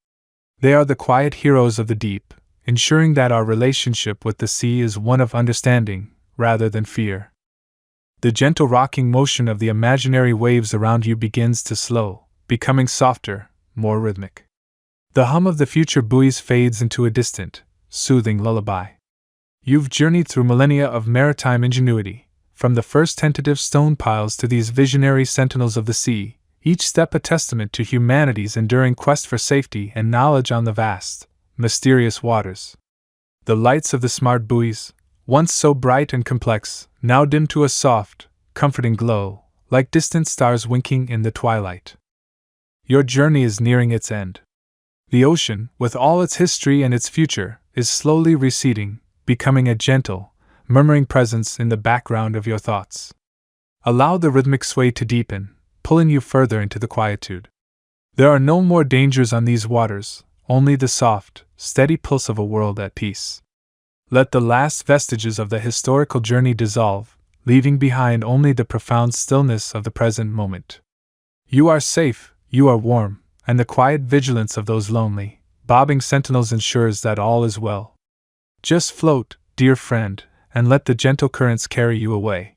Speaker 1: They are the quiet heroes of the deep, ensuring that our relationship with the sea is one of understanding, rather than fear. The gentle rocking motion of the imaginary waves around you begins to slow, becoming softer, more rhythmic. The hum of the future buoys fades into a distant, soothing lullaby. You've journeyed through millennia of maritime ingenuity, from the first tentative stone piles to these visionary sentinels of the sea, each step a testament to humanity's enduring quest for safety and knowledge on the vast, mysterious waters. The lights of the smart buoys, once so bright and complex, now dim to a soft, comforting glow, like distant stars winking in the twilight. Your journey is nearing its end. The ocean, with all its history and its future, is slowly receding, becoming a gentle, murmuring presence in the background of your thoughts. Allow the rhythmic sway to deepen, pulling you further into the quietude. There are no more dangers on these waters, only the soft, steady pulse of a world at peace. Let the last vestiges of the historical journey dissolve, leaving behind only the profound stillness of the present moment. You are safe, you are warm, and the quiet vigilance of those lonely, bobbing sentinels ensures that all is well. Just float, dear friend, and let the gentle currents carry you away.